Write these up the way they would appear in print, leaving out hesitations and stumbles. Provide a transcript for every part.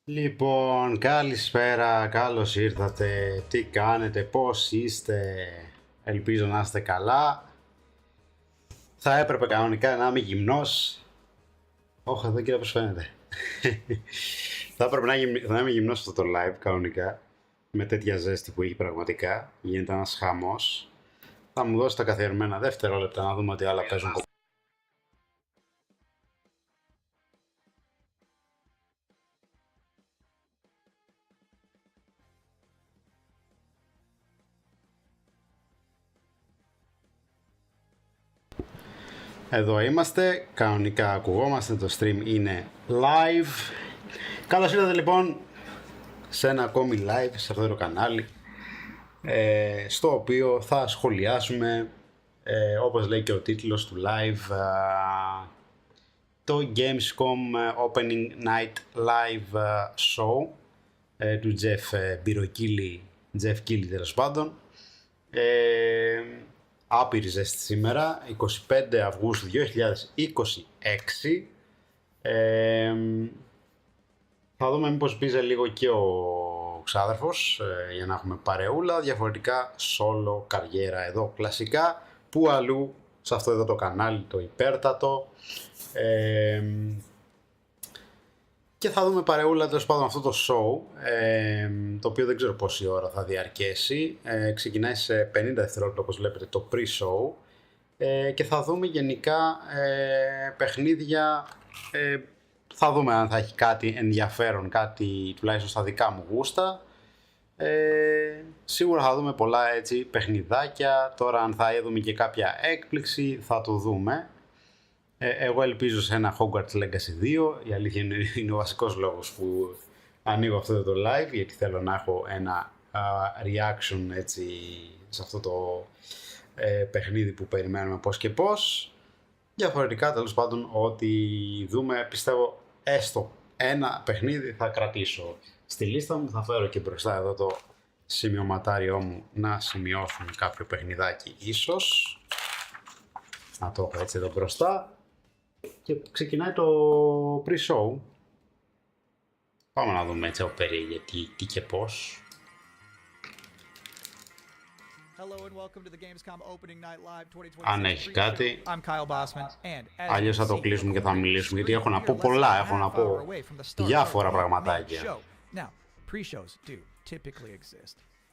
Λοιπόν, καλησπέρα, καλώς ήρθατε, τι κάνετε, πώς είστε, ελπίζω να είστε καλά. Θα έπρεπε κανονικά να είμαι γυμνός. Όχι, εδώ κοίτα πώς φαίνεται. Θα έπρεπε να είμαι γυμνός αυτό το live κανονικά, με τέτοια ζέστη που έχει πραγματικά, γίνεται ένας χαμός. Θα μου δώσει τα καθιερωμένα δευτερόλεπτα να δούμε τι άλλα παίζουν. Εδώ είμαστε, κανονικά ακουγόμαστε, το stream είναι live. Καλώς ήρθατε λοιπόν σε ένα ακόμη live σε αυτό το κανάλι, στο οποίο θα σχολιάσουμε, όπως λέει και ο τίτλος του live, το Gamescom Opening Night Live Show του Jeff Μπυροκύλη, Jeff Keighley τέλος πάντων. Άπειρη ζέστη σήμερα, 25 Αυγούστου 2026. Θα δούμε μήπως μπήζε λίγο και ο ξάδερφος, για να έχουμε παρεούλα. Διαφορετικά solo καριέρα εδώ κλασικά, που αλλού σε αυτό εδώ το κανάλι το υπέρτατο. Και θα δούμε παρεούλα τέλος πάντων αυτό το show, το οποίο δεν ξέρω πόση ώρα θα διαρκέσει. Ξεκινάει σε 50 δευτερόλεπτα όπως βλέπετε το pre-show, και θα δούμε γενικά παιχνίδια. Θα δούμε αν θα έχει κάτι ενδιαφέρον, κάτι τουλάχιστον στα δικά μου γούστα. Σίγουρα θα δούμε πολλά έτσι παιχνιδάκια. Τώρα αν θα δούμε και κάποια έκπληξη θα το δούμε. Εγώ ελπίζω σε ένα Hogwarts Legacy 2. Η αλήθεια είναι ο βασικός λόγος που ανοίγω αυτό το live, γιατί θέλω να έχω ένα reaction έτσι σε αυτό το παιχνίδι που περιμένουμε πώς και πώς. Διαφορετικά τέλος πάντων ό,τι δούμε, πιστεύω έστω ένα παιχνίδι θα κρατήσω στη λίστα μου. Θα φέρω και μπροστά εδώ το σημειωματάριό μου να σημειώσουμε κάποιο παιχνιδάκι ίσως. Να το έχω έτσι εδώ μπροστά. Και ξεκινάει το pre-show. Πάμε να δούμε έτσι από περίγεια τι και πώς. Αν έχει κάτι, αλλιώς θα το κλείσουμε και θα μιλήσουμε, γιατί έχω να πω πολλά, έχω να πω διάφορα πραγματάκια.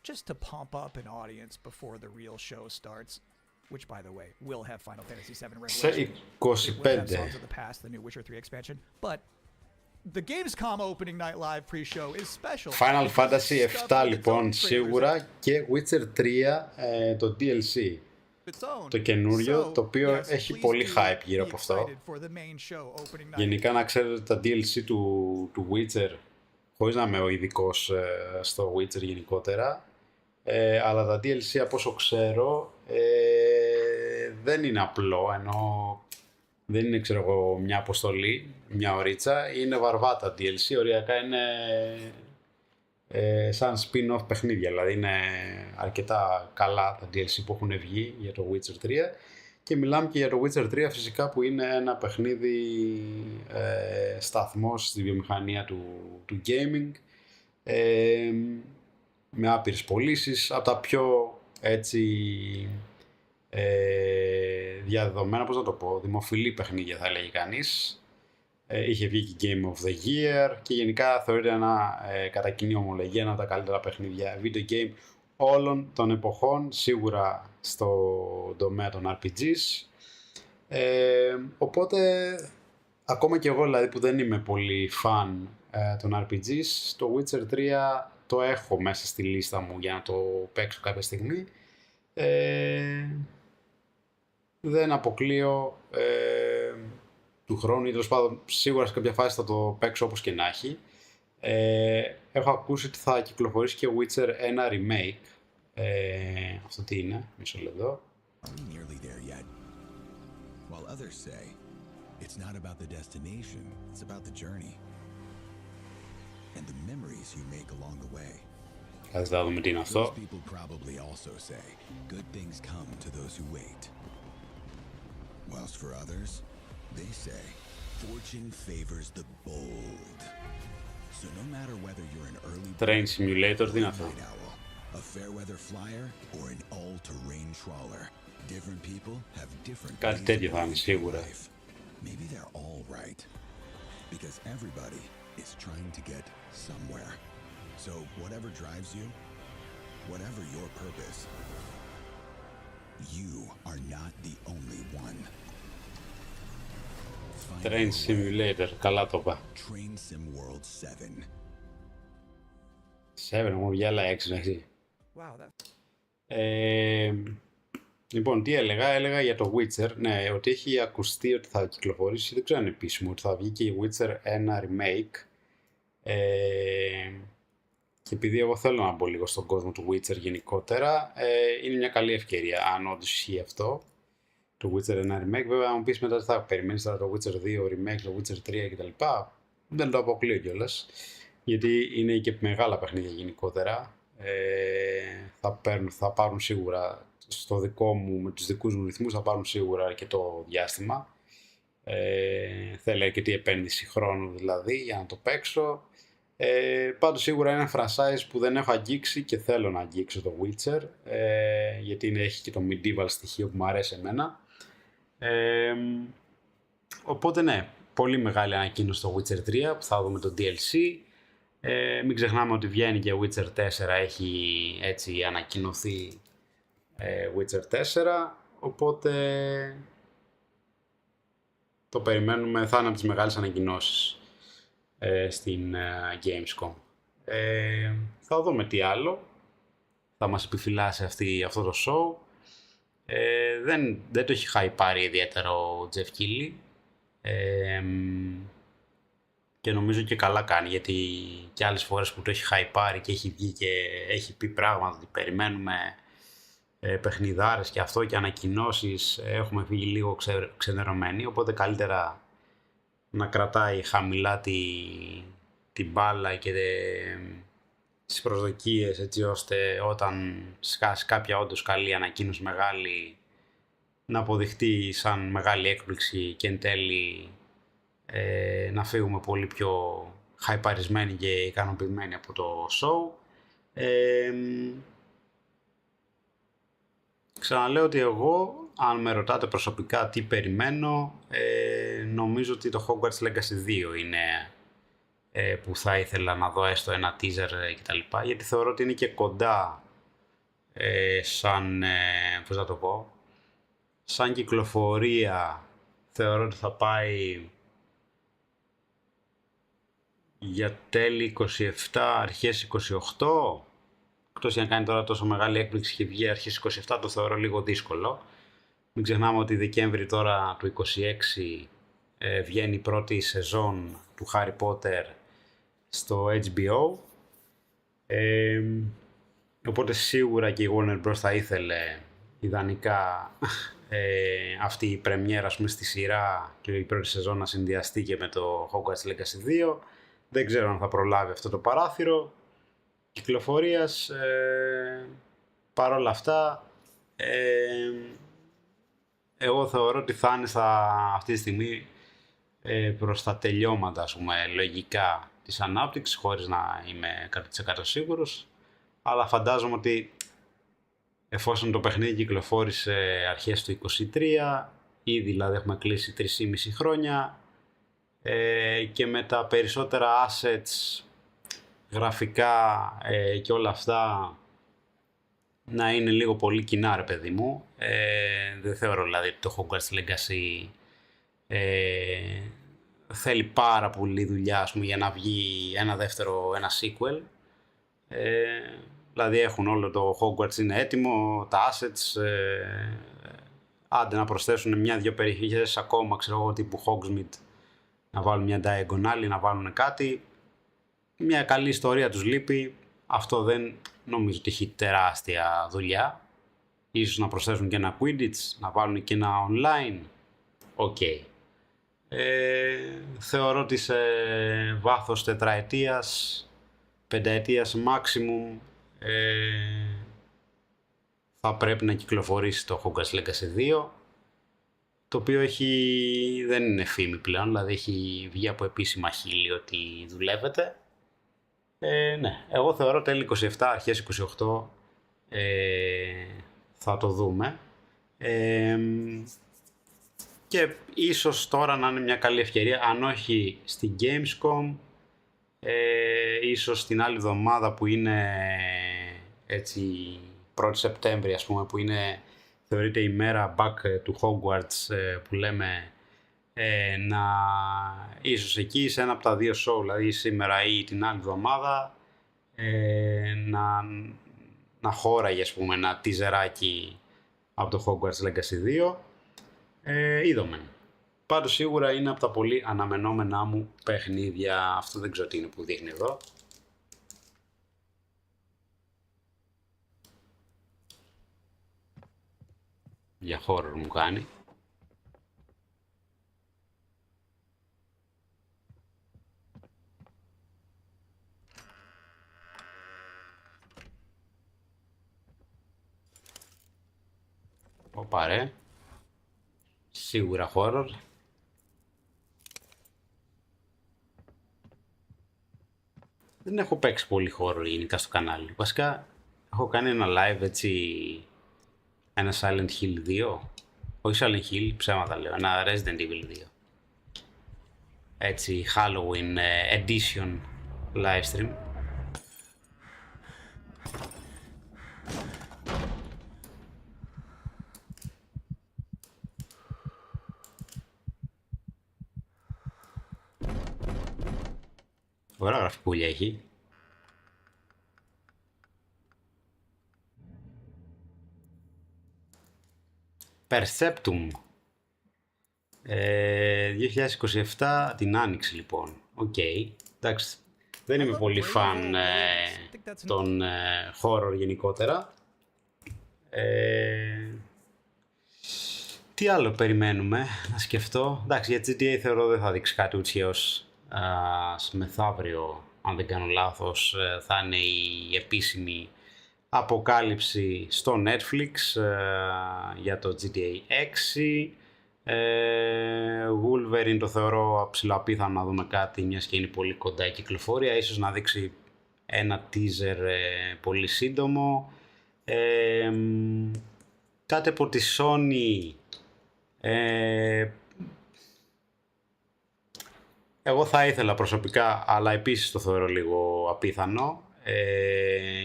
Just to pump up an audience before the real show starts, which by the way will have Final Fantasy VII Revelation. Σε 25. Songs of the Past, the new Witcher 3 expansion, but the Gamescom opening night live pre-show is special. Final Fantasy 7 λοιπόν σίγουρα, και Witcher 3 το DLC. Το καινούριο, το οποίο έχει πολύ hype γύρω από αυτό. Γενικά να ξέρετε τα DLC του Witcher, χωρίς να είμαι ο ειδικός στο Witcher γενικότερα, αλλά τα DLC από όσο ξέρω δεν είναι απλό, ενώ δεν είναι ξέρω εγώ μια αποστολή, μια ωρίτσα, είναι βαρβάτα DLC, οριακά είναι σαν spin-off παιχνίδια, δηλαδή είναι αρκετά καλά τα DLC που έχουν βγει για το Witcher 3. Και μιλάμε και για το Witcher 3 φυσικά, που είναι ένα παιχνίδι σταθμός στη βιομηχανία του gaming, με άπειρες πωλήσεις, από τα πιο έτσι διαδεδομένα, πώς να το πω, δημοφιλή παιχνίδια θα λέγει κανείς. Είχε βγει και Game of the Year και γενικά θεωρείται κατά κοινή ομολογία ένα από τα καλύτερα παιχνίδια video game όλων των εποχών, σίγουρα στο τομέα των RPGs. Οπότε ακόμα και εγώ δηλαδή που δεν είμαι πολύ fan των RPGs, το Witcher 3 το έχω μέσα στη λίστα μου για να το παίξω κάποια στιγμή. Δεν αποκλείω του χρόνου ή τέλος πάντων σίγουρα σε κάποια φάση θα το παίξω όπως και να έχει. Έχω ακούσει ότι θα κυκλοφορήσει και Witcher 1 remake. Αυτό τι είναι, μισό λεπτό. While others say it's not about the destination, it's about the journey and the memories you make along the way. Ας δούμε τι είναι αυτό. Those people probably also say good things come to those who wait. Whilst for others, they say fortune favors the bold. So no matter whether you're an early Train Simulator, τι είναι αυτό? night owl, a fair weather flyer, or an all-terrain trawler, different people have different Κάτι ways τέτοιο of θα είναι living σίγουρα. life. Maybe they're all right. Because everybody is trying to get somewhere. So whatever drives you, whatever your purpose, you are not the only one. Find Train your way. Simulator, καλά το είπα. Train Sim World 7. 7, μου βγει άλλα 6 μέχρι. Wow, that Λοιπόν, τι έλεγα για το Witcher. Ναι, ότι έχει ακουστεί ότι θα κυκλοφορήσει, δεν ξέρω αν είναι επίσημο, ότι θα βγει και η Witcher ένα remake. Και επειδή εγώ θέλω να μπω λίγο στον κόσμο του Witcher γενικότερα, είναι μια καλή ευκαιρία, αν όντως ισχύει αυτό, το Witcher ένα remake. Βέβαια, αν μου πεις μετά θα περιμένεις τώρα το Witcher 2 remake, το Witcher 3 κτλ. Δεν το αποκλείω κιόλας, γιατί είναι και μεγάλα παιχνίδια γενικότερα. Θα πάρουν σίγουρα, στο δικό μου, με τους δικούς μου ρυθμούς, θα πάρουν σίγουρα αρκετό διάστημα. Θέλει αρκετή επένδυση χρόνου δηλαδή για να το παίξω. Πάντως σίγουρα είναι ένα franchise που δεν έχω αγγίξει και θέλω να αγγίξω το Witcher, γιατί έχει και το medieval στοιχείο που μου αρέσει εμένα. Οπότε ναι, πολύ μεγάλη ανακοίνωση στο Witcher 3 που θα δούμε το DLC. Μην ξεχνάμε ότι βγαίνει και Witcher 4, έχει έτσι ανακοινωθεί Witcher 4, οπότε το περιμένουμε, θα είναι από τις μεγάλες ανακοινώσεις στην Gamescom. Θα δούμε τι άλλο θα μας επιφυλάσει αυτό το show. Δεν το έχει χαϊπάρει ιδιαίτερο ο Jeff Keighley, και νομίζω και καλά κάνει, γιατί και άλλες φορές που το έχει χαϊπάρει και έχει βγει και έχει πει πράγματα ότι περιμένουμε παιχνιδάρες και αυτό και ανακοινώσεις, έχουμε φύγει λίγο ξενερωμένοι, οπότε καλύτερα να κρατάει χαμηλά την μπάλα και τις προσδοκίες, έτσι ώστε όταν σκάσει κάποια όντως καλή ανακοίνωση μεγάλη να αποδειχτεί σαν μεγάλη έκπληξη και εν τέλει να φύγουμε πολύ πιο χαϊπαρισμένοι και ικανοποιημένοι από το show. Ξαναλέω ότι εγώ, αν με ρωτάτε προσωπικά τι περιμένω, νομίζω ότι το Hogwarts Legacy 2 είναι που θα ήθελα να δω έστω ένα teaser κτλ. Γιατί θεωρώ ότι είναι και κοντά σαν, πώς θα το πω, σαν κυκλοφορία. Θεωρώ ότι θα πάει για τέλη 27, αρχές 28. Εκτός αν κάνει τώρα τόσο μεγάλη έκπληξη και βγει αρχές 27, το θεωρώ λίγο δύσκολο. Μην ξεχνάμε ότι Δεκέμβρη τώρα του 26 βγαίνει η πρώτη σεζόν του Harry Potter στο HBO. Οπότε σίγουρα και η Warner Bros. Θα ήθελε ιδανικά αυτή η πρεμιέρα, ας πούμε, στη σειρά και η πρώτη σεζόν να συνδυαστεί και με το Hogwarts Legacy 2. Δεν ξέρω αν θα προλάβει αυτό το παράθυρο κυκλοφορίας. Παρ' όλα αυτά, εγώ θεωρώ ότι θα είναι αυτή τη στιγμή προς τα τελειώματα, ας πούμε, λογικά της ανάπτυξης, χωρίς να είμαι 100% σίγουρος, αλλά φαντάζομαι ότι εφόσον το παιχνίδι κυκλοφόρησε αρχές του 23, ήδη δηλαδή έχουμε κλείσει 3,5 χρόνια, και με τα περισσότερα assets, γραφικά και όλα αυτά να είναι λίγο πολύ κοινά, ρε παιδί μου. Δεν θεωρώ δηλαδή ότι το Hogwarts Legacy θέλει πάρα πολύ δουλειά, ας πούμε, για να βγει ένα sequel. Δηλαδή έχουν όλο το Hogwarts, είναι έτοιμο, τα assets, άντε να προσθέσουν μια-δυο περιοχές ακόμα, ξέρω εγώ, τύπου Hogsmeade, να βάλουν μια diagonal, να βάλουν κάτι. Μια καλή ιστορία τους λείπει. Αυτό δεν νομίζω ότι έχει τεράστια δουλειά. Ίσως να προσθέσουν και ένα Quidditch, να βάλουν και ένα online. Οκ. Θεωρώ ότι σε βάθος τετραετίας, πενταετίας maximum, θα πρέπει να κυκλοφορήσει το Hogwarts Legacy 2, το οποίο δεν είναι φήμη πλέον, δηλαδή έχει βγει από επίσημα χείλη ότι δουλεύεται. Ναι, εγώ θεωρώ τέλη 27, αρχές 28 θα το δούμε. Και ίσως τώρα να είναι μια καλή ευκαιρία, αν όχι στη Gamescom, ίσως την άλλη εβδομάδα που είναι έτσι 1η Σεπτέμβρη, ας πούμε, που είναι, θεωρείται η μέρα back to Hogwarts που λέμε, να ίσως εκεί σε ένα από τα δύο show, δηλαδή σήμερα ή την άλλη εβδομάδα, να χώραγε, ας πούμε, ένα τιζεράκι από το Hogwarts Legacy 2. Είδομεν. Πάντως σίγουρα είναι από τα πολύ αναμενόμενά μου παιχνίδια. Αυτό δεν ξέρω τι είναι που δείχνει εδώ. Για horror μου κάνει. Ωπα ρε. Σίγουρα horror. Δεν έχω παίξει πολύ horror γενικά στο κανάλι. Βασικά έχω κάνει ένα live έτσι, ένα Silent Hill 2. Όχι Silent Hill, ψέματα λέω, ένα Resident Evil 2. Έτσι Halloween edition live stream. Ωραία γραφικούλια έχει. Perceptum. 2027 την Άνοιξη λοιπόν. Οκ. Εντάξει. Δεν είμαι πολύ φαν των horror γενικότερα. Τι άλλο περιμένουμε να σκεφτώ. Εντάξει, για GTA θεωρώ δεν θα δείξει κάτι ούτσιος. Μεθαύριο, αν δεν κάνω λάθος, θα είναι η επίσημη αποκάλυψη στο Netflix για το GTA 6. Wolverine το θεωρώ ψηλοαπίθανο να δούμε κάτι, μιας και είναι πολύ κοντά η κυκλοφορία. Ίσως να δείξει ένα teaser πολύ σύντομο. Κάτι από τη Sony. Εγώ θα ήθελα προσωπικά, αλλά επίσης το θεωρώ λίγο απίθανο,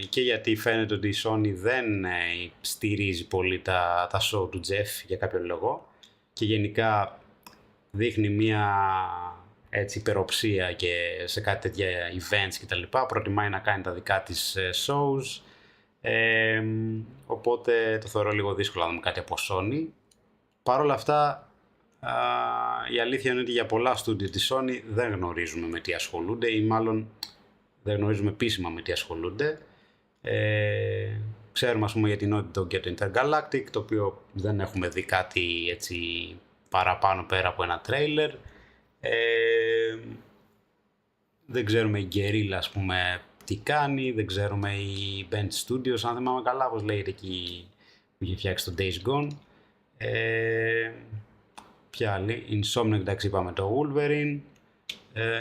και γιατί φαίνεται ότι η Sony δεν στηρίζει πολύ τα show του Jeff για κάποιο λόγο και γενικά δείχνει μια έτσι υπεροψία και σε κάτι τέτοια events και τα λοιπά, προτιμάει να κάνει τα δικά της shows, οπότε το θεωρώ λίγο δύσκολο να δούμε κάτι από Sony. Παρ' όλα αυτά, η αλήθεια είναι ότι για πολλά στούντιο της Sony δεν γνωρίζουμε με τι ασχολούνται ή μάλλον δεν γνωρίζουμε επίσημα με τι ασχολούνται. Ξέρουμε ας πούμε για την Naughty Dog και το Intergalactic, το οποίο δεν έχουμε δει κάτι έτσι παραπάνω πέρα από ένα τρέιλερ. Δεν ξέρουμε η Guerrilla ας πούμε τι κάνει, δεν ξέρουμε η Bend Studios, αν θυμάμαι καλά πως λέγεται εκεί που είχε φτιάξει το Days Gone. Ποια άλλη, Insomniac, εντάξει είπαμε το Wolverine,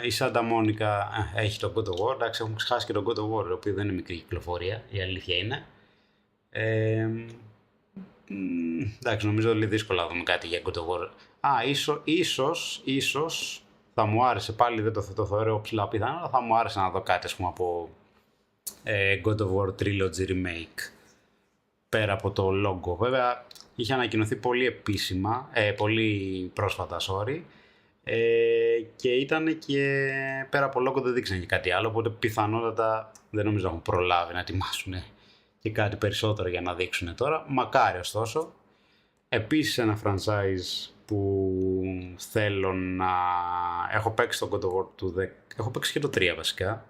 η Santa Monica έχει το God of War, εντάξει έχουμε ξεχάσει και το God of War, το οποίο δεν είναι μικρή κυκλοφορία, η αλήθεια είναι. Εντάξει, νομίζω ότι δύσκολα να δούμε κάτι για God of War. Ίσως θα μου άρεσε, πάλι δεν το θεωρώ ψηλά πιθανό, αλλά θα μου άρεσε να δω κάτι ας πούμε από God of War Trilogy Remake, πέρα από το logo. Βέβαια είχε ανακοινωθεί πολύ επίσημα, πολύ πρόσφατα, και ήταν και πέρα από logo δεν δείξανε και κάτι άλλο, οπότε πιθανότατα δεν νομίζω να έχουν προλάβει να ετοιμάσουν και κάτι περισσότερο για να δείξουν τώρα. Μακάρι ωστόσο. Επίσης ένα franchise που θέλω να... Έχω παίξει το God of War του 10... Έχω παίξει και το 3 βασικά.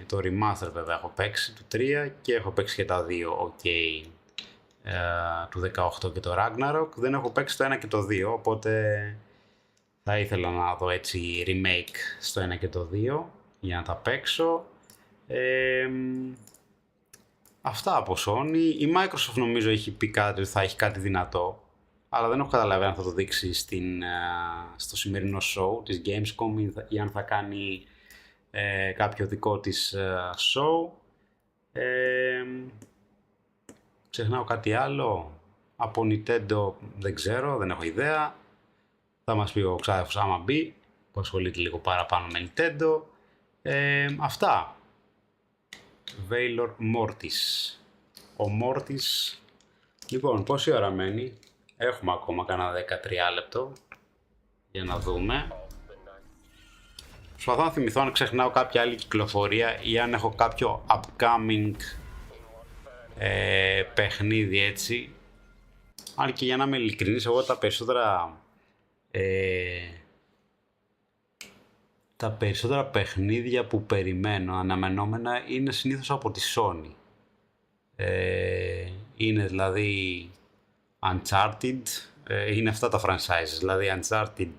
Το remaster βέβαια έχω παίξει του 3 και έχω παίξει και τα 2 του 18 και το Ragnarok. Δεν έχω παίξει το 1 και το 2, οπότε θα ήθελα να δω έτσι remake στο 1 και το 2 για να τα παίξω. Αυτά από Sony. Η Microsoft νομίζω έχει πει κάτι ότι θα έχει κάτι δυνατό, αλλά δεν έχω καταλάβει αν θα το δείξει στο σημερινό show της Gamescom ή αν θα κάνει κάποιο δικό της show. Ξεχνάω κάτι άλλο. Από Nintendo δεν ξέρω, δεν έχω ιδέα. Θα μας πει ο ξάδερφος άμα μπει, που ασχολείται λίγο παραπάνω με Nintendo. Αυτά. Veilor Mortis. Ο Mortis. Λοιπόν, πόση ώρα μένει? Έχουμε ακόμα κανένα 13 λεπτό. Για να δούμε. Προσπαθώ να θυμηθώ αν ξεχνάω κάποια άλλη κυκλοφορία ή αν έχω κάποιο upcoming παιχνίδι έτσι. Αν και για να είμαι ειλικρινής, εγώ τα περισσότερα παιχνίδια που περιμένω αναμενόμενα είναι συνήθως από τη Sony. Είναι δηλαδή Uncharted, είναι αυτά τα franchises, δηλαδή Uncharted,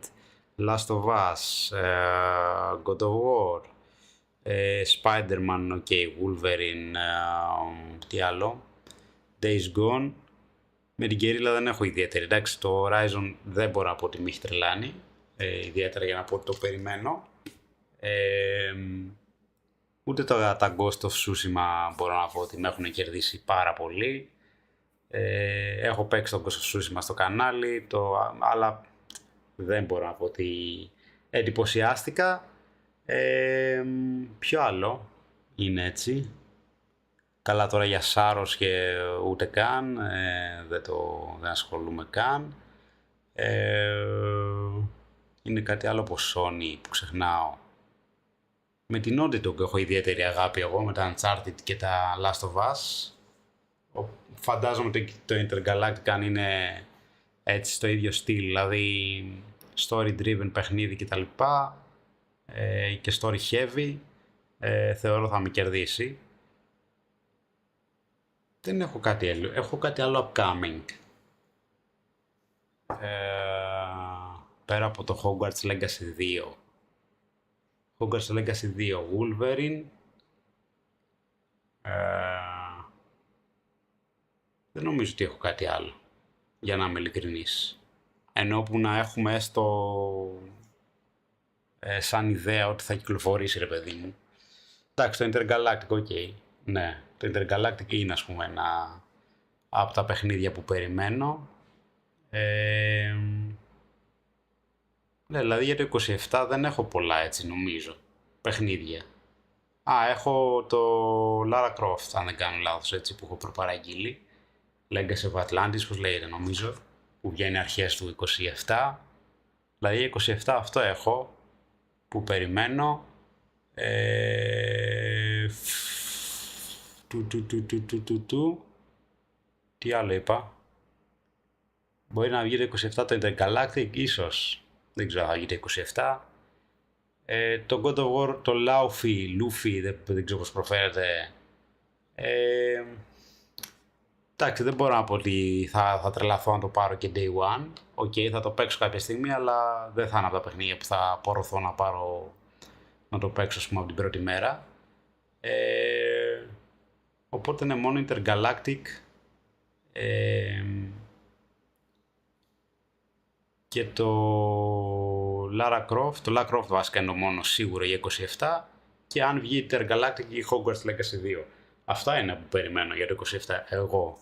Last of Us, God of War, Spider-Man, Wolverine, τι άλλο, Days Gone. Με την Guerrilla δεν έχω ιδιαίτερη, εντάξει, το Horizon δεν μπορώ να πω ότι με έχει τρελάνει, ιδιαίτερα για να πω ότι το περιμένω. Ούτε τα Ghost of Tsushima μπορώ να πω ότι με έχουν κερδίσει πάρα πολύ. Έχω παίξει το Ghost of Tsushima στο κανάλι, αλλά δεν μπορώ να πω ότι εντυπωσιάστηκα. Ποιο άλλο είναι έτσι? Καλά, τώρα για Σάρος και ούτε καν, δεν ασχολούμαι καν. Είναι κάτι άλλο από Sony που ξεχνάω. Με την Naughty Dog έχω ιδιαίτερη αγάπη εγώ, με τα Uncharted και τα Last of Us. Φαντάζομαι ότι το Intergalactic αν είναι έτσι στο ίδιο στυλ, δηλαδή story-driven παιχνίδι κτλ. Και story heavy, θεωρώ θα με κερδίσει. Δεν έχω κάτι άλλο. Έχω κάτι άλλο upcoming. Πέρα από το Hogwarts Legacy 2. Hogwarts Legacy 2, Wolverine. Δεν νομίζω ότι έχω κάτι άλλο, για να είμαι ειλικρινής. Ενώ που να έχουμε έστω σαν ιδέα ότι θα κυκλοφορήσει, ρε παιδί μου. Εντάξει, το Intergalactic, ok. Ναι, το Intergalactic είναι, ας πούμε, ένα από τα παιχνίδια που περιμένω. Ναι, δηλαδή για το 27 δεν έχω πολλά, έτσι νομίζω, παιχνίδια. Έχω το Lara Croft, αν δεν κάνω λάθος, έτσι, που έχω προπαραγγείλει. Legacy of Atlantis, πώς λέγεται νομίζω, που βγαίνει αρχές του 27. Δηλαδή 27 αυτό έχω, που περιμένω. Τι άλλο είπα? Μπορεί να βγει το 27 το Intergalactic, ίσως. Δεν ξέρω αν θα βγει το 27. Το God of War, το Luffy, δεν ξέρω πώς προφέρεται. Εντάξει, δεν μπορώ να πω ότι θα τρελαθώ να το πάρω και day one. Ok, θα το παίξω κάποια στιγμή, αλλά δεν θα είναι από τα παιχνίδια που θα απορρωθώ να το παίξω, ας πούμε, από την πρώτη μέρα. Οπότε είναι μόνο Intergalactic και το Lara Croft. Το Lara Croft βασικά είναι μόνο σίγουρο για 27, και αν βγει Intergalactic ή Hogwarts Legacy 2. Αυτά είναι που περιμένω για το 27 εγώ.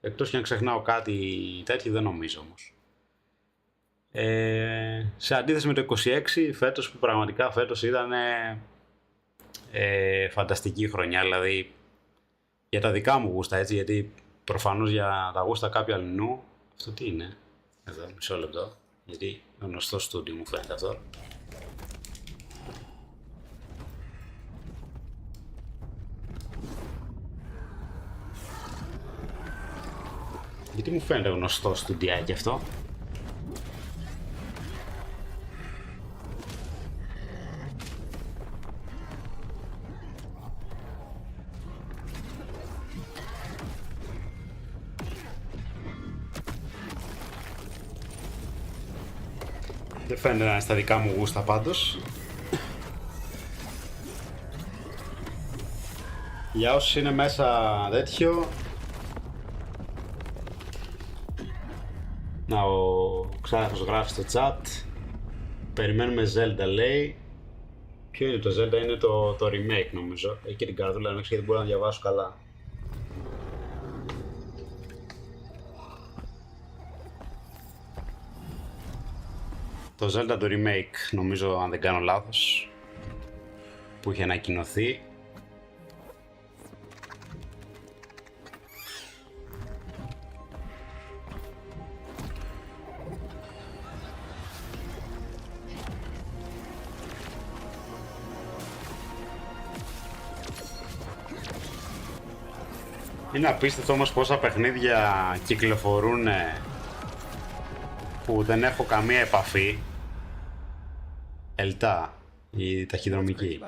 Εκτός και αν ξεχνάω κάτι τέτοιο, δεν νομίζω όμως. Σε αντίθεση με το 26, φέτος, που πραγματικά φέτος ήταν φανταστική χρονιά, δηλαδή για τα δικά μου γούστα, έτσι, γιατί προφανώς για τα γούστα κάποιου αλληνού, αυτό τι είναι, εδώ, μισό λεπτό, γιατί γνωστό στούντιο μου φαίνεται αυτό. Γιατί μου φαίνεται γνωστό στούντιάκι αυτό. Δεν φαίνεται να είναι στα δικά μου γούστα πάντως. Για όσους είναι μέσα τέτοιο, να, ο Ξάδερφος γράφει στο chat. Περιμένουμε Zelda, λέει. Ποιο είναι το Zelda, είναι το remake νομίζω. Έχει και την καρδούλα ενόξη γιατί δεν μπορώ να διαβάσω καλά. Το Zelda το remake νομίζω, αν δεν κάνω λάθος, που είχε ανακοινωθεί. Είναι απίστευτο όμως πόσα παιχνίδια κυκλοφορούν που δεν έχω καμία επαφή. Ελτά, η ταχυδρομική.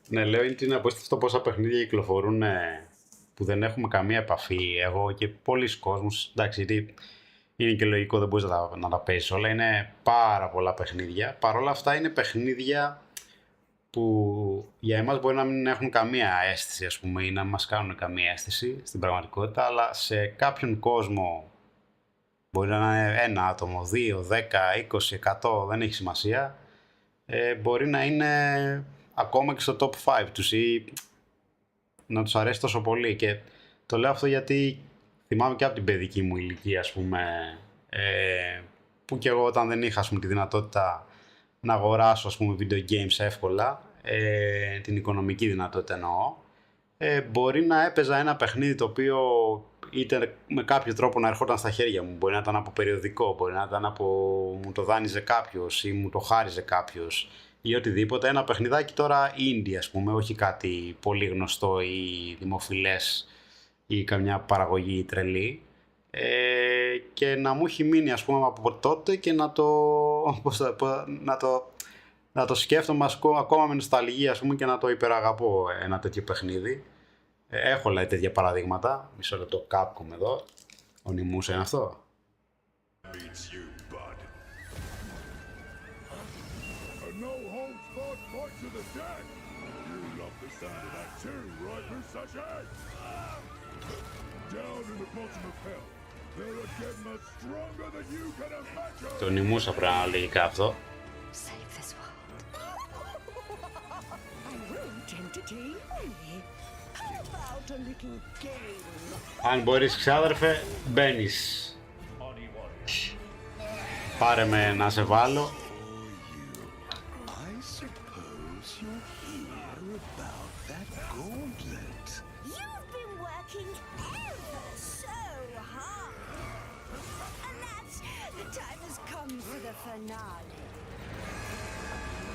Ναι, λέω είναι απίστευτο πόσα παιχνίδια κυκλοφορούν που δεν έχουμε καμία επαφή. Εγώ και πολλοί κόσμος, εντάξει, γιατί είναι και λογικό, δεν μπορείς να τα παίζεις όλα. Είναι πάρα πολλά παιχνίδια. Παρ' όλα αυτά είναι παιχνίδια που για εμάς μπορεί να μην έχουν καμία αίσθηση, ας πούμε, ή να μας κάνουν καμία αίσθηση στην πραγματικότητα, αλλά σε κάποιον κόσμο μπορεί να είναι ένα άτομο, 2, 10, 20, 100, δεν έχει σημασία, μπορεί να είναι ακόμα και στο top 5 τους ή να τους αρέσει τόσο πολύ. Και το λέω αυτό γιατί θυμάμαι και από την παιδική μου ηλικία, ας πούμε, που και εγώ όταν δεν είχα, ας πούμε, τη δυνατότητα να αγοράσω, ας πούμε, video games εύκολα, την οικονομική δυνατότητα εννοώ, μπορεί να έπαιζα ένα παιχνίδι το οποίο είτε με κάποιο τρόπο να ερχόταν στα χέρια μου, μπορεί να ήταν από περιοδικό, μπορεί να ήταν από μου το δάνειζε κάποιος ή μου το χάριζε κάποιος ή οτιδήποτε, ένα παιχνιδάκι τώρα indie, ας πούμε, όχι κάτι πολύ γνωστό ή δημοφιλές ή καμιά παραγωγή τρελή, και να μου έχει μείνει, ας πούμε, από τότε και να το σκέφτομαι ακόμα με νοσταλγία, ας πούμε, και να το υπεραγαπώ ένα τέτοιο παιχνίδι. Έχω λέει τέτοια παραδείγματα. Μισό λεπτό, Capcom εδώ. Ο Νιμούσα είναι αυτό. Το Νιμούσα πρέπει να λογικά αυτό. Αν μπορείς, ξάδερφε, μπαίνεις. Πάρε με να σε βάλω.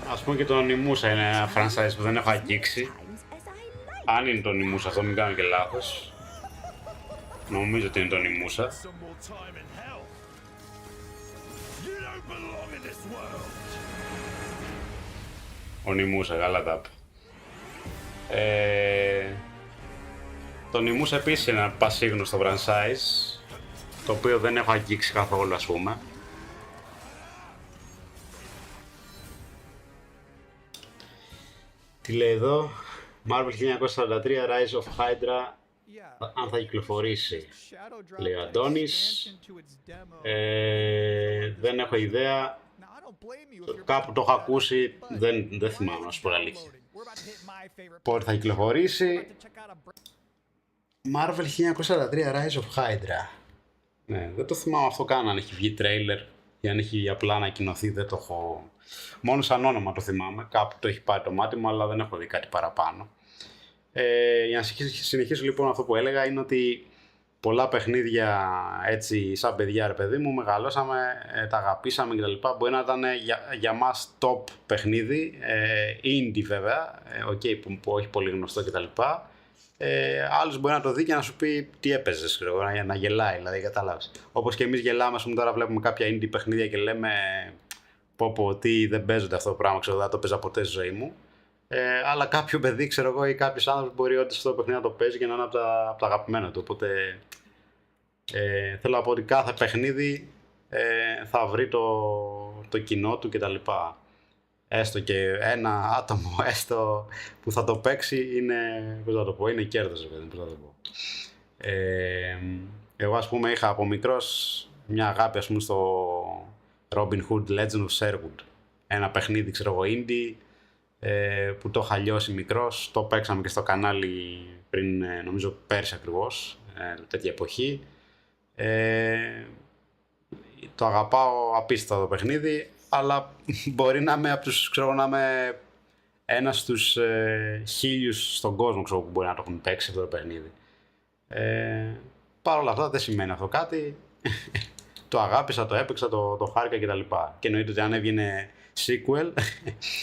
Ας πούμε και το Νιμούσα είναι ένα franchise που δεν έχω αγγίξει. Αν είναι το Νιμούσα αυτό, μην κάνω και λάθος. Νομίζω ότι είναι το Νιμούσα. Ο Νιμούσα, καλά τα είπε. Το Νιμούσα επίσης είναι ένα πασίγνωστο franchise, το οποίο δεν έχω αγγίξει καθόλου, ας πούμε. Τι λέει εδώ, Marvel 1943, Rise of Hydra, αν θα κυκλοφορήσει, λέει ο Αντώνης. Δεν έχω ιδέα, κάπου το έχω ακούσει, δεν θυμάμαι, να σου πω αλήθεια. Πότε θα κυκλοφορήσει, Marvel 1943, Rise of Hydra. Ναι, δεν το θυμάμαι αυτό καν, αν έχει βγει τρέιλερ ή αν έχει απλά ανακοινωθεί, δεν το έχω. Μόνο σαν όνομα το θυμάμαι, κάπου το έχει πάει το μάτι μου, αλλά δεν έχω δει κάτι παραπάνω. Για να συνεχίσω λοιπόν, αυτό που έλεγα είναι ότι πολλά παιχνίδια έτσι σαν παιδιά, ρε παιδί μου, μεγαλώσαμε, τα αγαπήσαμε κτλ. Μπορεί να ήταν για μας top παιχνίδι, indie βέβαια, okay, που όχι πολύ γνωστό κτλ. Άλλος μπορεί να το δει και να σου πει τι έπαιζες, να γελάει, δηλαδή, κατάλαβες. Όπως και εμείς γελάμε, ας πούμε, τώρα βλέπουμε κάποια indie παιχνίδια και λέμε πω τι δεν παίζονται αυτό το πράγμα, ξέρω, δεν το παίζα ποτέ στη ζωή μου. Αλλά κάποιο παιδί, ξέρω εγώ, ή κάποιος άνθρωπος μπορεί όντως αυτό το παιχνίδι να το παίζει και να είναι από τα αγαπημένα του. Οπότε θέλω να πω ότι κάθε παιχνίδι θα βρει το κοινό του κτλ. Έστω και ένα άτομο, έστω που θα το παίξει, είναι, πώς θα το πω, είναι κέρδος, πώς θα το πω. Εγώ, ας πούμε, είχα από μικρός μια αγάπη, ας πούμε, Robin Hood Legend of Sherwood. Ένα παιχνίδι, ξέρω εγώ, indie, που το είχα λιώσει μικρός. Το παίξαμε και στο κανάλι πριν, νομίζω πέρσι ακριβώς, τέτοια εποχή. Το αγαπάω απίστευτα το παιχνίδι, αλλά μπορεί να είμαι από τους, ξέρω, να είμαι ένας στους 1000 στον κόσμο, ξέρω, που μπορεί να το έχουν παίξει αυτό το παιχνίδι. Παρ' όλα αυτά δεν σημαίνει αυτό κάτι. Το αγάπησα, το έπαιξα, το χάρηκα κτλ. Και εννοείται ότι αν έβγαινε sequel,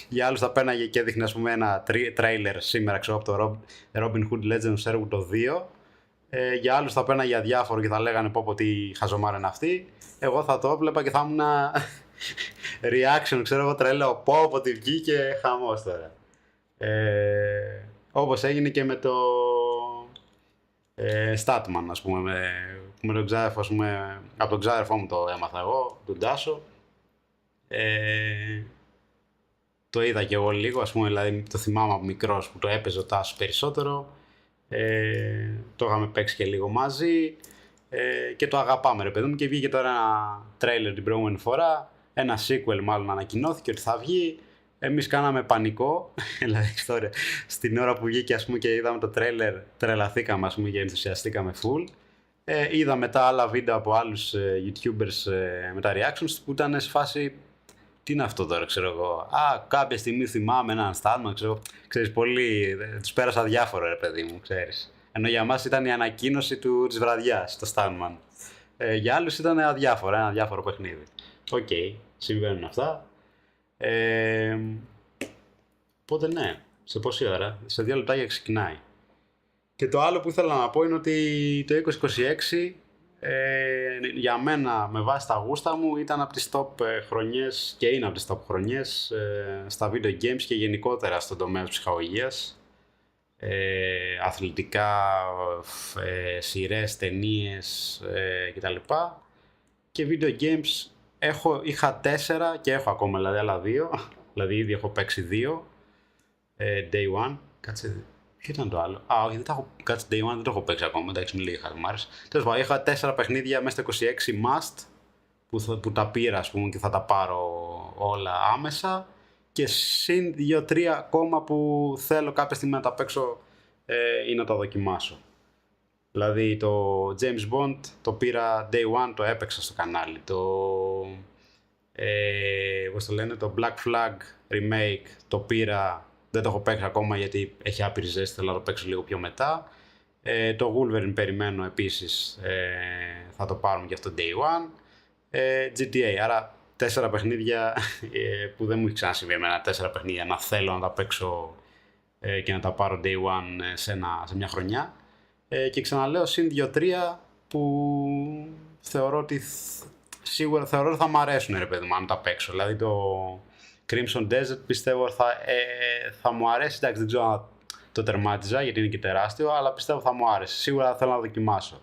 για άλλους θα πέναγε και έδειχνε, ας πούμε, ένα trailer σήμερα, ξέρω, από το Robin Hood Legend of Sherwood το 2. Για άλλους θα πέναγε αδιάφορο και θα λέγανε πω τι χαζομάρα είναι αυτή. Εγώ θα το έβλεπα και θα ήμουν reaction, ξέρω εγώ, τρελό. Πω τι βγήκε, χαμός τώρα. Όπως έγινε και με το Statman, ας πούμε, με τον ξάδερφο, ας πούμε, από τον ξάδερφό μου το έμαθα εγώ, τον Τάσο. Το είδα και εγώ λίγο, ας πούμε, δηλαδή το θυμάμαι από μικρός που το έπαιζε ο Τάσος περισσότερο. Το είχαμε παίξει και λίγο μαζί και το αγαπάμε, ρε παιδί μου, και βγήκε τώρα ένα trailer την προηγούμενη φορά, ένα sequel μάλλον ανακοινώθηκε ότι θα βγει. Εμείς κάναμε πανικό, δηλαδή στην ώρα που βγήκε, ας πούμε, και είδαμε το trailer, τρελαθήκαμε, ας πούμε, και ενθουσιαστήκαμε full. Είδα μετά άλλα βίντεο από άλλους YouTubers με τα reactions που ήταν σε φάση, τι είναι αυτό τώρα, ξέρω εγώ. Κάποια στιγμή θυμάμαι έναν Statman, ξέρεις, πολύ, τους πέρασα διάφορο, ρε παιδί μου, ξέρεις. Ενώ για μας ήταν η ανακοίνωση της βραδιάς, το Statman. Για άλλους ήταν ένα αδιάφορο παιχνίδι. Οκ, συμβαίνουν αυτά. Οπότε ναι, σε πόση ώρα, σε 2 λεπτάκια ξεκινάει. Και το άλλο που ήθελα να πω είναι ότι το 2026 για μένα, με βάση τα γούστα μου, ήταν από τις top χρονιές και είναι από τις top χρονιές στα video games και γενικότερα στον τομέα της ψυχαγωγίας. Αθλητικά, σειρές, ταινίες κτλ. Και video games είχα 4 και έχω ακόμα, δηλαδή άλλα 2. Δηλαδή ήδη έχω παίξει 2. Day one. Κάτσε, ποιο ήταν το άλλο? Όχι, δεν τα έχω. Κάτσε, Day one δεν το έχω παίξει ακόμα. Εντάξει, μην λίγα χαζομάρες. Τέλος πάντων, είχα 4 παιχνίδια μέσα στο 26 must που τα πήρα, ας πούμε, και θα τα πάρω όλα άμεσα. Και συν 2-3 ακόμα που θέλω κάποια στιγμή να τα παίξω ή να τα δοκιμάσω. Δηλαδή το James Bond το πήρα Day one, το έπαιξα στο κανάλι. Πώς το λένε, το Black Flag Remake το πήρα, δεν το έχω παίξει ακόμα γιατί έχει άπειρη ζέστη, θέλω να το παίξω λίγο πιο μετά. Το Wolverine περιμένω επίσης, θα το πάρουμε και αυτό Day one. GTA, άρα 4 παιχνίδια που δεν μου έχει ξανασυμβεί εμένα, 4 παιχνίδια να θέλω να τα παίξω και να τα πάρω Day one σε μια χρονιά. Και ξαναλέω συν 2-3 που θεωρώ ότι σίγουρα θα μου αρέσουν, ρε παιδί μου, αν τα παίξω. Δηλαδή το Crimson Desert πιστεύω θα μου αρέσει. Εντάξει, δεν ξέρω αν το τερμάτιζα γιατί είναι και τεράστιο, αλλά πιστεύω θα μου άρεσε. Σίγουρα θέλω να δοκιμάσω.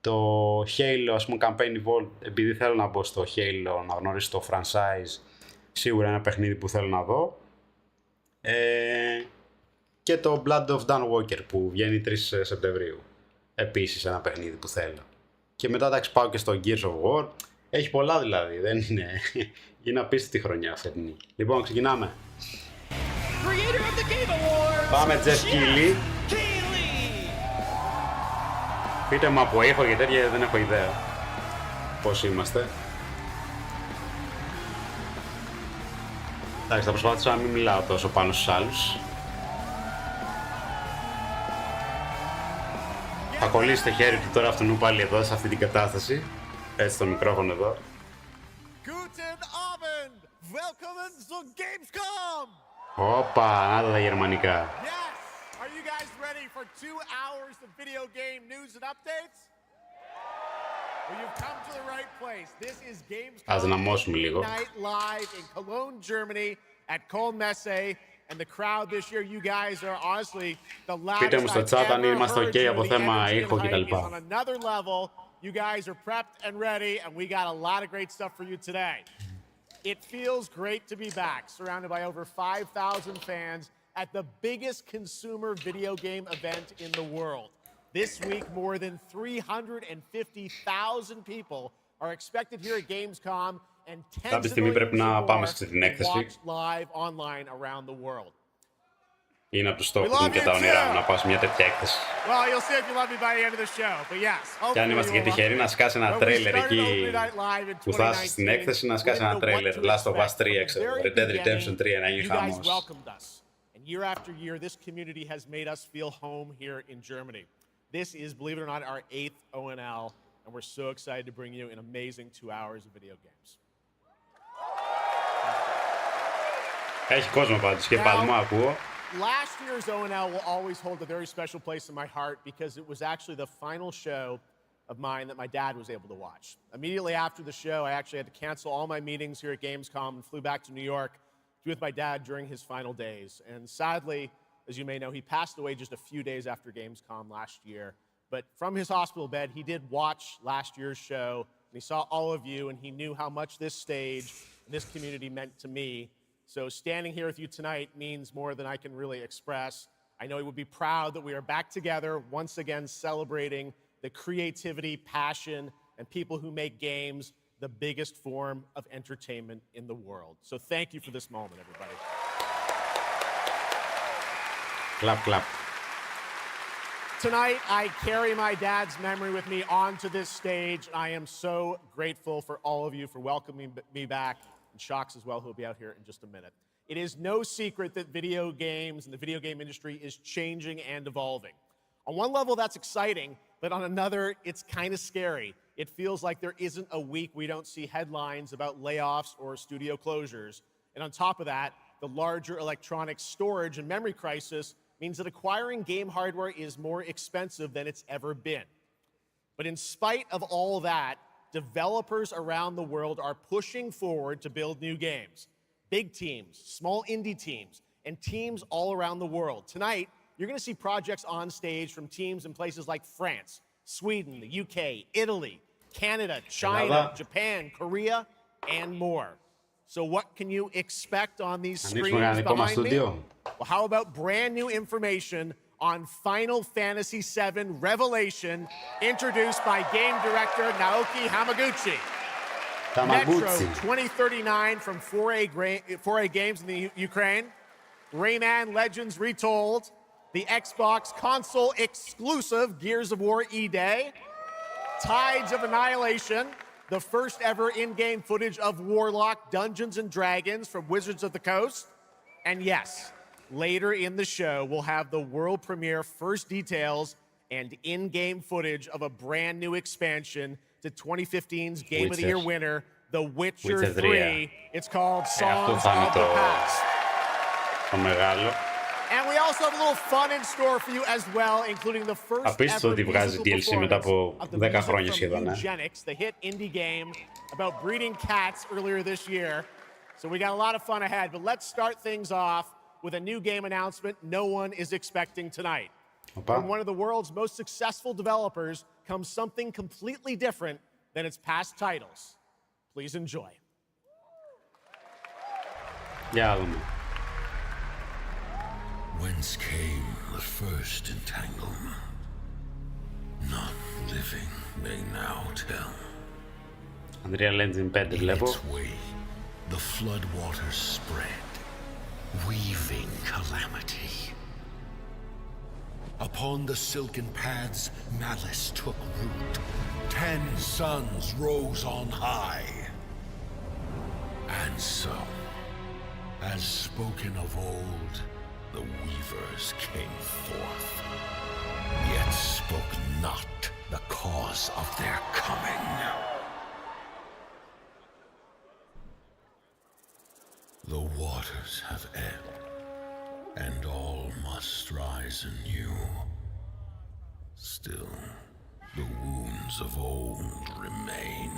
Το Halo, ας πούμε, Campaign Evolved, επειδή θέλω να μπω στο Halo, να γνωρίσω το franchise, σίγουρα είναι ένα παιχνίδι που θέλω να δω. Και το Blood of Dan Walker που βγαίνει 3 Σεπτεμβρίου. Επίσης ένα παιχνίδι που θέλω. Και μετά εντάξει πάω και στο Gears of War. Έχει πολλά δηλαδή, δεν είναι. Είναι απίστευτη χρονιά φετινή. Λοιπόν, ξεκινάμε. Πάμε Jeff Keighley. Πείτε μου από ήχο και τέτοια, δεν έχω ιδέα πώς είμαστε. Εντάξει, θα προσπαθήσω να μην μιλάω τόσο πάνω στους άλλους. Θα κολλήσει το χέρι του τώρα αυτού πάλι εδώ, σε αυτή την κατάσταση. Έτσι το μικρόφωνο εδώ. Guten Abend! Willkommen zu Gamescom! Όπα, να τα γερμανικά. Yes! Are you guys ready for 2 hours of video game news and updates? Well, you've come to the right place. This is Gamescom. Ας δυναμώσουμε λίγο. Night live in Cologne, Germany at Kölnmesse. And the crowd this year, you guys are honestly the Πείτε μου loudest στο chat I've αν ever είμαστε heard ok you. από The θέμα energy and ήχο hype κτλ. is on another level. You guys are prepped and ready, and we got a lot of great stuff for you today. It feels great to be back, surrounded by over 5,000 fans at the biggest consumer video game event in the world. This week, more than 350,000 people are expected here at Gamescom, and tens Κάποια of στιγμή πρέπει millions να more πάμε σε την will έκθεση. watch live online around the world. Είναι από τους στόχους μου και τα όνειρά μου να πάω σε μια τέτοια έκθεση. Well, you'll see if you love me by the end of the show, but yes. Και αν είμαστε και τυχεροί να σκάσει ένα τρέιλερ εκεί που θα είσαι στην έκθεση, να σκάσει ένα τρέιλερ Last of Us 3, ξέρω, Red Dead Redemption 3, να γίνει χαμός. And year after year, this community has made us feel home here in Germany. This is, believe it or not, our 8th ONL, and we're so excited to bring you an amazing 2 hours of video games. Έχει κόσμο πάντως και παλμό ακούω. Last year's ONL will always hold a very special place in my heart because it was actually the final show of mine that my dad was able to watch. Immediately after the show, I actually had to cancel all my meetings here at Gamescom and flew back to New York to be with my dad during his final days. And sadly, as you may know, he passed away just a few days after Gamescom last year. But from his hospital bed, he did watch last year's show, and he saw all of you, and he knew how much this stage and this community meant to me. So standing here with you tonight means more than I can really express. I know he would be proud that we are back together, once again celebrating the creativity, passion, and people who make games the biggest form of entertainment in the world. So thank you for this moment, everybody. Clap, clap. Tonight, I carry my dad's memory with me onto this stage. I am so grateful for all of you for welcoming me back. And Shocks as well, who will be out here in just a minute. It is no secret that video games and the video game industry is changing and evolving. On one level, that's exciting, but on another, it's kind of scary. It feels like there isn't a week we don't see headlines about layoffs or studio closures. And on top of that, the larger electronic storage and memory crisis means that acquiring game hardware is more expensive than it's ever been. But in spite of all that, developers around the world are pushing forward to build new games. Big teams, small indie teams, and teams all around the world. Tonight, you're going to see projects on stage from teams in places like France, Sweden, the UK, Italy, Canada, China, Japan, Korea, and more. So what can you expect on these screens behind me? Well, how about brand new information on Final Fantasy VII Revelation, introduced by game director Naoki Hamaguchi. Metro 2039 from 4A Games in the Ukraine. Rayman Legends Retold. The Xbox console exclusive Gears of War E-Day. Tides of Annihilation. The first ever in-game footage of Warlock Dungeons & Dragons from Wizards of the Coast. And yes, later in the show, we'll have the world premiere first details and in-game footage of a brand new expansion to 2015's Game of the Year winner, The Witcher 3. It's called Songs of the Past. And we also have a little fun in store for you as well, including the first ever musical performance of the music from Eugenics, the hit indie game about breeding cats earlier this year. So we got a lot of fun ahead, but let's start things off with a new game announcement no one is expecting tonight. From one of the world's most successful developers comes something completely different than its past titles. Please enjoy. Whence came the first entanglement? None living may now tell. Unreal Engine 5 βλέπω. In its way, the flood waters spread, weaving calamity. Upon the silken paths, malice took root. 10 suns rose on high. And so, as spoken of old, the weavers came forth, yet spoke not the cause of their coming. The waters have ebbed, and all must rise anew. Still, the wounds of old remain.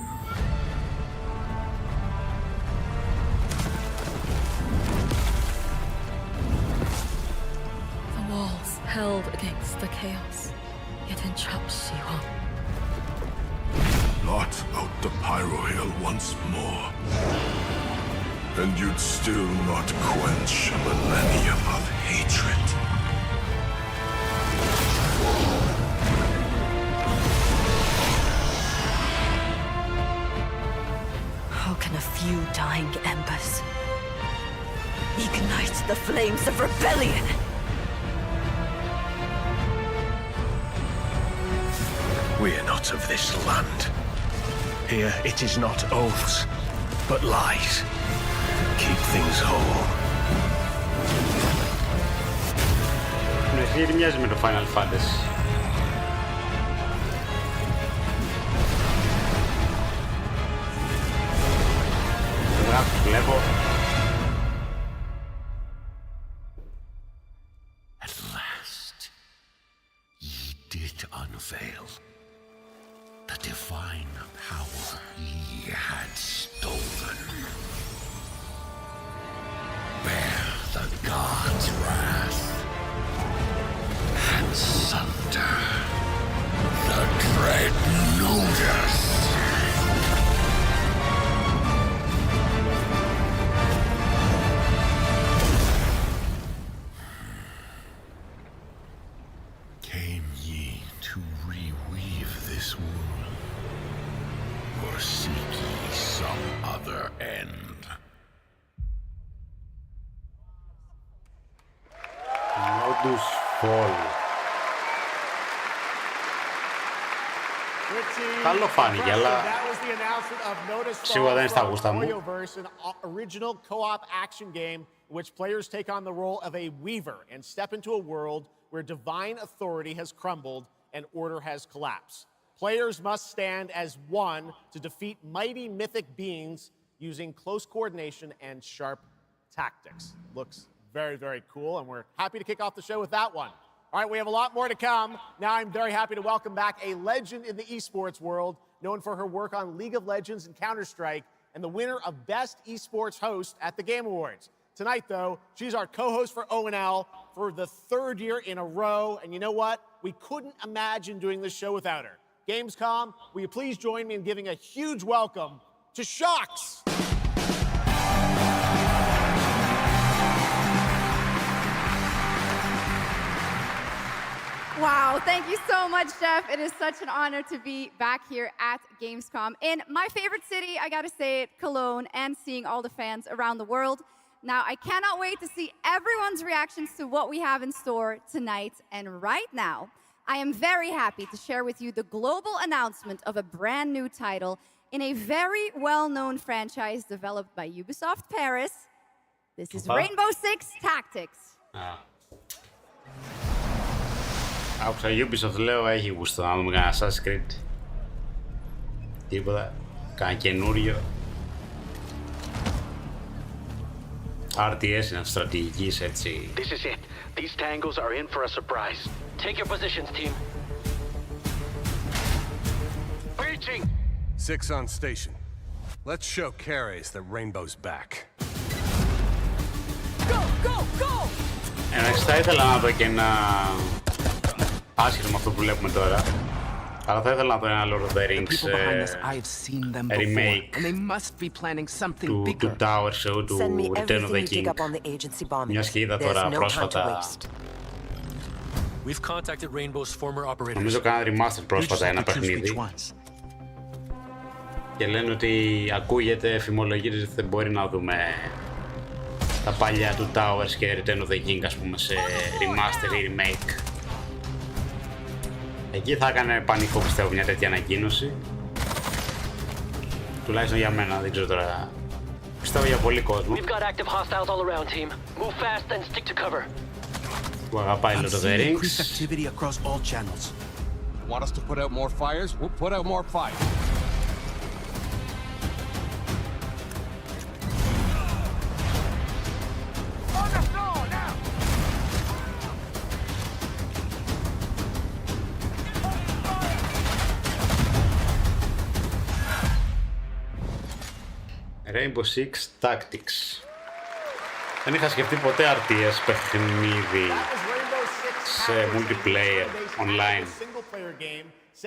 The walls held against the chaos, yet entrapped Shihong. Blot out the Pyro Hill once more, and you'd still not quench a millennium of hatred. How can a few dying embers ignite the flames of rebellion? We are not of this land. Here it is not oaths, but lies. Keep things whole. Ναι, μοιάζει με το Final Fantasy. Το γράφος βλέπω. At last, ye did unveil the divine power ye had stolen. Bear the god's wrath and sunder the dread Ludus. Came ye to reweave this world, or seek ye some other end? Modus Fall. Καλό φάνηκε, αλλά σίγουρα δεν είναι στα γούστα μου. An original co-op action game in which players take on the role of a weaver and step into a world where divine authority has crumbled and order has collapsed. Players must stand as one to defeat mighty mythic beings using close coordination and sharp tactics. Looks very, very cool, and we're happy to kick off the show with that one. All right, we have a lot more to come. Now I'm very happy to welcome back a legend in the esports world, known for her work on League of Legends and Counter-Strike, and the winner of Best Esports Host at the Game Awards. Tonight, though, she's our co-host for ONL for the third year in a row, and you know what? We couldn't imagine doing this show without her. Gamescom, will you please join me in giving a huge welcome to Shocks? Wow, thank you so much, Jeff. It is such an honor to be back here at Gamescom in my favorite city, I gotta say it, Cologne, and seeing all the fans around the world. Now, I cannot wait to see everyone's reactions to what we have in store tonight. And right now, I am very happy to share with you the global announcement of a brand new title in a very well-known franchise developed by Ubisoft Paris. This is Rainbow Six Tactics. Άκουσα Ubisoft, λέω, έχει γούστο να δούμε κανένα Assassin's Creed. Τίποτα. Κάνα καινούριο. RTS είναι στρατηγικής, έτσι. This is it. These tangos are in for a surprise. Take your positions, team. Breaching! 6 on station. Let's show Cares that Rainbow's back. Go, go, go! Εντάξει, θα ήθελα να δω και ένα άσχετο με αυτό που βλέπουμε τώρα. Αλλά θα ήθελα να δω ένα Lord of the Rings remake του Tower Show, του Return of the King. Μιας και είδα τώρα πρόσφατα. Νομίζω κάνανε remaster πρόσφατα ένα παιχνίδι. Και λένε ότι ακούγεται, φημολογείται ότι δεν μπορεί να δούμε τα παλιά του Towers και Return of the King, ας πούμε, σε remaster ή remake. Εκεί θα έκανε πανικό, πιστεύω, μια τέτοια ανακοίνωση. Τουλάχιστον για μένα, δεν ξέρω τώρα. Πιστεύω για πολύ κόσμο που αγαπάει Lord of the Rings. Want us to put out more fires? We'll put out more fires. Rainbow Six Tactics. Δεν είχα σκεφτεί ποτέ RTS παιχνίδι σε multiplayer online.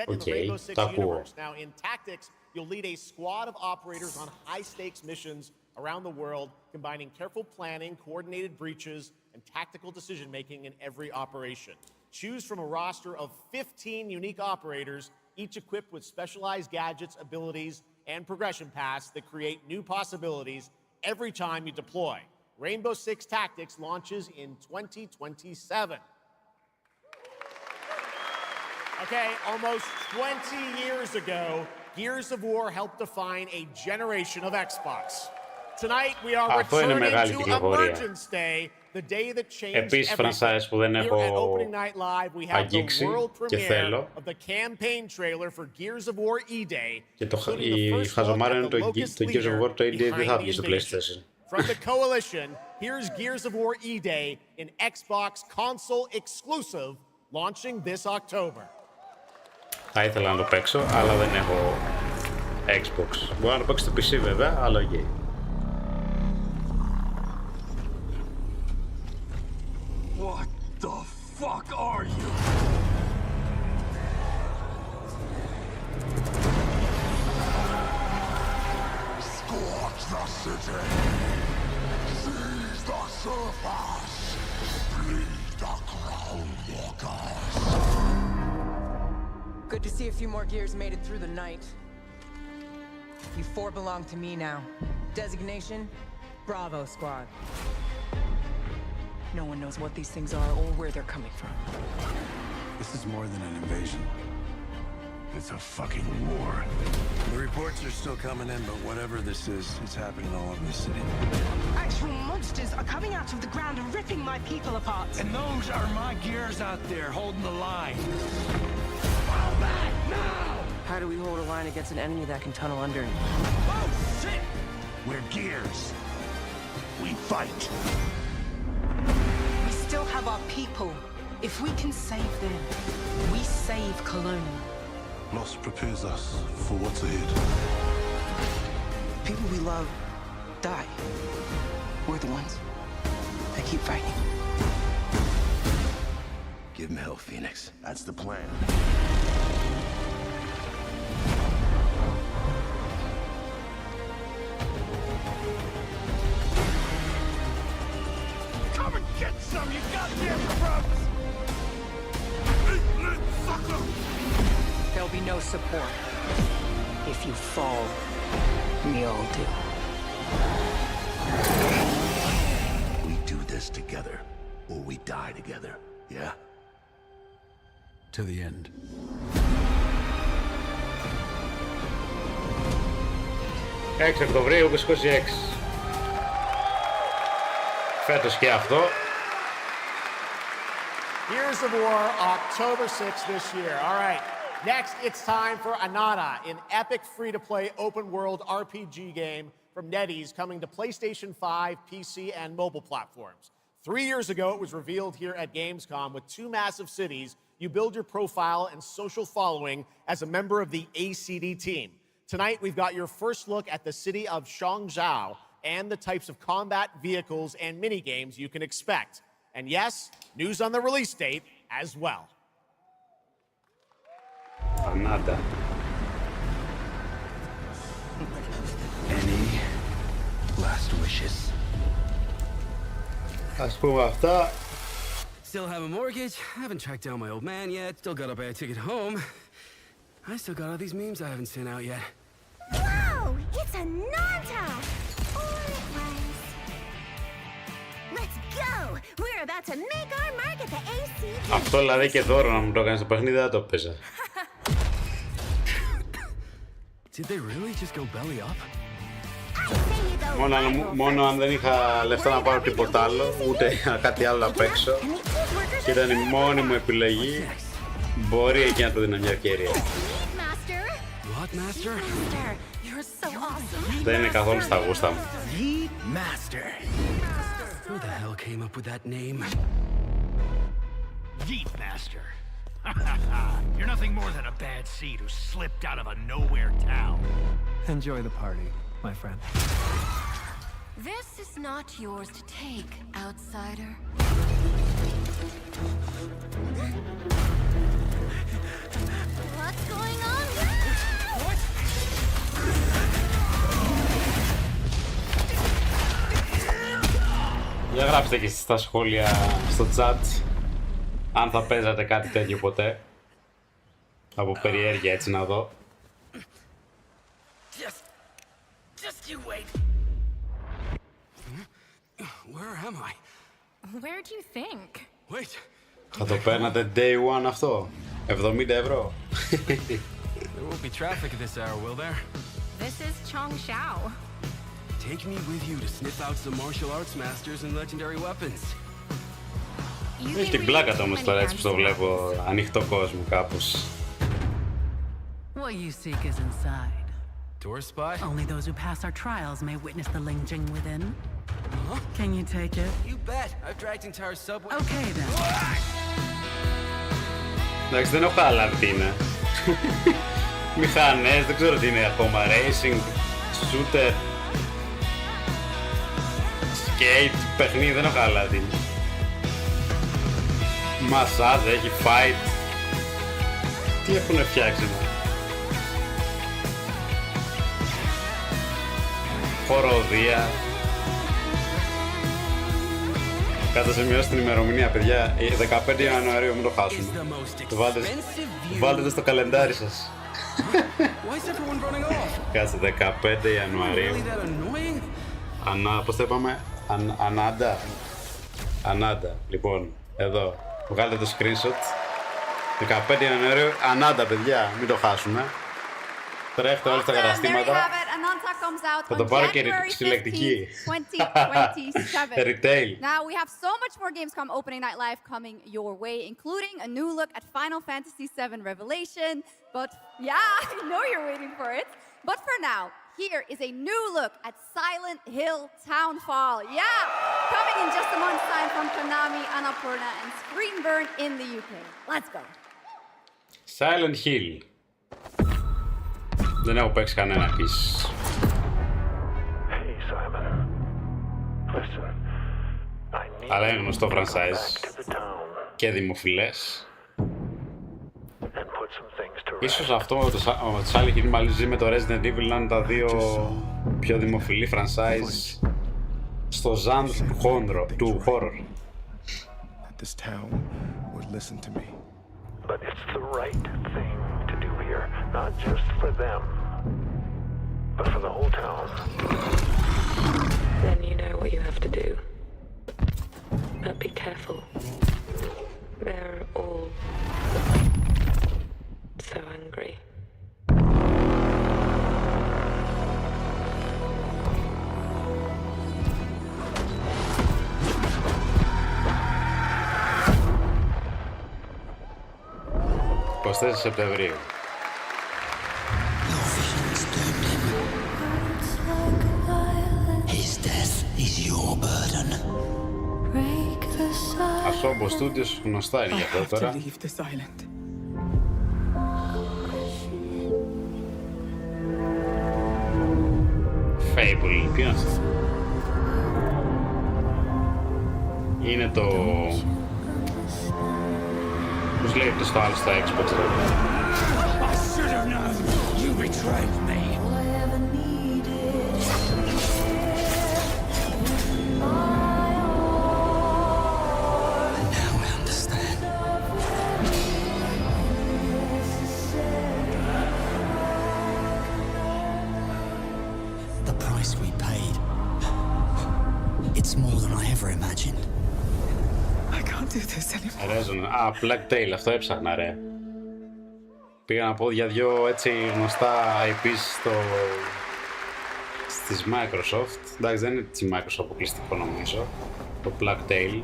Okay, το ακούω. Now in Tactics, you'll lead a squad of operators on high-stakes missions around the world, combining careful planning, coordinated breaches, and tactical decision-making in every operation. Choose from a roster of 15 unique operators, each equipped with specialized gadgets, abilities, and progression paths that create new possibilities every time you deploy. Rainbow Six Tactics launches in 2027. Okay, almost 20 years ago, Gears of War helped define a generation of Xbox. Tonight we are returning to Emergence Day, the day that changed everything. Here at Opening Night Live, we have the world premiere of the campaign trailer for Gears of War E-Day, including the first look at the Locust Leader behind the invasion. From the Coalition, here's Gears of War E-Day, an Xbox console exclusive, launching this October. Θα ήθελα να το παίξω, αλλά δεν έχω Xbox. Μπορώ να το παίξω στο PC βέβαια, αλλά ok. What the fuck are you? Scorch the city. Seize the surface. Bleed the crown walkers. Good to see a few more Gears made it through the night. You four belong to me now. Designation, Bravo Squad. No one knows what these things are or where they're coming from. This is more than an invasion. It's a fucking war. The reports are still coming in, but whatever this is, it's happening all over the city. Actual monsters are coming out of the ground and ripping my people apart. And those are my Gears out there holding the line. Fall back now! How do we hold a line against an enemy that can tunnel under? Oh, shit! We're Gears. We fight. We still have our people. If we can save them, we save Cologne. Loss prepares us for what's ahead. People we love die. We're the ones that keep fighting. Give him hell, Phoenix. That's the plan. Come and get some, you goddamn crooks! Eat sucker! There'll be no support. If you fall, we all do. We do this together, or we die together, yeah? To the end. 6 Οκτωβρίου 2026. Φέτος και αυτό. Gears of War, October 6th this year. All right, next it's time for Anata, an epic free-to-play open-world RPG game from NetEase coming to PlayStation 5, PC, and mobile platforms. 3 years ago, it was revealed here at Gamescom. With 2 massive cities, you build your profile and social following as a member of the ACD team. Tonight, we've got your first look at the city of Shangzhou and the types of combat vehicles and mini-games you can expect. And yes, news on the release date as well. Anata. Any last wishes? Ας πούμε αυτά. Still have a mortgage, haven't tracked down my old man yet, still gotta buy a ticket home. I still got all these memes I haven't sent out yet. Whoa! It's a Nanta! Or it was. Let's go! We're about to make our mark at the ACD. Αυτό δηλαδή και δώρο να μου το κάνεις στο παιχνίδι, δεν το έπαιζα. Did they really just go belly up? Μόνο αν δεν είχα λεφτά να πάρω τίποτα άλλο, ούτε κάτι άλλο απ' έξω, και ήταν η μόνη μου επιλογή, μπορεί εκεί να το δίνω μια ευκαιρία. Δεν είναι καθόλου στα γούστα μου. Who the hell came up with that name? Yeet Master. You're nothing more than a bad seed who slipped out of a nowhere town. Enjoy the party, my friend. This is not yours to take, outsider. What's going on here? What? Για γράψτε και στα σχόλια στο chat αν θα παίζατε κάτι τέτοιο ποτέ. Από περιέργεια έτσι να δω. Just you wait. Where am I? Where do you think? Wait. Θα το παίρνατε day one αυτό. 70 ευρώ. There won't be traffic at this hour, will there? This is Chongshao. Take me with you to sniff out some martial arts masters and legendary weapons. Έχει την πλάκα το όμως τώρα έτσι που το βλέπω ανοιχτό κόσμο κάπως. What you seek is inside. Tourist spot? Only those who pass our trials may witness the Lingjing within. Huh? Can you take it? You bet. I've dragged entire subway. Okay then. Εντάξει, δεν έχω καταλάβει τι είναι. Μηχανές, δεν ξέρω τι είναι ακόμα. Racing, shooter, skate, παιχνίδι, δεν έχω καταλάβει τι είναι. Μασάζ, έχει fight. Τι έχουν φτιάξει εδώ. Χοροδία. Κάτσε σημειώσει την ημερομηνία, παιδιά. 15 Ιανουαρίου, μην το χάσουμε. Βάλτε το στο καλεντάρι σας. Κάτσε 15 Ιανουαρίου. Πώς το είπαμε, Ανάντα. Λοιπόν, εδώ. Βγάλτε το screenshot. 15 Ιανουαρίου, Ανάντα, παιδιά, μην το χάσουμε. Τρέχτε όλα στα καταστήματα. Θα το πάρω και συλλεκτική. Retail. Now we have so much more Gamescom opening night live coming your way, including a new look at Final Fantasy VII Revelation. But yeah, I know you're waiting for it. But for now, here is a new look at Silent Hill Townfall. Yeah, coming in just a month's time from Konami, Annapurna, and Screenburn in the UK. Let's go. Silent Hill. Δεν έχω παίξει κανένα επίσης. Αλλά είναι γνωστό franchise και δημοφιλές. Ίσως αυτό με το Silent Hill μαζί με το Resident Evil να είναι τα δύο πιο δημοφιλή franchise στο genre του horror. This town would listen to me. But it's the right thing to do here, not just for them, but for the whole town. Then you know what you have to do. But be careful. They're all so angry. Σεπτεμβρίου. Asobo Studios, γνωστά είναι για αυτό τώρα. Fable, τι είναι αυτό? Είναι το... Πώς λέγεται στο άλλο στα Xbox τώρα? Α, Plague Tale, αυτό έψαχνα ρε. Πήγα να πω για δυο έτσι γνωστά IPs στις Microsoft. Εντάξει, δεν είναι της Microsoft αποκλειστικό νομίζω. Το Plague Tale.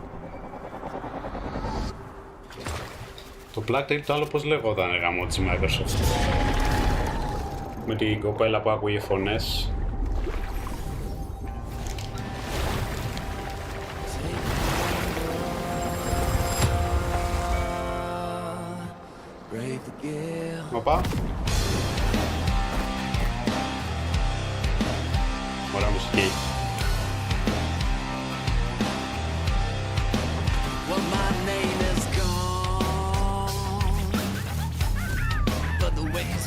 Το Plague Tale το άλλο πώς λεγόταν γαμό της Microsoft. Με την κοπέλα που άκουγε φωνές. Οπα. Ωραία μουσική.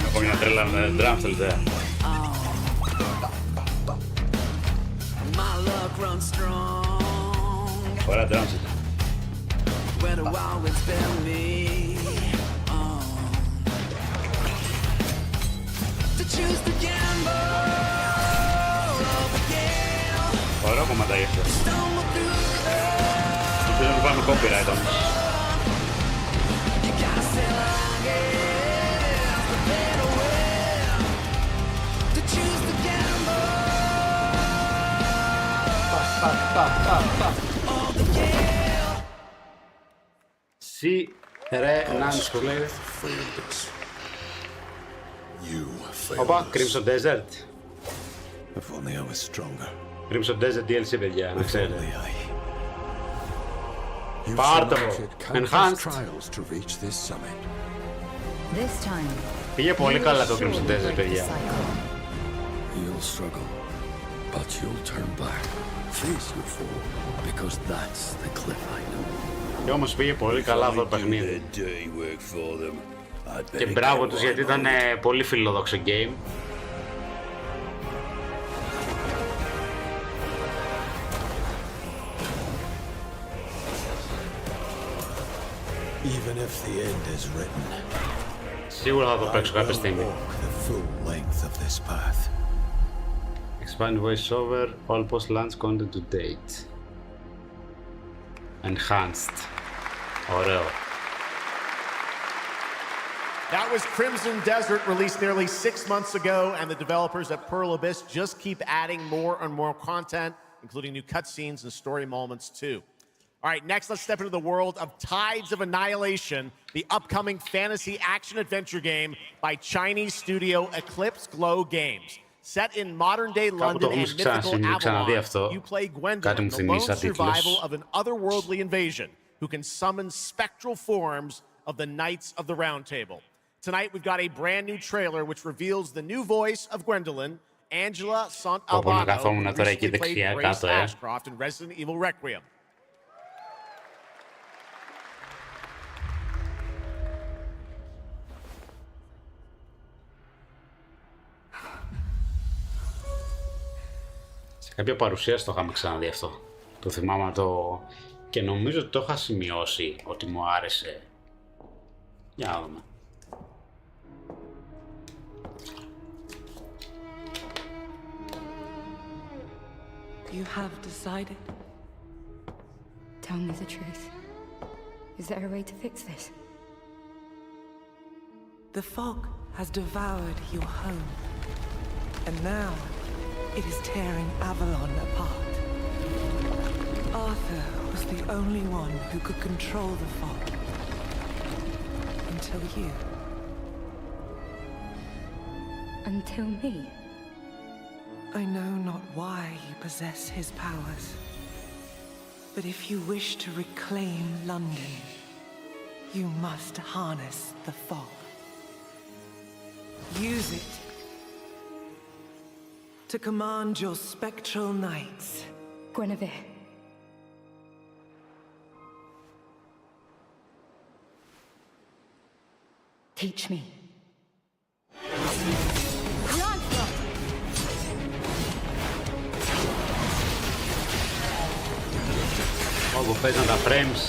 Έχω μια τρέλα με drum τελευταία. Ωραία drum set. Ωραίο κομμάτι ήρθε. Ελπίζω να πάμε copyright όμως. Si Renans το λέει. Οπα, Crimson Desert. Crimson Desert DLC, παιδιά, να ξέρετε. Πάρτο, Enhanced. Πήγε πολύ καλά το Crimson Desert, παιδιά. You'll struggle, but you'll turn back. Face your fall, because that's the cliff I know. Και όμως πήγε πολύ καλά αυτό το παιχνίδι. Και μπράβο τους γιατί ήταν πολύ φιλόδοξο game. Even if the end is written, σίγουρα θα το παίξω κάποια στιγμή. Expand voiceover, all post launch content to date. Enhanced. Ωραίο. That was Crimson Desert, released nearly 6 months ago, and the developers at Pearl Abyss just keep adding more and more content, including new cutscenes and story moments too. All right, next let's step into the world of Tides of Annihilation, the upcoming fantasy action-adventure game by Chinese studio Eclipse Glow Games. Set in modern-day London and mythical Avalon, you play Gwendolyn, the lone survival of an otherworldly invasion who can summon spectral forms of the Knights of the Round Table. Tonight, we've got a brand-new trailer which reveals the new voice of Gwendolyn, Angela Sant Albano, who recently played Grace Ashcroft in Resident Evil Requiem. Κάποια παρουσίαση το είχαμε ξαναδεί αυτό. Το θυμάμαι το... και νομίζω ότι το είχα σημειώσει ότι μου άρεσε. Για να δούμε. You have decided? Tell me the truth. Is there a way to fix this? The fog has devoured your home, and now it is tearing Avalon apart. Arthur was the only one who could control the fog. Until you. Until me? I know not why you possess his powers, but if you wish to reclaim London, you must harness the fog. Use it to command your spectral knights. Guinevere. Teach me. Όπου παίζαν τα frames.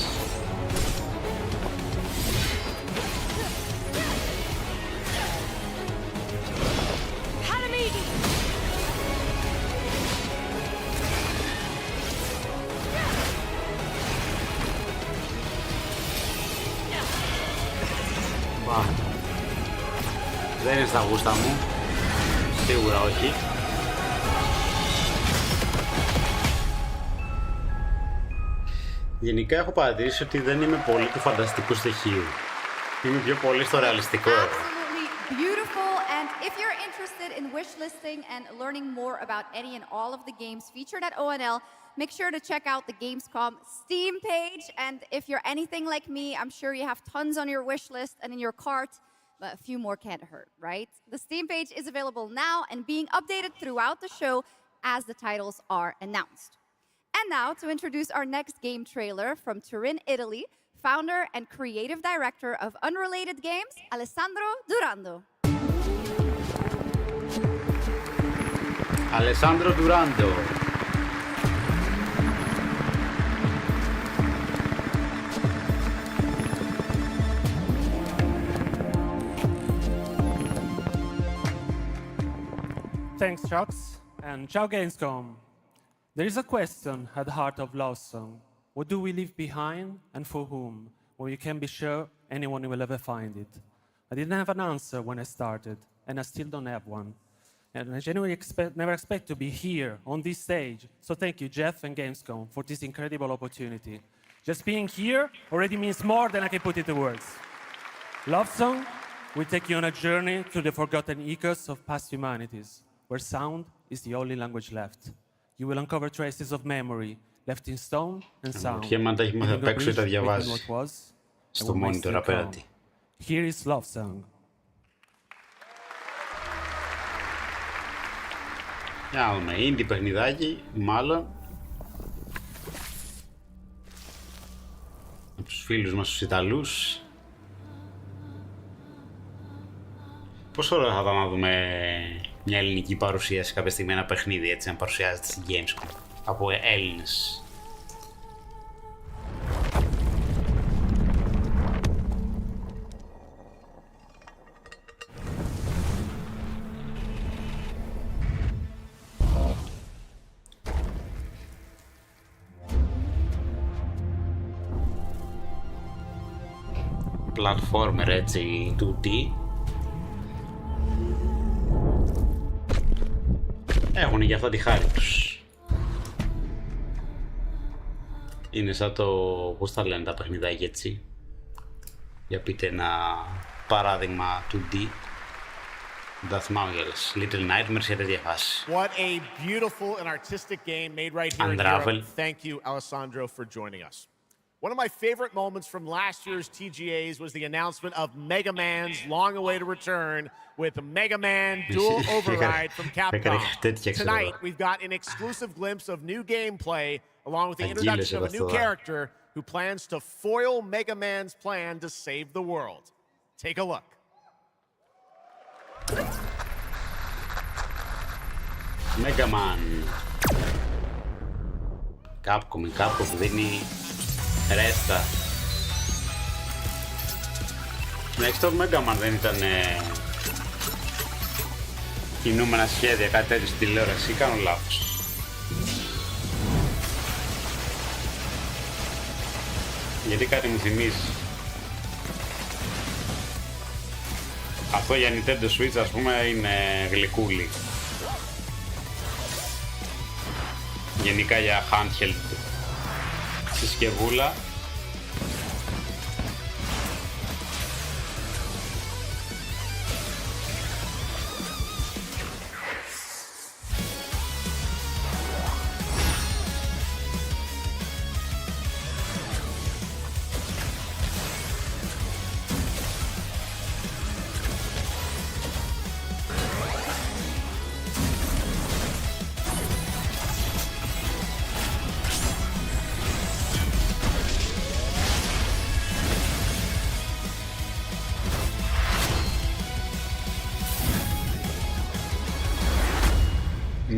Δεν είναι στα γούστα μου. Σίγουρα όχι. Γενικά έχω παρατηρήσει ότι δεν είμαι πολύ του φανταστικού στοιχείου. Είμαι πιο πολύ στο ρεαλιστικό. Absolutely beautiful, and if you're interested in wishlisting and learning more about any and all of the games featured at ONL, make sure to check out the Gamescom Steam page. And if you're anything like me, I'm sure you have tons on your wish list and in your cart, but a few more can't hurt, right? The Steam page is available now and being updated throughout the show as the titles are announced. And now, to introduce our next game trailer from Turin, Italy, founder and creative director of Unrelated Games, Alessandro Durando. Alessandro Durando. thanks, Chucks. And ciao, Gamescom. There is a question at the heart of Love Song. What do we leave behind and for whom? When you can be sure anyone will ever find it. I didn't have an answer when I started, and I still don't have one. And I genuinely never expect to be here on this stage. So thank you, Jeff and Gamescom, for this incredible opportunity. Just being here already means more than I can put into words. Love Song will take you on a journey through the forgotten echoes of past humanities, where sound is the only language left. You will uncover traces of memory, left in stone and sound. What was στο monitor απέναντι. Here is Love Song. Για να δούμε, indie παιχνιδάκι, μάλλον. Από τους φίλους μας τους Ιταλούς. Πόσο ωραία θα ήταν να δούμε μια ελληνική παρουσίαση κάποια στιγμή, ένα παιχνίδι έτσι, να παρουσιάζεται στην Gamescom από Έλληνες. Platformer έτσι, 2D. Έχουν για αυτά τη χάρη τους. Είναι σαν το... πώς τα λένε τα παιχνιδάκια έτσι. Για πείτε ένα παράδειγμα 2D. Δεν θυμάμαι κιόλας. Little Nightmares για τέτοια φάση. What a beautiful and artistic game made right here in Europe. Thank you, Alessandro, for joining us. One of my favorite moments from last year's TGAs was the announcement of Mega Man's long-awaited return with Mega Man Dual Override from Capcom. Tonight, we've got an exclusive glimpse of new gameplay, along with the introduction of a new character who plans to foil Mega Man's plan to save the world. Take a look. Mega Man. Capcom που δίνει ρέστα. Next το Mega Man δεν ήταν κινούμενα σχέδια, κάτι τέτοιο στην τηλεόραση, ή κάνω λάθος? Γιατί κάτι μου θυμίζει. Αυτό για Nintendo Switch ας πούμε είναι γλυκούλι. Γενικά για handheld συσκευούλα.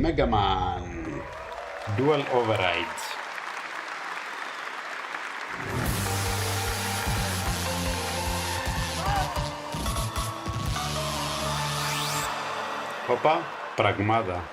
Mega Man Dual Override. Όπα, πραγμάτα.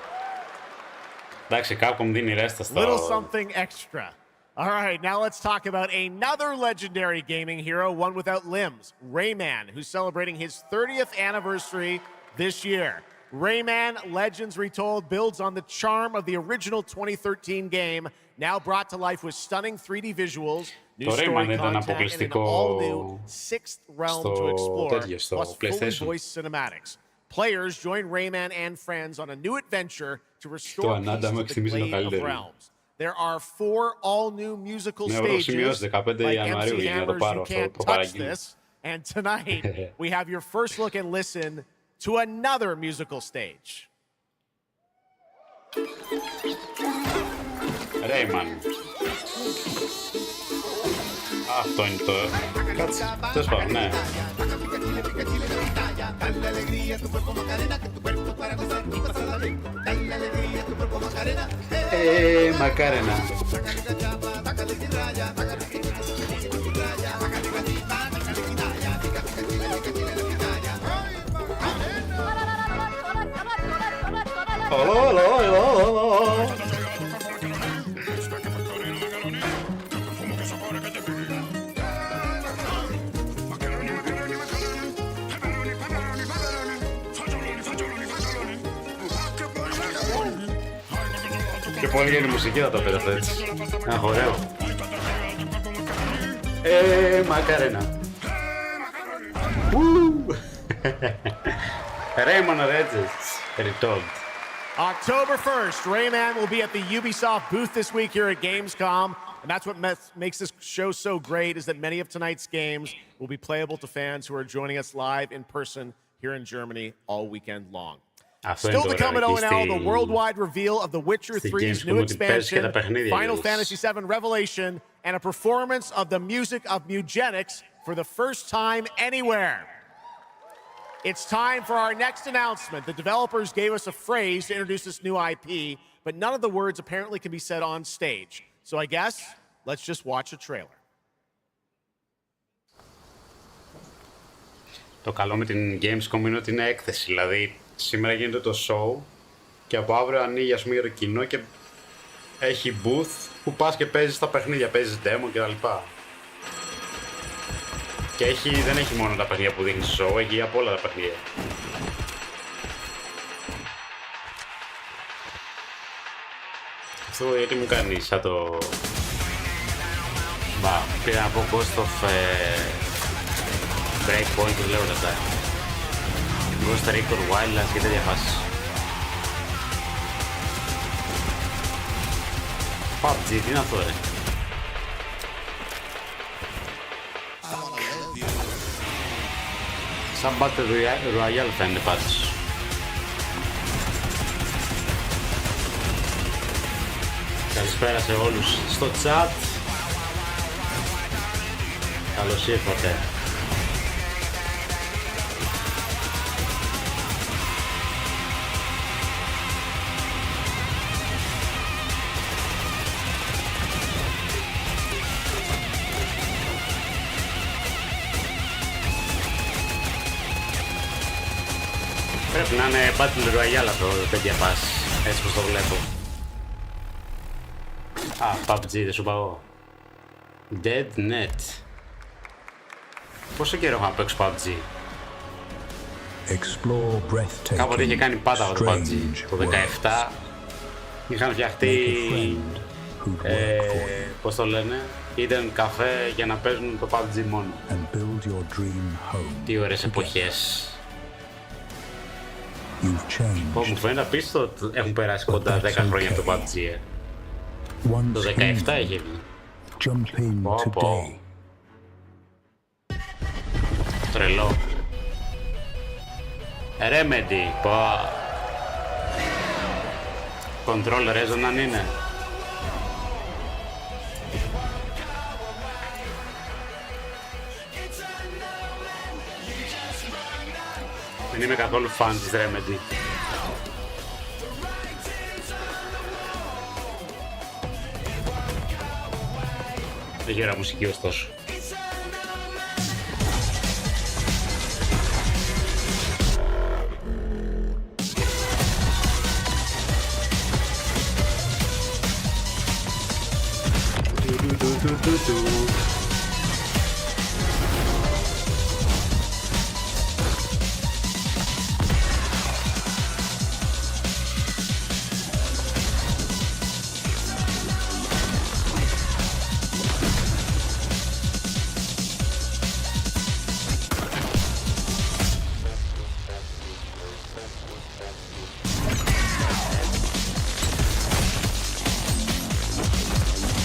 Εντάξει, Capcom δίνει ρέστα στο... Little something extra. All right, now let's talk about another legendary gaming hero, one without limbs, Rayman, who's celebrating his 30th anniversary this year. Rayman Legends Retold builds on the charm of the original 2013 game, now brought to life with stunning 3D visuals, new story content, and an all-new sixth realm to explore, plus fully voiced cinematics. Players join Rayman and friends on a new adventure to restore peace to the Glade of Realms. There are 4 all-new musical stages, like MC Hammer's You Can't Touch This, and tonight we have your first look and listen to another musical stage. Rayman. Αυτό είναι το... Κάτσε, τέλος πάντων, ναι. Μακάρενα. Και πολύ για τη μουσική θα το πέτω αυτό έτσι. Αχ, ωραίο. Μακαρένα. Raymond Regis, retold. October 1st, Rayman will be at the Ubisoft booth this week here at Gamescom. And that's what makes this show so great, is that many of tonight's games will be playable to fans who are joining us live in person here in Germany all weekend long. Still to come at ONL, the worldwide reveal of The Witcher 3's new expansion, Final Fantasy VII Revelation, and a performance of the music of Mugenics for the first time anywhere. It's time for our next announcement. The developers gave us a phrase to introduce this new IP, but none of the words apparently can be said on stage. So I guess, let's just watch a trailer. Το καλό με την Gamescom είναι ότι είναι έκθεση, δηλαδή σήμερα γίνεται το show και από αύριο ανοίγει ας πούμε για το κοινό και έχει booth που πας και παίζεις τα παιχνίδια, παίζεις demo κτλ. Και δεν έχει μόνο τα παιχνίδια που δείχνει show, έχει από όλα τα παιχνίδια. Αυτό γιατί μου κάνει σαν το... πήρα να πω Ghost of Breakpoint, το λέω αυτά. Ghost Recon Wildlands και τέτοια φάση. PUBG, τι είναι αυτό ρε. Σαν Battle Royale φαίνεται πάντως. Καλησπέρα σε όλους στο chat. Καλώς ήρθατε. Πρέπει να είναι Battle Royale αυτό, τέτοια φάση, έτσι πως το βλέπω. PUBG, δεν σου είπα εγώ. Dead Net. Πόσο καιρό έχω να παίξω PUBG. Κάποτε είχε κάνει πάτα το PUBG. Το 17 είχαν φτιαχτεί, πώς το λένε, ήταν καφέ για να παίζουν το PUBG μόνο. Τι ωραίες εποχές. Μου φαίνεται απίστευτο ότι έχουν περάσει κοντά 10 χρόνια από το PUBG. Το 17 είχε βγει. Τρελό. Remedy, Control Resonance είναι. Δεν είμαι καθόλου φαν της Remedy. Έχει ωραία μουσική ωστόσο.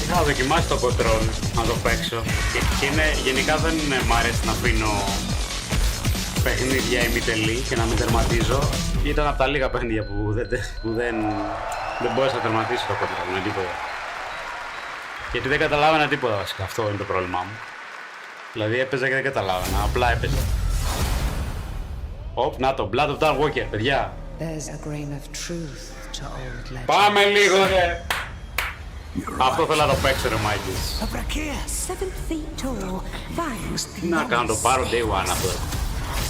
Είχα δοκιμάσει το control να το παίξω και γενικά δεν μ' αρέσει να αφήνω παιχνίδια ημιτελή και να μην τερματίζω. Ήταν από τα λίγα παιχνίδια που δεν μπορούσα να τερματίσω το control με τίποτα. Γιατί δεν καταλάβαινα τίποτα βασικά, αυτό είναι το πρόβλημά μου. Δηλαδή έπαιζα και δεν καταλάβαινα, απλά έπαιζα. Να το, Blood of Dark Walker, παιδιά. Πάμε λίγο ρε! Αυτό θέλω να το παίξω ρε μάγκες. Να κάνω το πάρω day one αυτό.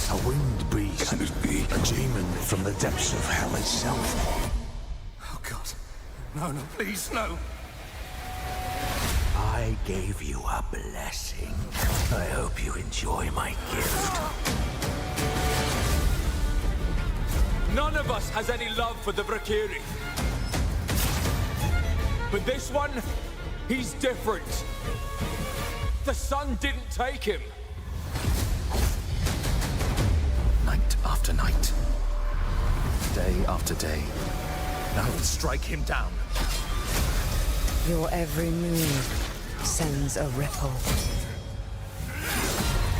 A winged beast. Can it be a demon from the depths of hell itself? God. No, no, please, no. I gave you a blessing. I hope you enjoy my gift. None of us has any love for the Valkyrie. But this one, he's different. The sun didn't take him. Night after night. Day after day. I will strike him down. Your every move sends a ripple.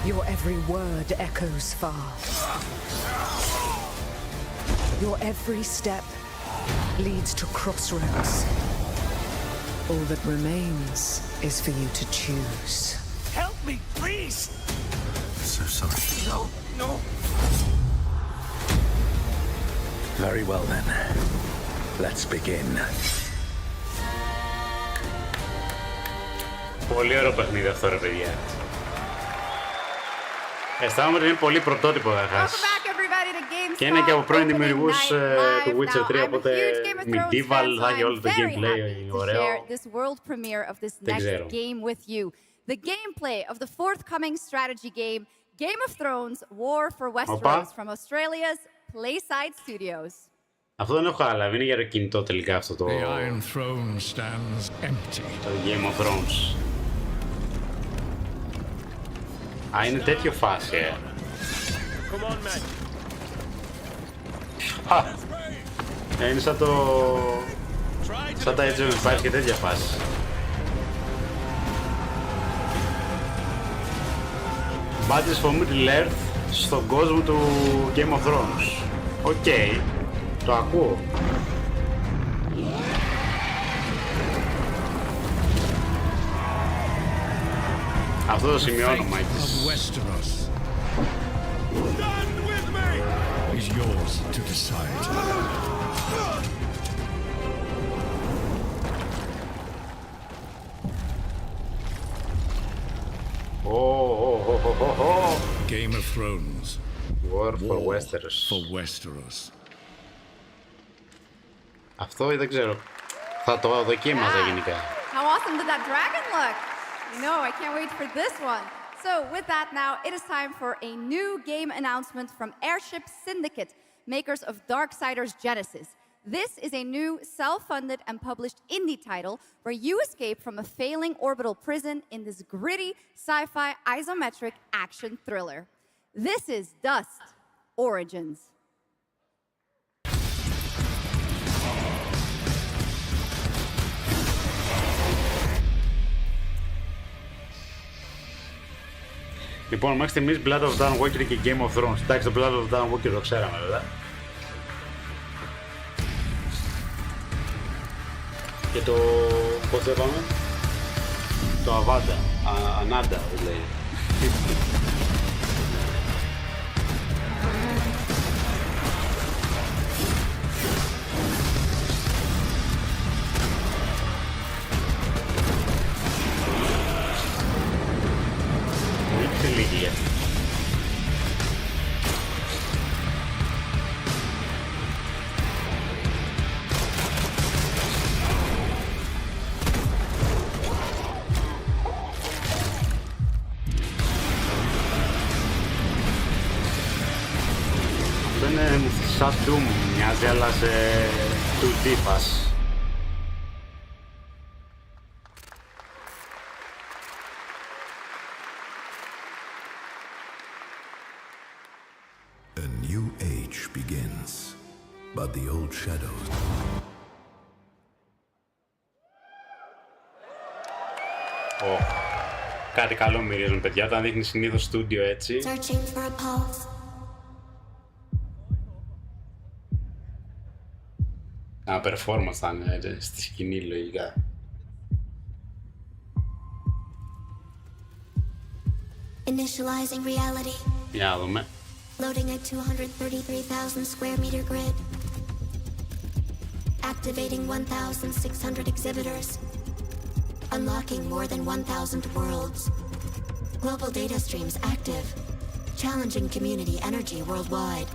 Your every word echoes far. Your every step leads to crossroads. All that remains is for you to choose. Help me, please! So sorry. No, no. Very well then. Let's begin. Πολύ ωραίο παιχνίδι αυτό, ρε παιδιά. Αισθάνομαι ότι είναι πολύ πρωτότυπο καταρχάς. Και είναι και από πρώην δημιουργούς του Witcher 3, οπότε medieval, θα έχει όλο το gameplay ωραίο. Δεν ξέρω. The gameplay of the forthcoming strategy game, Game of Thrones, War for Westeros from Australia's Playside Studios. Αυτό δεν έχω καταλάβει, είναι για το κινητό τελικά αυτό το... The Iron Throne stands empty. Το Game of Thrones. Α, είναι τέτοιο φάση, Α, είναι σαν το... σαν τα Age of Empires και τέτοια φάση. Badges for Middle-earth στον κόσμο του Game of Thrones. Οκ, το ακούω. Αυτό το σημειώνω, Μάικης. Is yours to decide. Game of Thrones. War for Westeros. For Westeros. Αυτό δεν ξέρω. Θα το δοκίμαζα γενικά. How awesome did that dragon look? No, I can't wait for this one. So with that now, it is time for a new game announcement from Airship Syndicate, makers of Darksiders Genesis. This is a new self-funded and published indie title where you escape from a failing orbital prison in this gritty sci-fi isometric action thriller. This is Dust Origins. Λοιπόν, μέχρι στιγμής Blood of Dawn Walker και Game of Thrones. Εντάξει, το Blood of Dawn Walker το ξέραμε βέβαια. Και το... πώς το είπαμε? Το Avada. Ananda, δηλαδή. Σαν Doom μοιάζει, αλλά σε 2D φάση. A new age begins, but the old shadows. Κάτι καλό μυρίζουν, παιδιά, όταν δείχνει συνήθως στούντιο έτσι. Ένα performance θα είναι στη σκηνή, λογικά. Initializing reality. Για να δούμε. Loading a 233,000 square meter grid. Activating 1,600 exhibitors. Unlocking more than 1,000 worlds. Global data streams active. Challenging community energy worldwide.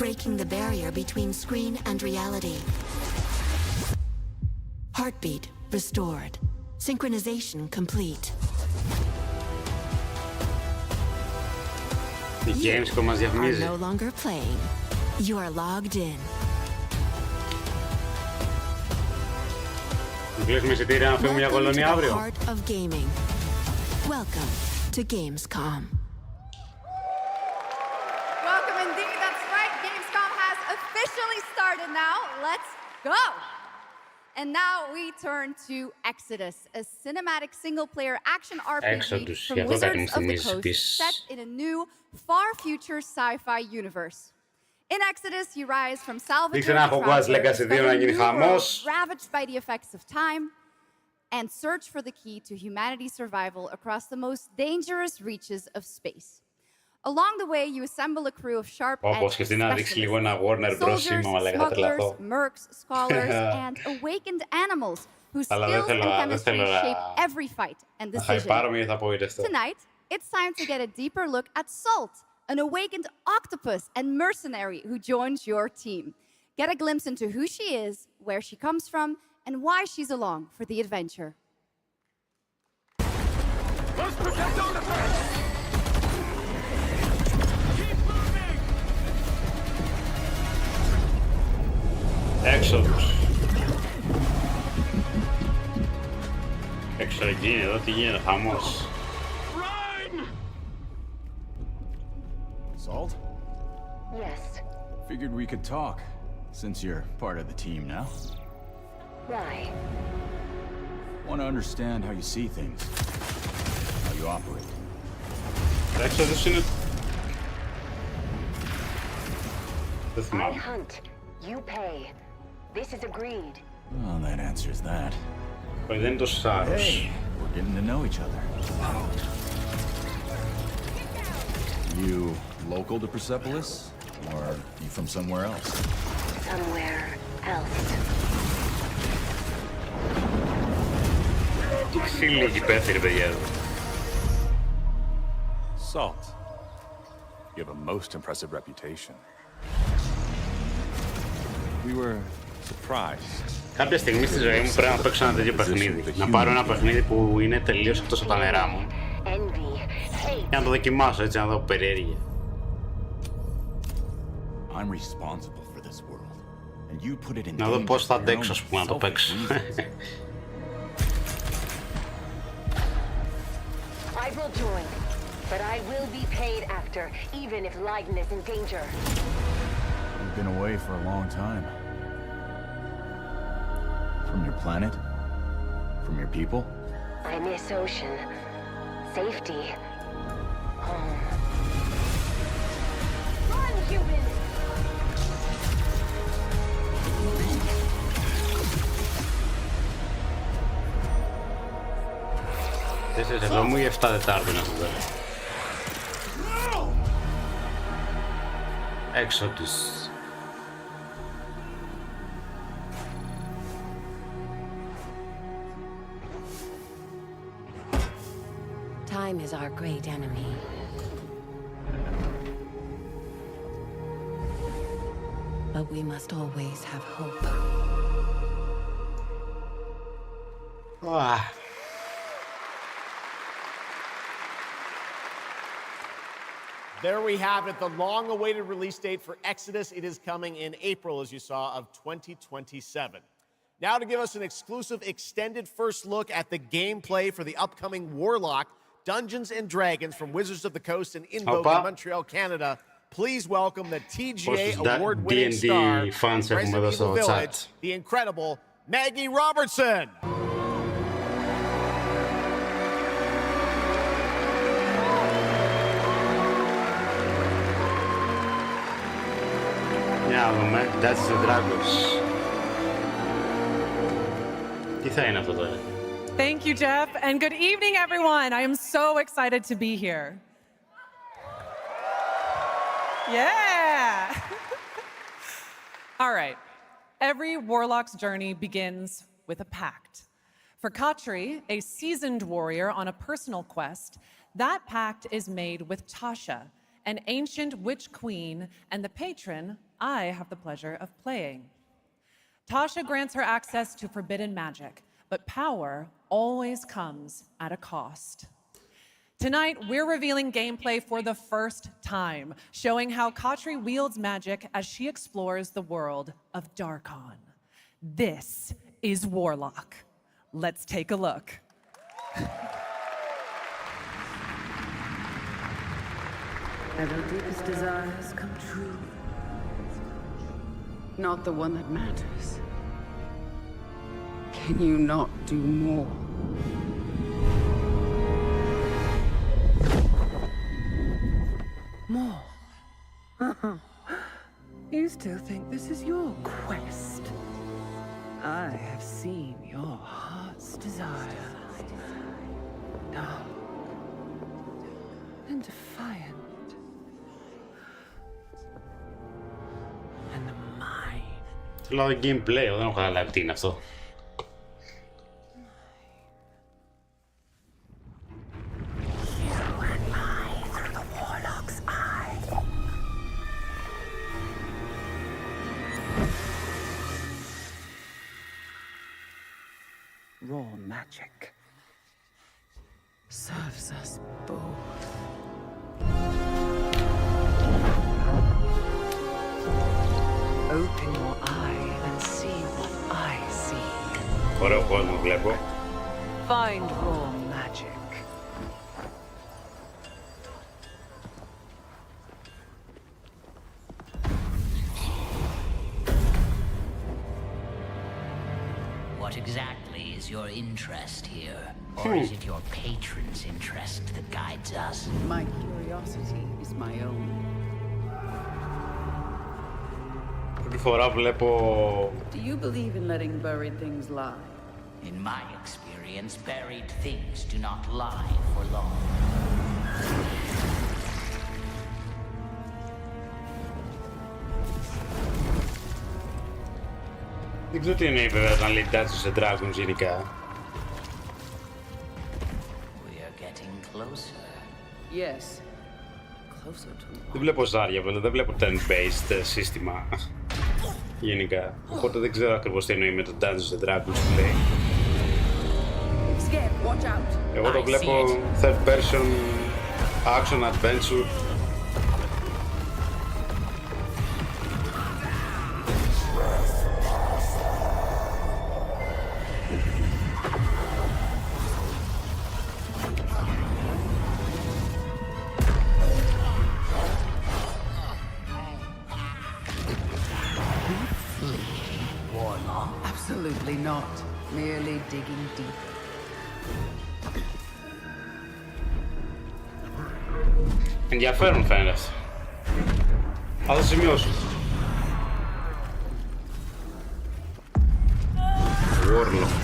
Breaking the barrier between screen and reality. Heartbeat restored. Synchronization complete. Η Gamescom μας διαφημίζει. No longer playing. You are logged in. Κλείσουμε εισιτήρια να φύγουμε μια κολονία αύριο. Heart of gaming. Welcome to Gamescom. Welcome indeed. That's right. Gamescom has officially started now. Let's go. And now we turn to Exodus, a cinematic single-player action RPG from Wizards of the Coast set in a new, far future sci-fi universe. In Exodus, you rise from salvage ravaged by the effects of time and search for the key to humanity's survival across the most dangerous reaches of space. Along the way, you assemble a crew of sharp-edged specialists, soldiers, smugglers, mercs, scholars, and awakened animals whose skills and chemistry shape every fight and decision. Tonight, it's time to get a deeper look at Salt, an awakened octopus and mercenary who joins your team. Get a glimpse into who she is, where she comes from, and why she's along for the adventure. Let's protect our defense! Exodus. Έξω εκεί, εδώ τι γίνεται, χαμός. Salt? Yes. Figured we could talk, since you're part of the team now. Why? Want to understand how you see things, how you operate. Exodus είναι... I hunt, you pay. This is agreed. Well, that answers that. Δεν είναι το Σάρος. Hey, we're getting to know each other. You local to Persepolis, or you from somewhere else? Somewhere else. Τι ξύλι εκεί πέφτει, ρε παιδιά εδώ. Salt. You have a most impressive reputation. We were surprised. Κάποια στιγμή στη ζωή μου πρέπει να παίξω ένα τέτοιο παιχνίδι. Να πάρω ένα παιχνίδι που είναι τελείως εκτός από τα νερά μου. Και να το δοκιμάσω έτσι, να δω περιέργεια. Να δω πώς θα αντέξω, ας πούμε, να το παίξω. I will join, but I will be paid after, even if Leiden is in danger. You've been away for a long time. From your planet? From your people? I miss ocean. Safety. Home. Run, human! Τέσσερις εδώ μου ή 7 Τετάρτου να το δω. Exodus. Time is our great enemy. But we must always have hope. There we have it, the long-awaited release date for Exodus. It is coming in April, as you saw, of 2027. Now to give us an exclusive extended first look at the gameplay for the upcoming Warlock Dungeons & Dragons from Wizards of the Coast in Invoke in Montreal, Canada. Please welcome the TGA award-winning star, Resident Evil Village, the incredible Maggie Robertson. Για να δούμε, Dungeons and Dragons. Τι θα είναι αυτό τώρα? Thank you, Jeff, and good evening, everyone. I am so excited to be here. Yeah! All right. Every warlock's journey begins with a pact. For Katri, a seasoned warrior on a personal quest, that pact is made with Tasha, an ancient witch queen and the patron I have the pleasure of playing. Tasha grants her access to forbidden magic, but power always comes at a cost. Tonight, we're revealing gameplay for the first time, showing how Katri wields magic as she explores the world of Darkon. This is Warlock. Let's take a look. Have your deepest desires come true? Not the one that matters. Can you not do more? More? You still think this is your quest? I have seen your heart's desire. Dark and defiant. And the mind. Θέλω να δω gameplay, δεν έχω καταλάβει τι είναι αυτό. Raw magic serves us both. Open your eye and see what I see. Ωραίο κόσμο βλέπω. Find raw magic. What exactly is your interest here? Or is it your patron's interest that guides us? My curiosity is my own. Πρώτη φορά βλέπω... Do you believe in letting buried things lie? In my experience, buried things do not lie for long. Δεν ξέρω τι εννοεί βέβαια όταν λέει Dungeons and Dragons γενικά. Yes. Closer to Δεν βλέπω ζάρια, δεν βλέπω turn-based σύστημα γενικά. Οπότε δεν ξέρω ακριβώς τι εννοεί με το Dungeons and Dragons που λέει. Εγώ το βλέπω third person action adventure. Absolutely not. Merely digging deeper. Ενδιαφέρον φαίνεται. Θα το σημειώσω. Warlock.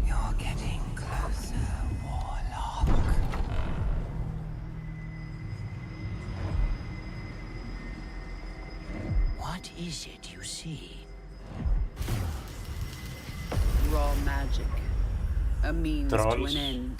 You're getting closer, Warlock. What is it you see? Raw magic. A means to Trolls. an end.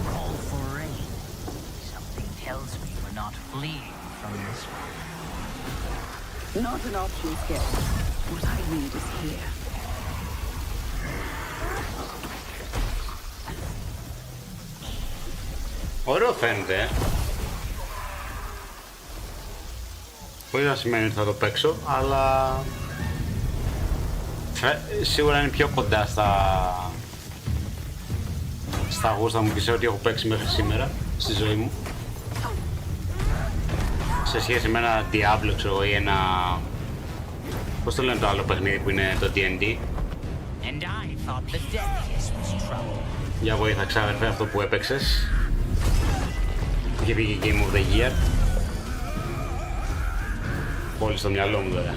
Call for rain. Something tells me we're not fleeing from this one. Not an option skip. What I need is here. Ωραίο φαίνεται. Χωρίς να σημαίνει ότι θα το παίξω, αλλά σίγουρα είναι πιο κοντά στα γούστα μου και σε ό,τι έχω παίξει μέχρι σήμερα στη ζωή μου. Σε σχέση με ένα Diablo, ξέρω, ή ένα... Πώς το λένε το άλλο παιχνίδι που είναι το D&D. And I thought the Deathiest was trouble. Για βοήθεια ξάδερφε αυτό που έπαιξες. Είχε βγει Game of the Year. Πολύ στο μυαλό μου τώρα.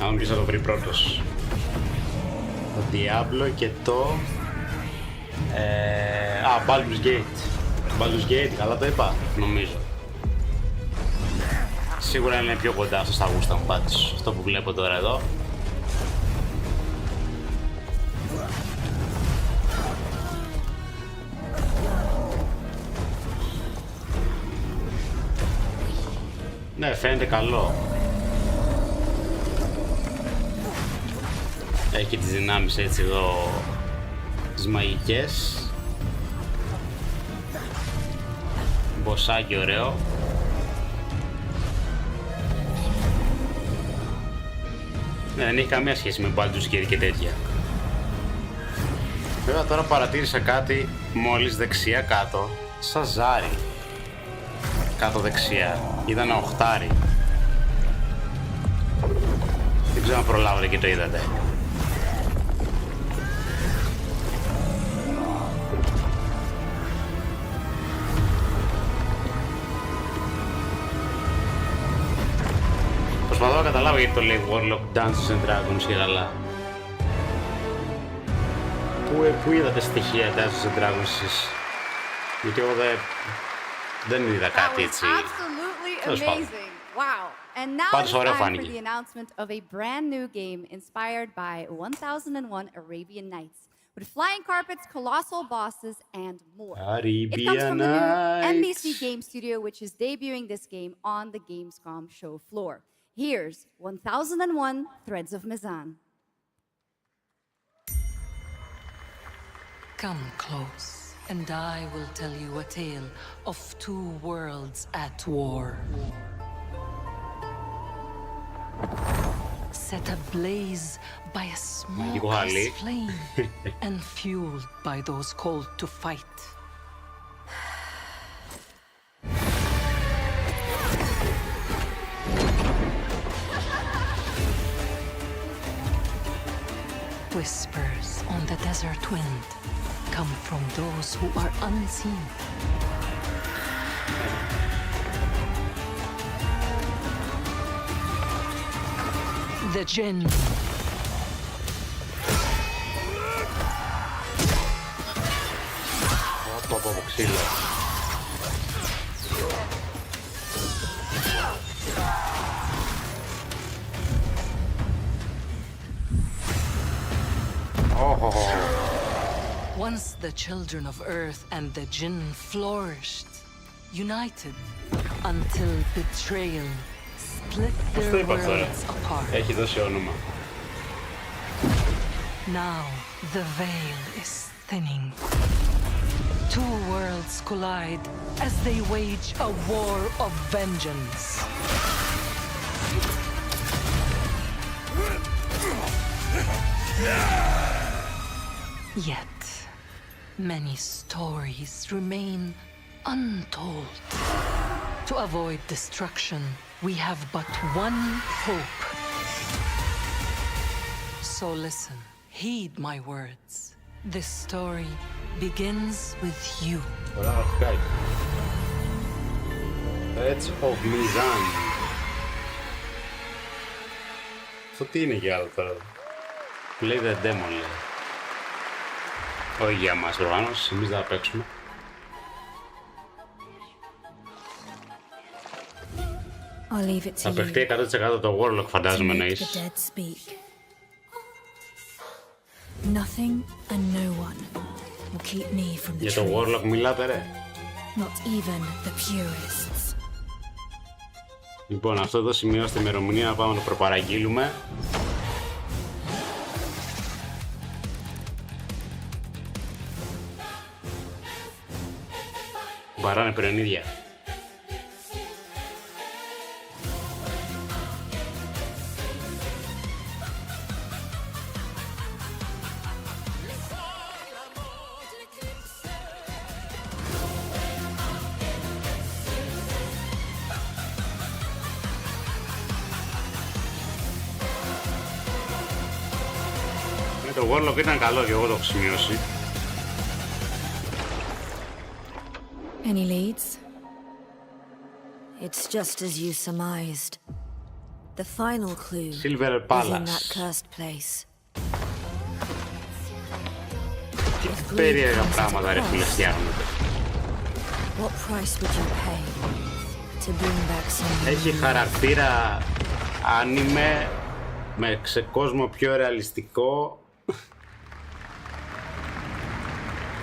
Αν ποιος θα το βρει πρώτος. Το Diablo και το... Baldur's Gate. Baldur's Gate, καλά το είπα, νομίζω. Σίγουρα είναι πιο κοντά αυτό στα γούστα μου πάντως, αυτό που βλέπω τώρα εδώ. Ναι, φαίνεται καλό. Έχει τις δυνάμεις έτσι εδώ, τις μαγικές. Μποσάκι ωραίο. Ναι, δεν έχει καμία σχέση με Baldur's Gate και τέτοια. Βέβαια τώρα παρατήρησα κάτι μόλις δεξιά κάτω, σαν ζάρι. Κάτω δεξιά, είδα ένα οχτάρι. Δεν ξέρω αν προλάβατε και το είδατε. Προσπαθώ να καταλάβω γιατί το λέει Warlock Dungeons and Dragons και καλά. Πού είδατε στοιχεία Dungeons and Dragons εσείς? Γιατί εγώ δεν είδα κάτι έτσι. Absolutely amazing. Wow. And now it's time for the announcement of a brand new game inspired by 1001 Arabian Nights. With flying carpets, colossal bosses, and more. It comes from the new NBC Game Studio, which is debuting this game on the Gamescom show floor. Here's 1001 Threads of Mizan. Come close, and I will tell you a tale of two worlds at war. Set ablaze by a smokeless flame and fueled by those called to fight. Whispers on the desert wind come from those who are unseen. The Jinn. Once the children of Earth and the Jinn flourished, united until betrayal split their worlds apart. Έχει δώσει όνομα. Now the veil is thinning. Two worlds collide as they wage a war of vengeance. Yet, many stories remain untold. To avoid destruction, we have but one hope. So listen, heed my words. This story begins with you. Threads of Mizan. Αυτό τι είναι για άλλο τώρα? Play the demo λέει. Όχι για μας προφανώς, εμείς θα παίξουμε. Θα παιχτεί 100% το Warlock φαντάζομαι να είσαι. Nothing and no one will keep me from the Για το Warlock μιλάτε ρε? Not even the purists. Λοιπόν, αυτό εδώ σημειώστε ημερομηνία να πάμε να το προπαραγγείλουμε. Βαράνε πυρενίδια. Το Warlock ήταν καλό και εγώ το έχω σημειώσει. Any leads? It's just as you surmised. The final clue Silver is in Palace. that cursed place. Τι περίεργα πράγματα ρε φίλε φτιάχνονται. What price would you pay to bring back some? Έχει χαρακτήρα άνιμε με κόσμο πιο ρεαλιστικό.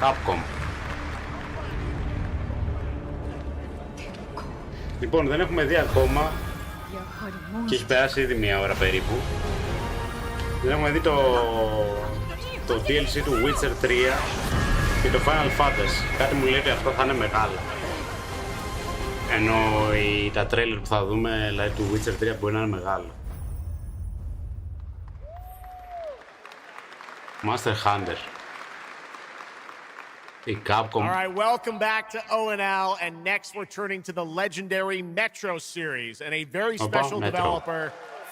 Capcom. Λοιπόν, δεν έχουμε δει ακόμα και έχει περάσει ήδη μία ώρα περίπου. Δεν έχουμε δει το DLC του Witcher 3 και το Final Fantasy. Κάτι μου λέει ότι αυτό θα είναι μεγάλο. Ενώ τα τρέιλερ που θα δούμε, δηλαδή του Witcher 3, μπορεί να είναι μεγάλο. Master Hunter. Η Capcom. All right, welcome back to ONL, and next we're turning to the legendary Metro series and a very special developer,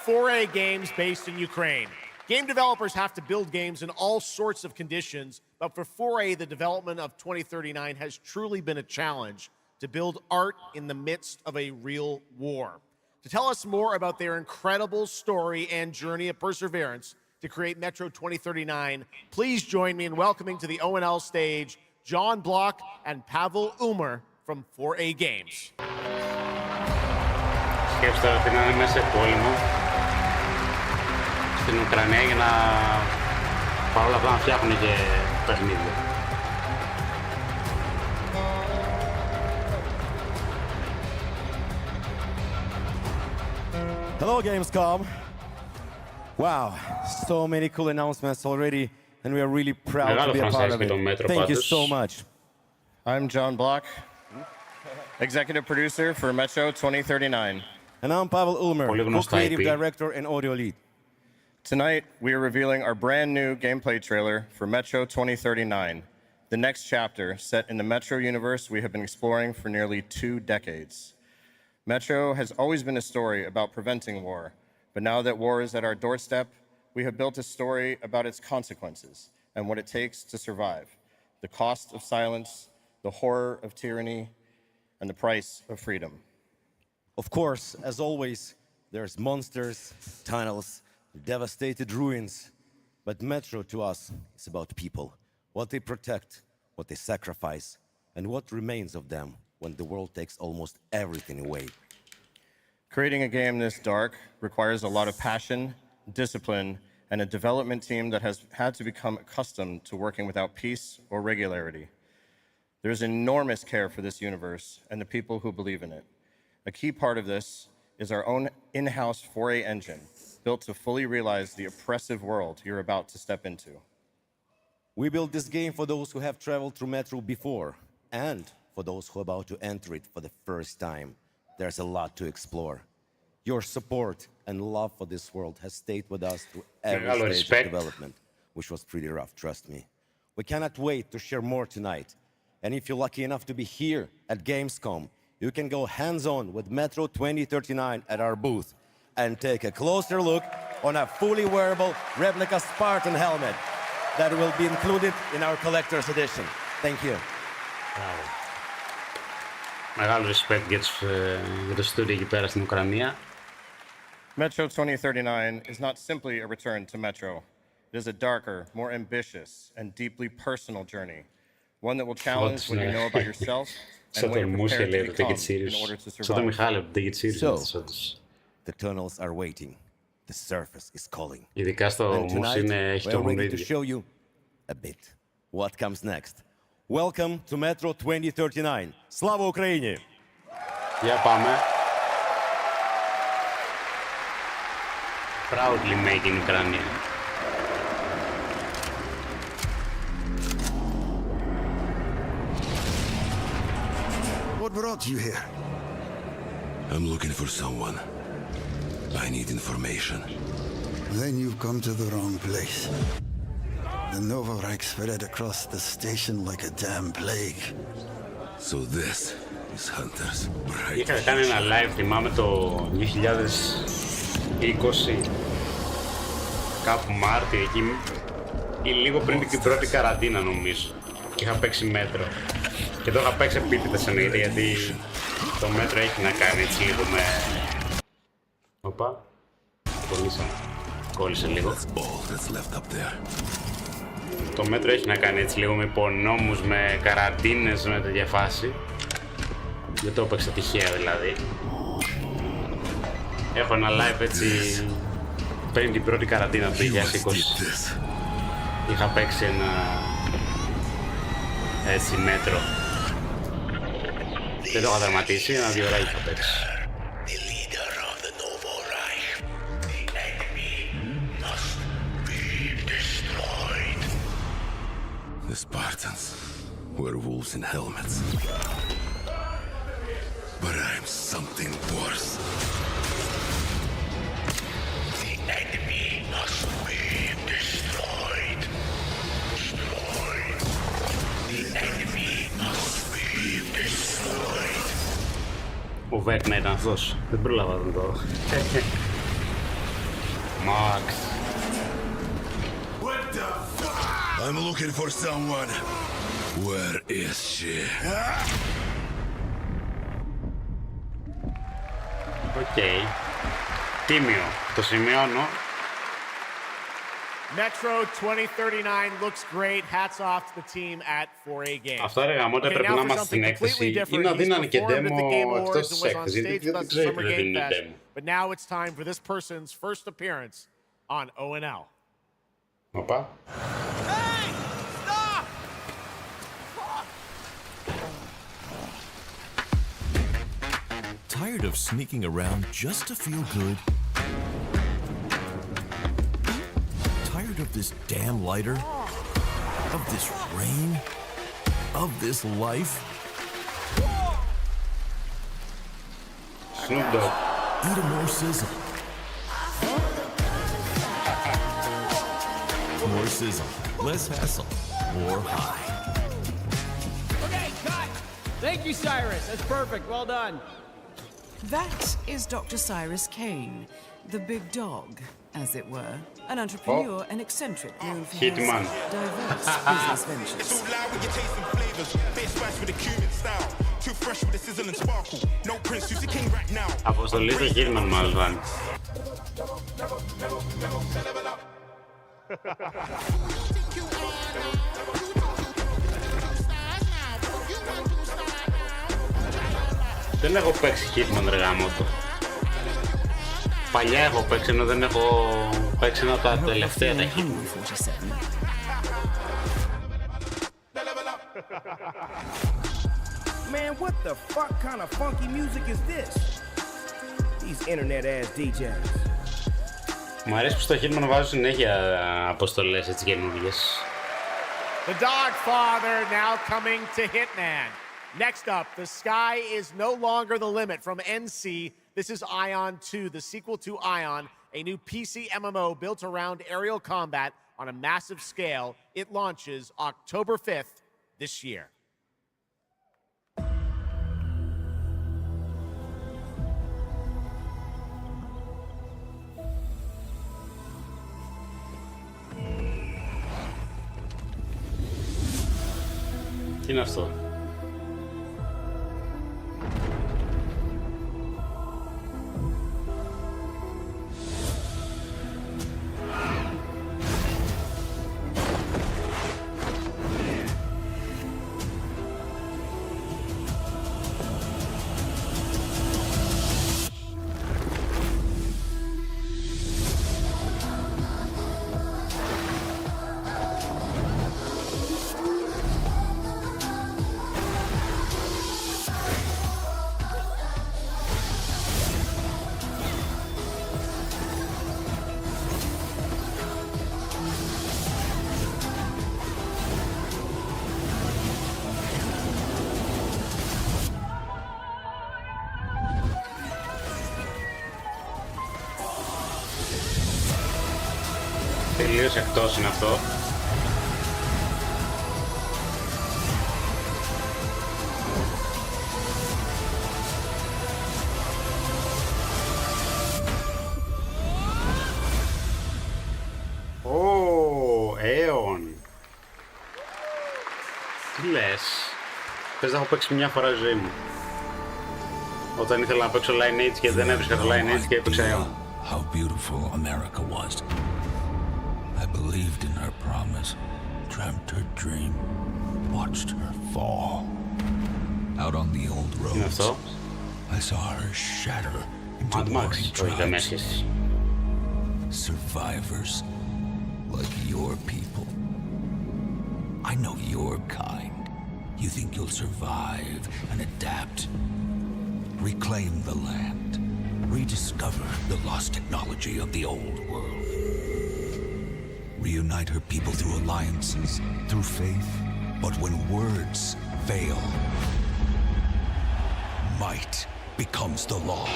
4A Games, based in Ukraine. Game developers have to build games in all sorts of conditions, but for 4A, the development of 2039 has truly been a challenge to build art in the midst of a real war. To tell us more about their incredible story and journey of perseverance to create Metro 2039, please join me in welcoming to the ONL stage John Block and Pavel Umer from 4A Games. Σκέψτε ότι να είναι μέσα σε πόλεμο στην Ουκρανία για να παρόλα αυτά να φτιάχνουν και παιχνίδια. Hello, Gamescom. Wow, so many cool announcements already, and we are really proud to be a part of it. Thank you so much. I'm John Block, Executive Producer for Metro 2039. And I'm Pavel Ulmer, Co-Creative Director and Audio Lead. Tonight, we are revealing our brand new gameplay trailer for Metro 2039, the next chapter set in the Metro universe we have been exploring for nearly 2 decades. Metro has always been a story about preventing war, but now that war is at our doorstep, we have built a story about its consequences and what it takes to survive, the cost of silence, the horror of tyranny, and the price of freedom. Of course, as always, there's monsters, tunnels, devastated ruins, but Metro to us is about people, what they protect, what they sacrifice, and what remains of them when the world takes almost everything away. Creating a game this dark requires a lot of passion, discipline, and a development team that has had to become accustomed to working without peace or regularity. There's enormous care for this universe and the people who believe in it. A key part of this is our own in-house 4A engine, built to fully realize the oppressive world you're about to step into. We built this game for those who have traveled through Metro before, and for those who are about to enter it for the first time. There's a lot to explore. Your support and love for this world has stayed with us through every stage of development, which was pretty rough, trust me. We cannot wait to share more tonight. And if you're lucky enough to be here at Gamescom, you can go hands-on with Metro 2039 at our booth and take a closer look on a fully wearable replica Spartan helmet that will be included in our collector's edition. Thank you. Wow. Μεγάλο respect για το στούντιο εκεί πέρα στην Ουκρανία. Metro 2039 is not simply a return to Metro. It is a darker, more ambitious, and deeply personal journey. One that will challenge what you know about yourself and what you're prepared to become in order to survive. So, the tunnels are waiting. The surface is calling. Ειδικά στο Moose έχει το ready to show you a bit what comes next. Welcome to Metro 2039. Slava Ukraini! Για πάμε. Proudly made in Ukraine. What brought you here? I'm looking for someone. I need information. Then you've come to the wrong place. The Novorite spread across the station like a damn plague. So this is Hunter's bright. Είχα κάνει ένα live, θυμάμαι το 2020, κάπου Μάρτιο εκεί, ή λίγο πριν την πρώτη καραντίνα νομίζω. Και είχα παίξει μέτρο. Και το είχα παίξει επίτηδες εννοείται, γιατί το μέτρο έχει να κάνει έτσι λίγο με... Οπα. Κόλλησε λίγο. Το μέτρο έχει να κάνει έτσι λίγο με υπονόμους, με καραντίνες, με τέτοια φάση. Δεν το έπαιξα τυχαία δηλαδή. Έχω ένα live έτσι πριν την πρώτη καραντίνα του 2020. Είχα παίξει ένα έτσι μέτρο. Δεν το είχα δραματίσει, 1-2 ώρα είχα παίξει. The Spartans were wolves in helmets. But I'm something worse. The enemy must be destroyed. Destroyed. The enemy must be destroyed. Ο Βέρνα ήταν αυτός. Δεν πρόλαβα να το δω. Max. What the fuck? I'm looking for someone. Where is she? Οκ. Τίμιο. Το σημειώνω. Metro 2039 looks great. Hats off to the team at 4A Games. Αυτό ρε γαμώτα πρέπει να είμαστε στην έκθεση ή να δίνανε και demo εκτός της έκθεσης, γιατί δεν ξέρω τι δεν δίνει demo. But now it's time for this person's first appearance on ONL. Οπα. Tired of sneaking around just to feel good? Tired of this damn lighter? Of this rain? Of this life? Snoop Dogg. Eat a more sizzle. More sizzle, less hassle, more high. Okay, cut! Thank you, Cyrus. That's perfect. Well done. That is Dr. Cyrus Kane, the big dog, as it were. An entrepreneur and eccentric known for his diverse business ventures. Too loud when you're tasting flavors. Bit spice with a Cuban style. Too fresh with a sizzle and sparkle. No Prince, who's the king right now. Αποστολή του Hitman μάλλον. Δεν έχω παίξει Hitman ρε γαμώτο. Παλιά έχω παίξει, ενώ δεν έχω παίξει ένα από τα τελευταία τα Hitman. Man, what the fuck kind of funky music is this? These internet ass DJs. Μου αρέσει που στο Hitman βάζω συνέχεια αποστολές έτσι καινούργιες. The Dogfather now coming to Hitman. Next up, the sky is no longer the limit from NC. This is Ion 2, the sequel to Ion, a new PC MMO built around aerial combat on a massive scale. It launches October 5th this year. Τι είναι αυτό? Τελείως εκτός είναι αυτό. Αίων. Τι λες? Πες να έχω παίξει μια φορά ζωή μου. Όταν ήθελα να παίξω Lineage και δεν έβρισκα το Lineage και έπαιξα Αίων. how beautiful America was. I believed in her promise, dreamt her dream, watched her fall. Out on the old roads, I saw her shatter into warring tribes. Survivors like your people. I know your kind. You think you'll survive and adapt. Reclaim the land. Rediscover the lost technology of the old world. Reunite her people through alliances, through faith. But when words fail, might becomes the law.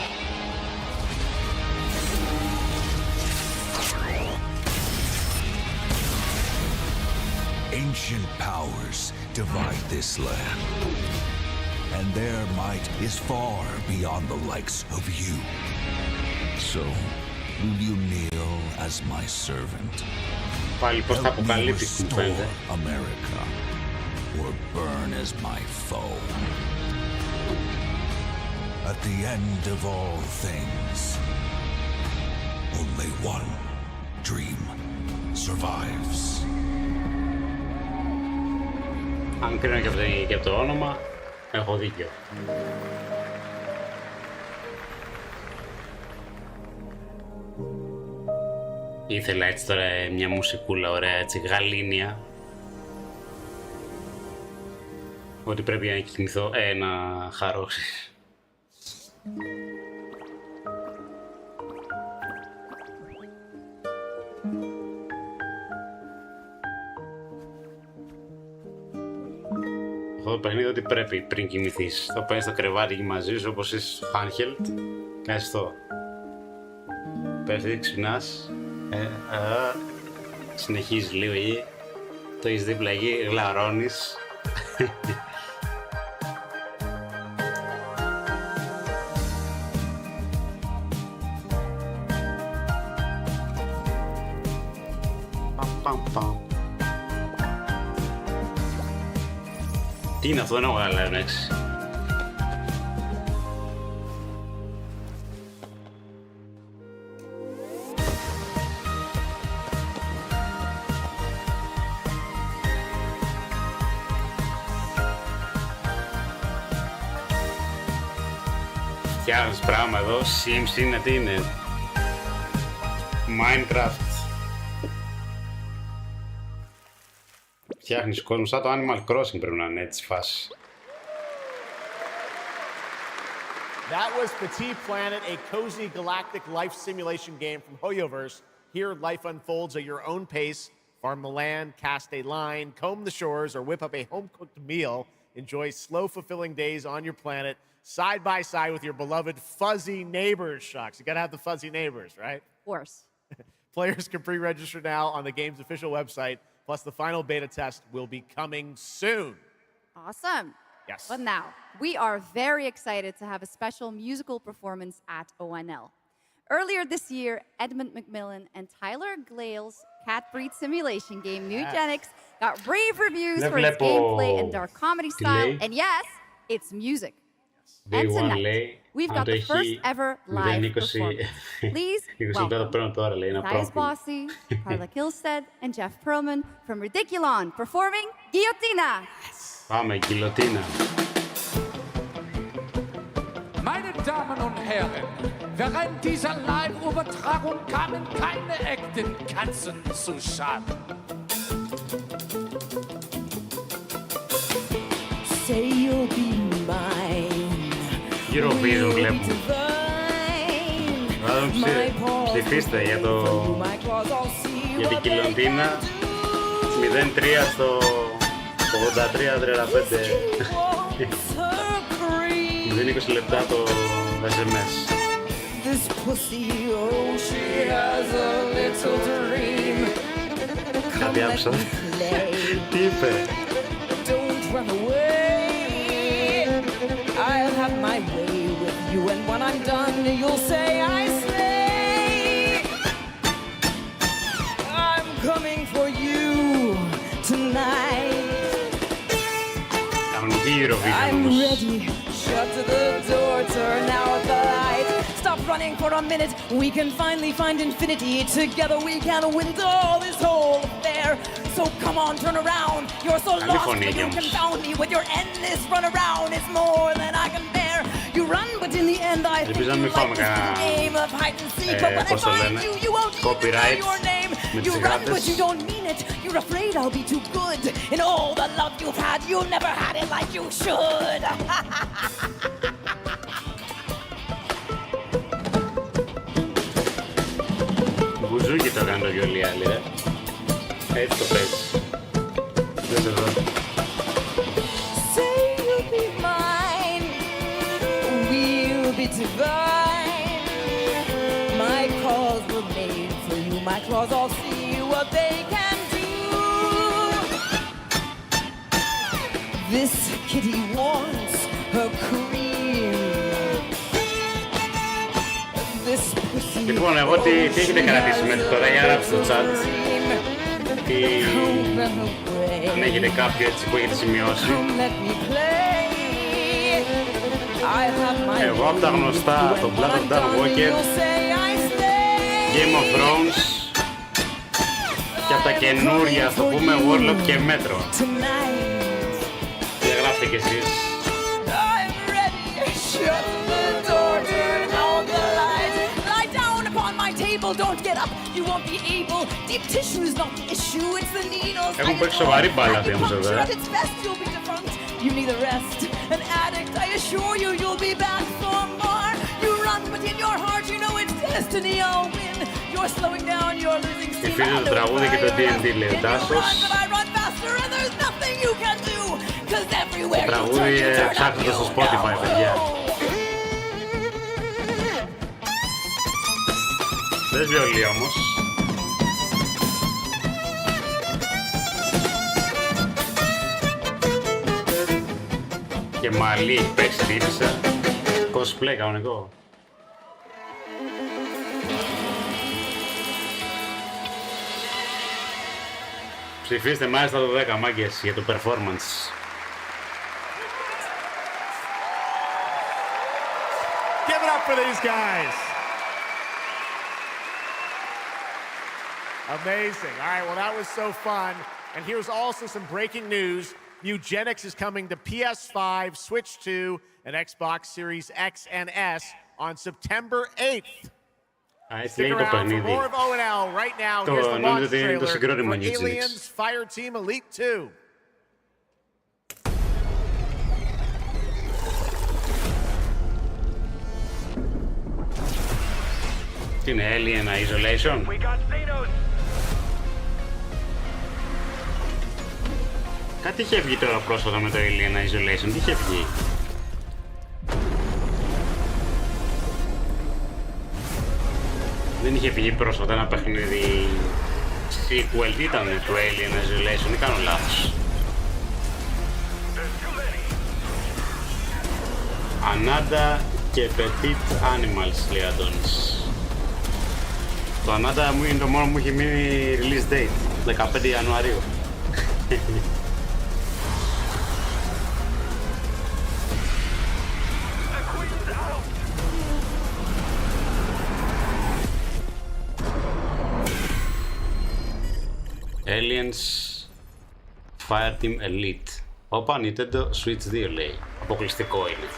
Ancient powers divide this land, and their might is far beyond the likes of you. So, will you kneel as my servant? Help me restore America, or burn as my foe. At the end of all things, only one dream survives. Αν κρίνω και από το όνομα, έχω δίκιο. Ήθελα έτσι τώρα μια μουσικούλα ωραία, έτσι γαλήνια. Ότι πρέπει να κοιμηθώ, να χαρώσεις. Αυτό το παιχνίδι ότι πρέπει πριν κοιμηθείς. Το παίρνεις στο κρεβάτι και μαζί σου όπως είσαι handheld. Κάνεις αυτό. Πέφτεις, ξυπνάς. Συνεχίζεις λίγο εκεί. Το έχεις δίπλα εκεί, γλαρώνεις. Τι είναι αυτό, δεν έχω καταλάβει, εντάξει. Φτιάχνεις πράγμα εδώ, Sims είναι, τι είναι. Minecraft. Φτιάχνεις κόσμο, σαν το Animal Crossing πρέπει να είναι έτσι φάση. That was Petit Planet, a cozy galactic life simulation game from Hoyoverse. Here, life unfolds at your own pace. Farm the land, cast a line, comb the shores, or whip up a home-cooked meal. Enjoy slow, fulfilling days on your planet, side by side with your beloved fuzzy neighbors, Shucks. You gotta have the fuzzy neighbors, right? Of course. Players can pre-register now on the game's official website. Plus, the final beta test will be coming soon. Awesome. Yes. But now, we are very excited to have a special musical performance at ONL. Earlier this year, Edmund McMillan and Tyler Glale's cat breed simulation game, Newgenics, got rave reviews for its gameplay and dark comedy style. And yes, it's music. And tonight, we've got the first ever live performance. Please welcome Thais Bossy, Carla Kilstead, and Jeff Perlman from Ridiculon performing Guillotina. Πάμε, Guillotina. Meine Damen und Herren, während dieser Live-Übertragung kamen keine echten Katzen zu Schaden. Say you'll be mine. Eurovision βλέπουμε. Ψηφίστε για την Guillotina. 0-3 στο 83-35. 0-20 λεπτά το SMS. Κάτι άκουσα. Τι είπε? I'll have my way with you, and when I'm done, you'll say I slay. I'm coming for you tonight. I'm ready. Shut the door, turn out the light. Stop running for a minute. We can finally find infinity. Together we can win all this whole affair. So come on, turn around. You're so lost, but you confound me with your endless run around. It's more than I can bear. You run, but in the end I think you like this game of hide and seek. But when I find you, you won't even know your name. You run, but you don't mean it. You're afraid I'll be too good. In all the love you've had, you never had it like you should. Μπουζούκι το έκανε το βιολί άλλη, έτσι το παίζει. Δεν σε δω. Say you'll be mine, we'll be divine. My calls were made for you, my claws all see what they can do. This kitty wants her cream. Λοιπόν, εγώ τι έχετε κρατήσει μέχρι τώρα, για γράψτε στο chat. Αν έχετε κάποιο έτσι που έχετε σημειώσει. Εγώ από τα γνωστά, το Blood of Dark Walker, Game of Thrones και από τα καινούρια, ας το πούμε, Warlock και Metro. Και γράφτε κι εσείς. Don't get up, you won't be able. Deep tissue is not the issue, it's the needles. Έχουν παίξει σοβαρή μπάλα όμως εδώ. At its best, you'll be defunct. You need a rest, an addict. I assure you, you'll be back for more. You run, but in your heart, you know it's destiny. I'll win. You're slowing down, you're losing steam. Φίλοι το τραγούδι και το D&D λέει ο Τάσος. Το τραγούδι ψάχνετε το στο Spotify, παιδιά. Δες βιολί όμως. Και μαλλί έχει παίξει τύπησα. Cosplay κανονικό. Ψηφίστε μάλιστα το 10 μάγκες για το performance. Give it up for these guys. Amazing. All right, well, that was so fun. And here's also some breaking news. Eugenics is coming to PS5, Switch 2, and Xbox Series X and S on September 8th. Stick around for more of ONL right now. Here's the launch trailer for Aliens Fireteam Elite 2. Τι είναι, Alien Isolation? Κάτι είχε βγει τώρα πρόσφατα με το Alien Isolation, τι είχε βγει? Δεν είχε βγει πρόσφατα ένα παιχνίδι sequel, τι ήταν το Alien Isolation, ή κάνω λάθος? Ανάντα και Petit Animals λέει Αντώνης. Το Ανάντα μου είναι το μόνο που μου έχει μείνει release date, 15 Ιανουαρίου. Aliens Fireteam Elite. Όπα, Nintendo Switch 2 λέει. Αποκλειστικό είναι.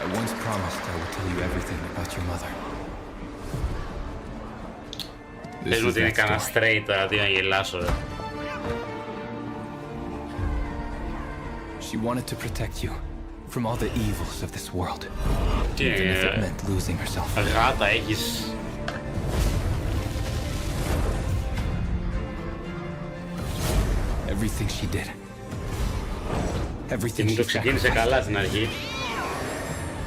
I once promised I would tell you everything about your mother. Πες μου ότι είναι κανένα straight τώρα, τι να γελάσω ρε. She wanted to protect you from all the evils of this world. Even if it meant losing herself. Γάτα έχεις. Everything she did. Everything she το ξεκίνησε καλά στην αρχή.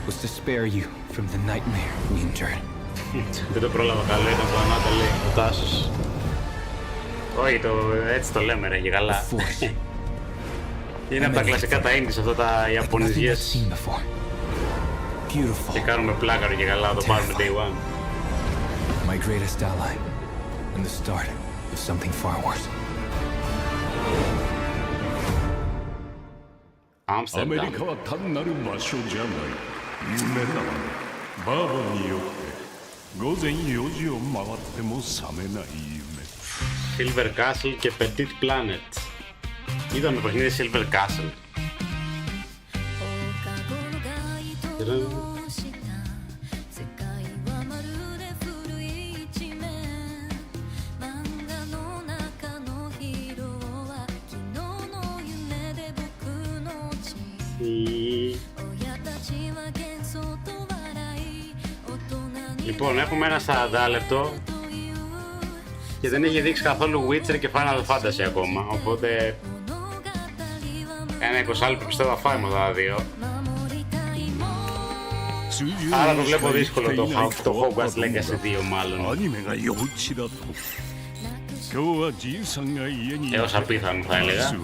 Was to spare you from the nightmare we endured. Δεν το πρόλαβα καλά, ήταν το Ανάτα λέει, ο Τάσος. Όχι, έτσι το λέμε ρε, και καλά. Είναι από τα κλασικά τα indies, αυτά τα Ιαπωνιζιές. Και κάνουμε πλάκα ρε και καλά, το πάρουμε day one. My greatest ally, and the start of something far worse. Amsterdam. アメリカは単なる場所じゃない。夢ならばバブによって Silver Castle και Petit Planet. Είδαμε παιχνίδι Silver Castle. Λοιπόν, έχουμε ένα 40 λεπτό και δεν έχει δείξει καθόλου Witcher και Final Fantasy ακόμα, οπότε ένα 20 λεπτό πιστεύω θα φάει με τα δύο. Άρα το βλέπω δύσκολο το Hogwarts Legacy 2 μάλλον. Έως απίθανο θα έλεγα.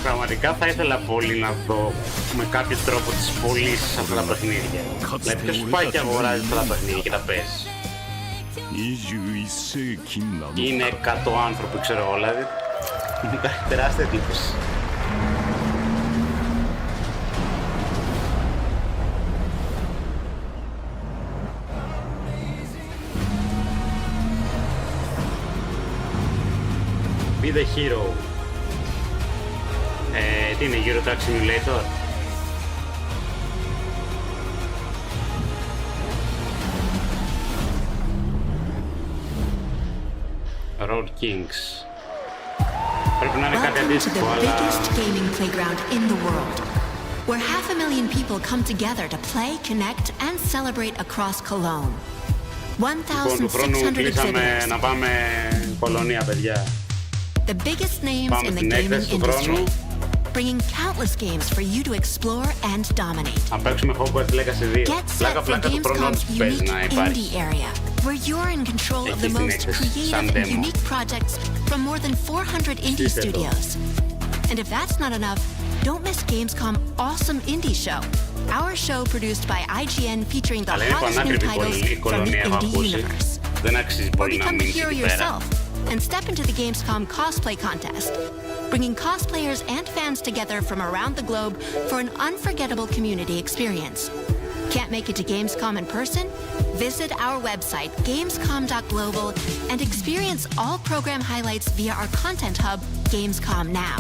Πραγματικά θα ήθελα πολύ να δω με κάποιο τρόπο τις πωλήσεις αυτά τα παιχνίδια. Δηλαδή ποιος πάει και αγοράζει αυτά τα παιχνίδια και τα παίζει. Είναι 100 άνθρωποι ξέρω εγώ, δηλαδή μου κάνει τεράστια εντύπωση. Be the hero. Τι είναι, Euro Truck Simulator? Road Kings. Πρέπει να είναι κάτι αντίστοιχο, αλλά... Welcome to the biggest gaming playground in the world, where 500,000 people come together to play, connect, and celebrate across Cologne. 1,600 exhibitors. Να πάμε κολονία, παιδιά. The biggest names in the gaming industry, bringing countless games for you to explore and dominate. Αν παίξουμε Hogwarts Legacy 2. Get set for Gamescom's unique indie area, where you're in control of the most creative and unique projects from more than 400 indie studios. And if that's not enough, don't miss Gamescom Awesome Indie Show, our show produced by IGN featuring the hottest new titles from the indie universe. Or become the hero yourself and step into the Gamescom cosplay contest, bringing cosplayers and fans together from around the globe for an unforgettable community experience. Can't make it to Gamescom in person? Visit our website, gamescom.global, and experience all program highlights via our content hub, Gamescom Now.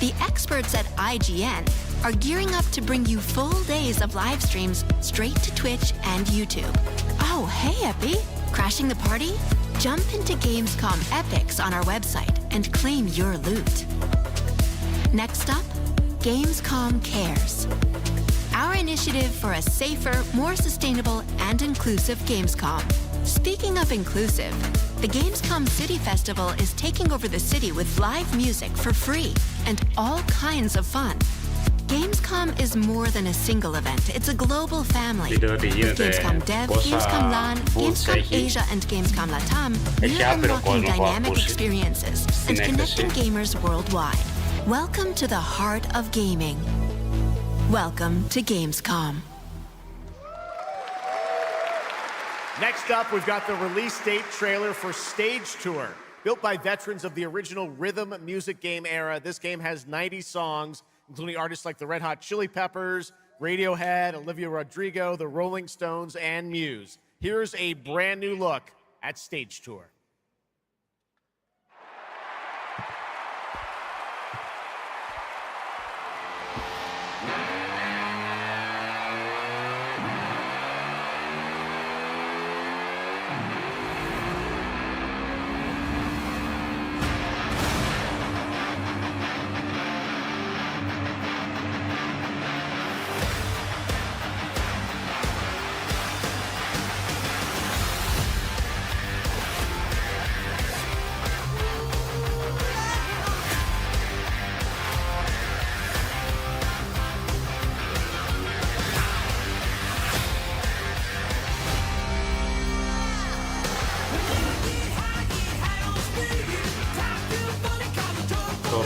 The experts at IGN are gearing up to bring you full days of live streams straight to Twitch and YouTube. Oh, hey, Epi! Crashing the party? Jump into Gamescom Epics on our website and claim your loot. Next up, Gamescom Cares, our initiative for a safer, more sustainable, and inclusive Gamescom. Speaking of inclusive, the Gamescom City Festival is taking over the city with live music for free and all kinds of fun. Gamescom is more than a single event. It's a global family. With Gamescom Dev, Gamescom LAN, Gamescom Asia, and Gamescom Latam, we're unlocking dynamic experiences and connecting gamers worldwide. Welcome to the heart of gaming. Welcome to Gamescom. Next up, we've got the release date trailer for Stage Tour. Built by veterans of the original rhythm music game era, this game has 90 songs, including artists like the Red Hot Chili Peppers, Radiohead, Olivia Rodrigo, the Rolling Stones, and Muse. Here's a brand new look at Stage Tour.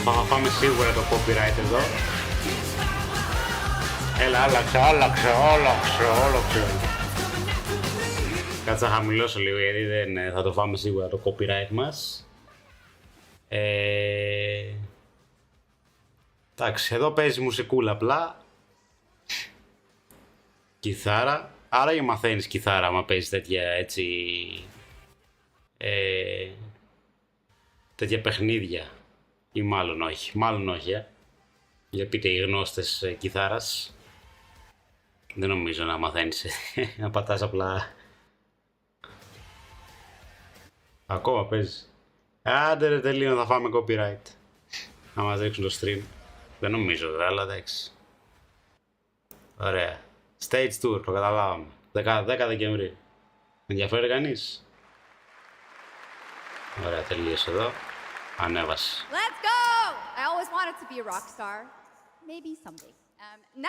Θα πάμε σίγουρα το copyright εδώ. Έλα, άλλαξε. Κάτσε να χαμηλώσω λίγο γιατί δεν θα το φάμε σίγουρα το copyright μας. Εντάξει, εδώ παίζει μουσικούλα απλά. Κιθάρα. Άρα και μαθαίνεις κιθάρα άμα παίζεις τέτοια έτσι... τέτοια παιχνίδια. Ή μάλλον όχι. Μάλλον όχι, Για πείτε οι γνώστες κιθάρας. Δεν νομίζω να μαθαίνεις να πατάς απλά. Ακόμα παίζεις. Άντε ρε τελείω, θα φάμε copyright. Να μας ρίξουν το stream. Δεν νομίζω βέβαια, αλλά εντάξει. Ωραία. Stage tour, το καταλάβαμε. 10 Δεκεμβρίου. Ενδιαφέρει κανείς? Ωραία, τελείωσε εδώ. Ανέβασε. Let's go! I always wanted to be a rock star. Maybe someday.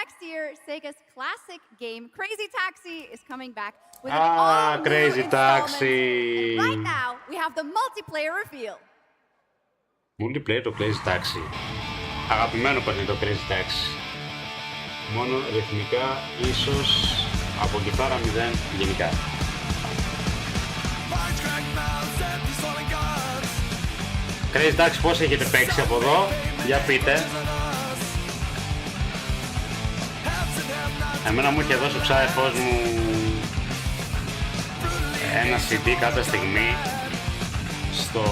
Next year, Sega's classic game Crazy Taxi is coming back with an all-new Crazy Taxi. And right now, we have the multiplayer reveal. Multiplayer το Crazy Taxi. Αγαπημένο παιχνίδι το Crazy Taxi. Μόνο ρυθμικά, ίσως από κιθάρα 0 γενικά. Crazy Taxi πώς έχετε παίξει από εδώ, για πείτε. Εμένα μου είχε δώσει ο ξάδερφός μου ένα CD κάποια στιγμή στο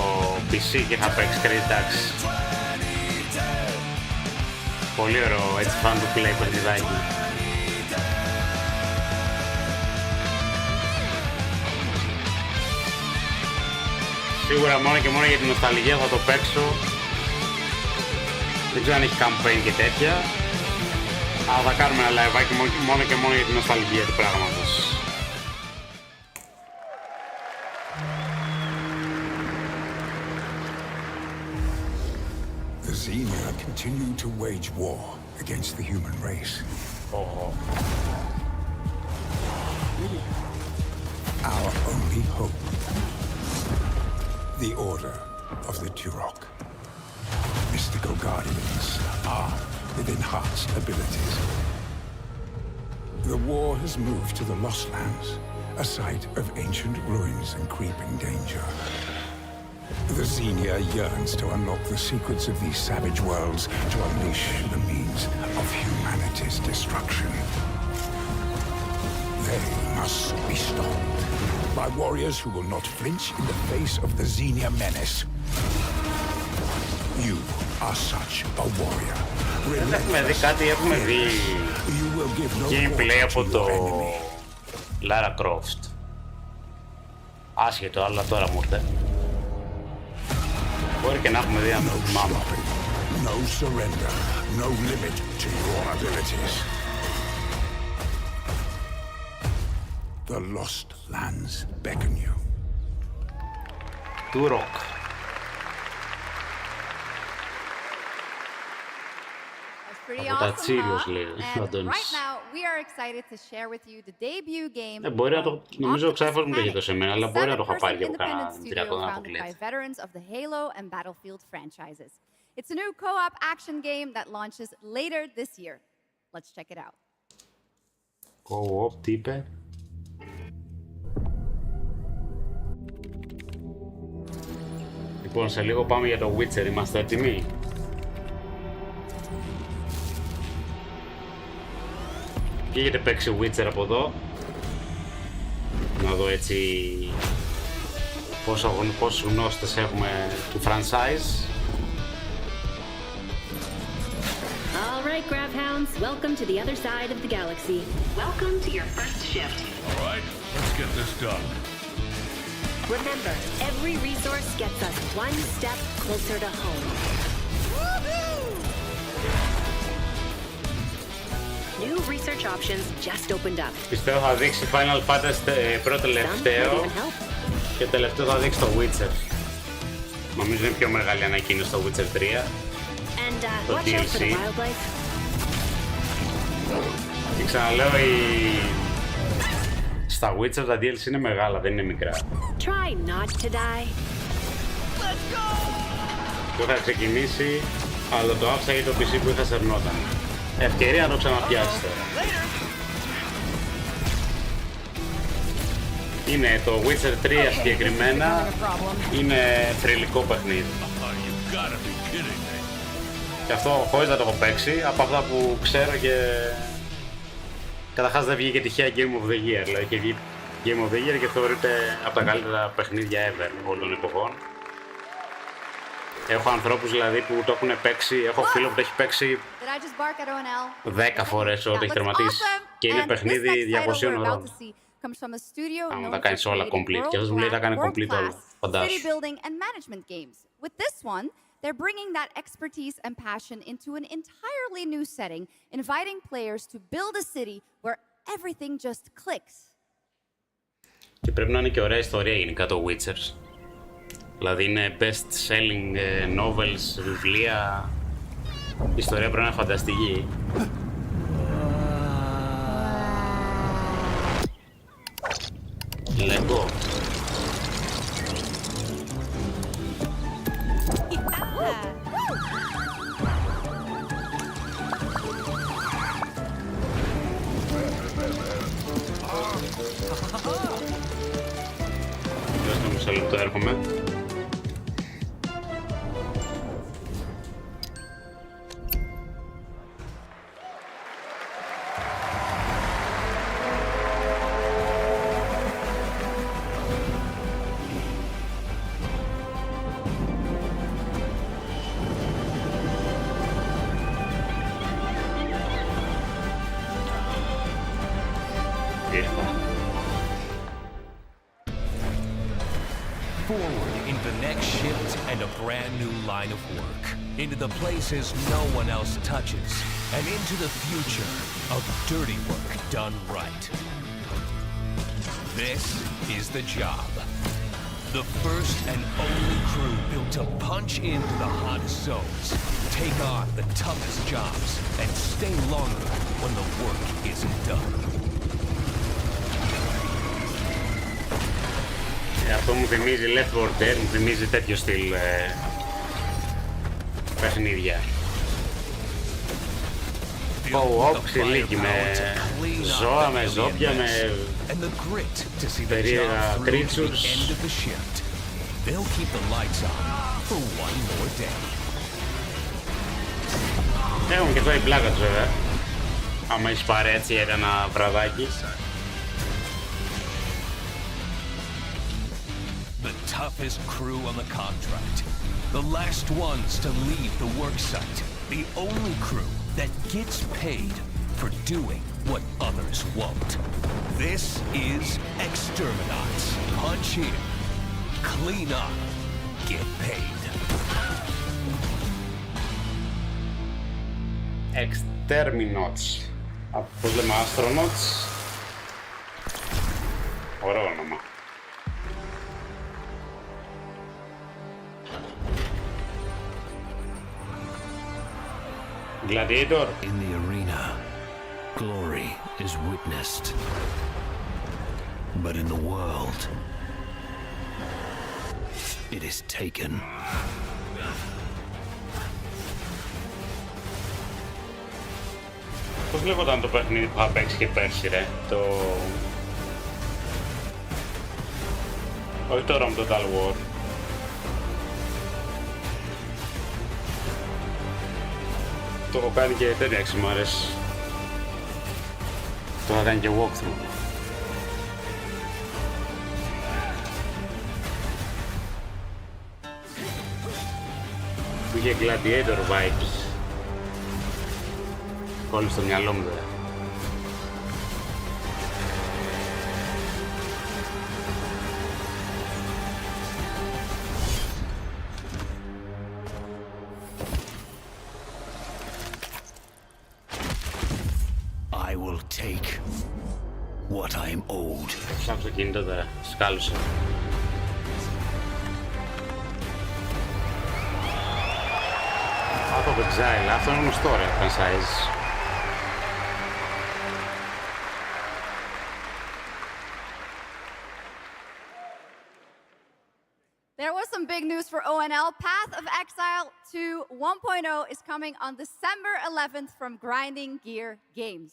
PC και είχα παίξει Crazy Taxi. Πολύ ωραίο, έτσι fan του play παιχνιδάκι. Σίγουρα μόνο και μόνο για την νοσταλγία θα το παίξω. Δεν ξέρω αν έχει campaign και τέτοια. Αλλά θα κάνουμε ένα live μόνο και μόνο για την νοσταλγία του πράγματος. The Xenia continue to wage war against the human race. Our only hope, the Order of the Turok. Mystical guardians armed with enhanced abilities. The war has moved to the Lost Lands, a site of ancient ruins and creeping danger. The Xenia yearns to unlock the secrets of these savage worlds to unleash the means of humanity's destruction. They must be stopped by warriors who will not flinch in the face of the Xenia menace. You are such a warrior. Δεν έχουμε δει κάτι, έχουμε δει gameplay από το Lara Croft. Άσχετο, αλλά τώρα μου ήρθε. Μπορεί και να έχουμε δει αν το θυμάμαι. No surrender, no limit to your abilities. The Lost Lands beckon you. Turok. Pretty από τα awesome, Τσίριος λέει huh? ο And Αντώνης. right now, we are excited to share with you the debut game. Μπορεί να το, νομίζω ο ξάδερφος μου το είχε δώσει εμένα, αλλά μπορεί να το είχα πάρει και από κανένα independent studio Δημητριακό να founded by αποκλείεται. veterans of the Halo and Battlefield franchises. It's a new co-op action game that launches later this year. Let's check it out. Co-op, τι είπε? Λοιπόν, σε λίγο πάμε για το Witcher, είμαστε έτοιμοι? Και έχετε παίξει Witcher από εδώ? Να δω έτσι πόσους γνώστες έχουμε του franchise. All right, Grabhounds, welcome to the other side of the galaxy. Welcome to your first shift. All right, let's get this done. Remember, every resource gets us one step closer to home. New research options just opened up. Πιστεύω θα δείξει Final Fantasy πρώτο τελευταίο και τελευταίο θα δείξει το Witcher. Νομίζω είναι πιο μεγάλη ανακοίνωση το Witcher 3. And το watch out for the DLC. wildlife. Και ξαναλέω, στα Witcher τα DLC είναι μεγάλα, δεν είναι μικρά. Try not to die. Το είχα ξεκινήσει, αλλά το άφησα για το PC που είχα σερνόταν. Ευκαιρία να το ξαναπιάσει τώρα. Είναι το Witcher 3 συγκεκριμένα, είναι θρυλικό παιχνίδι. Και αυτό χωρίς να το έχω παίξει, από αυτά που ξέρω και... Καταρχάς δεν βγήκε τυχαία Game of the Year, δηλαδή και βγήκε Game of the Year και θεωρείται από τα καλύτερα παιχνίδια ever όλων των εποχών. Έχω ανθρώπους δηλαδή που το έχουν παίξει, έχω φίλο που το έχει παίξει 10 φορές ό,τι έχει τερματίσει και είναι παιχνίδι 200 ώρων. Αν τα κάνεις όλα complete και αυτός μου λέει τα κάνει complete όλα, φαντάσου. They're bringing that expertise and passion into an entirely new setting, inviting players to build a city where everything just clicks. Και πρέπει να είναι και ωραία ιστορία γενικά το Witcher. Δηλαδή είναι best selling novels, βιβλία. Η ιστορία πρέπει να είναι φανταστική. Lego. Δώστε μου μισό λεπτό, έρχομαι. Forward into the next shift and a brand new line of work. Into the places no one else touches. And into the future of dirty work done right. This is the job. The first and only crew built to punch into the hottest zones, take on the toughest jobs, and stay longer when the work isn't done. Αυτό μου θυμίζει Left 4 Dead, μου θυμίζει τέτοιο στυλ παιχνίδια. Co-op, ξυλίκι με ζώα, με ζώπια, με περίεργα creatures. Έχουμε και εδώ η πλάκα τους βέβαια. Άμα έχεις πάρει έτσι ένα βραδάκι. The toughest crew on the contract. The last ones to leave the work site. The only crew that gets paid for doing what others won't. This is Exterminats. Punch in, clean up, get paid. Exterminats. Πώς λέμε, Astronauts. Ωραίο όνομα. Gladiator. In the arena, glory is witnessed. But in the world, it is taken. Πώς λέγονταν το παιχνίδι που είχα παίξει και πέρσι ρε, το... Όχι τώρα με το Total War. Το έχω κάνει και τέτοια 6 μέρες. Το θα κάνει και walkthrough. Που είχε Gladiator vibes. Όλο στο μυαλό μου βέβαια. I will take what I am owed. Ψάχνω το κινητό τώρα, σκάλωσα. Αυτό το Exile, αυτό είναι γνωστό ρε, franchise. There was some big news for ONL. Path of Exile 2 1.0 is coming on December 11th from Grinding Gear Games.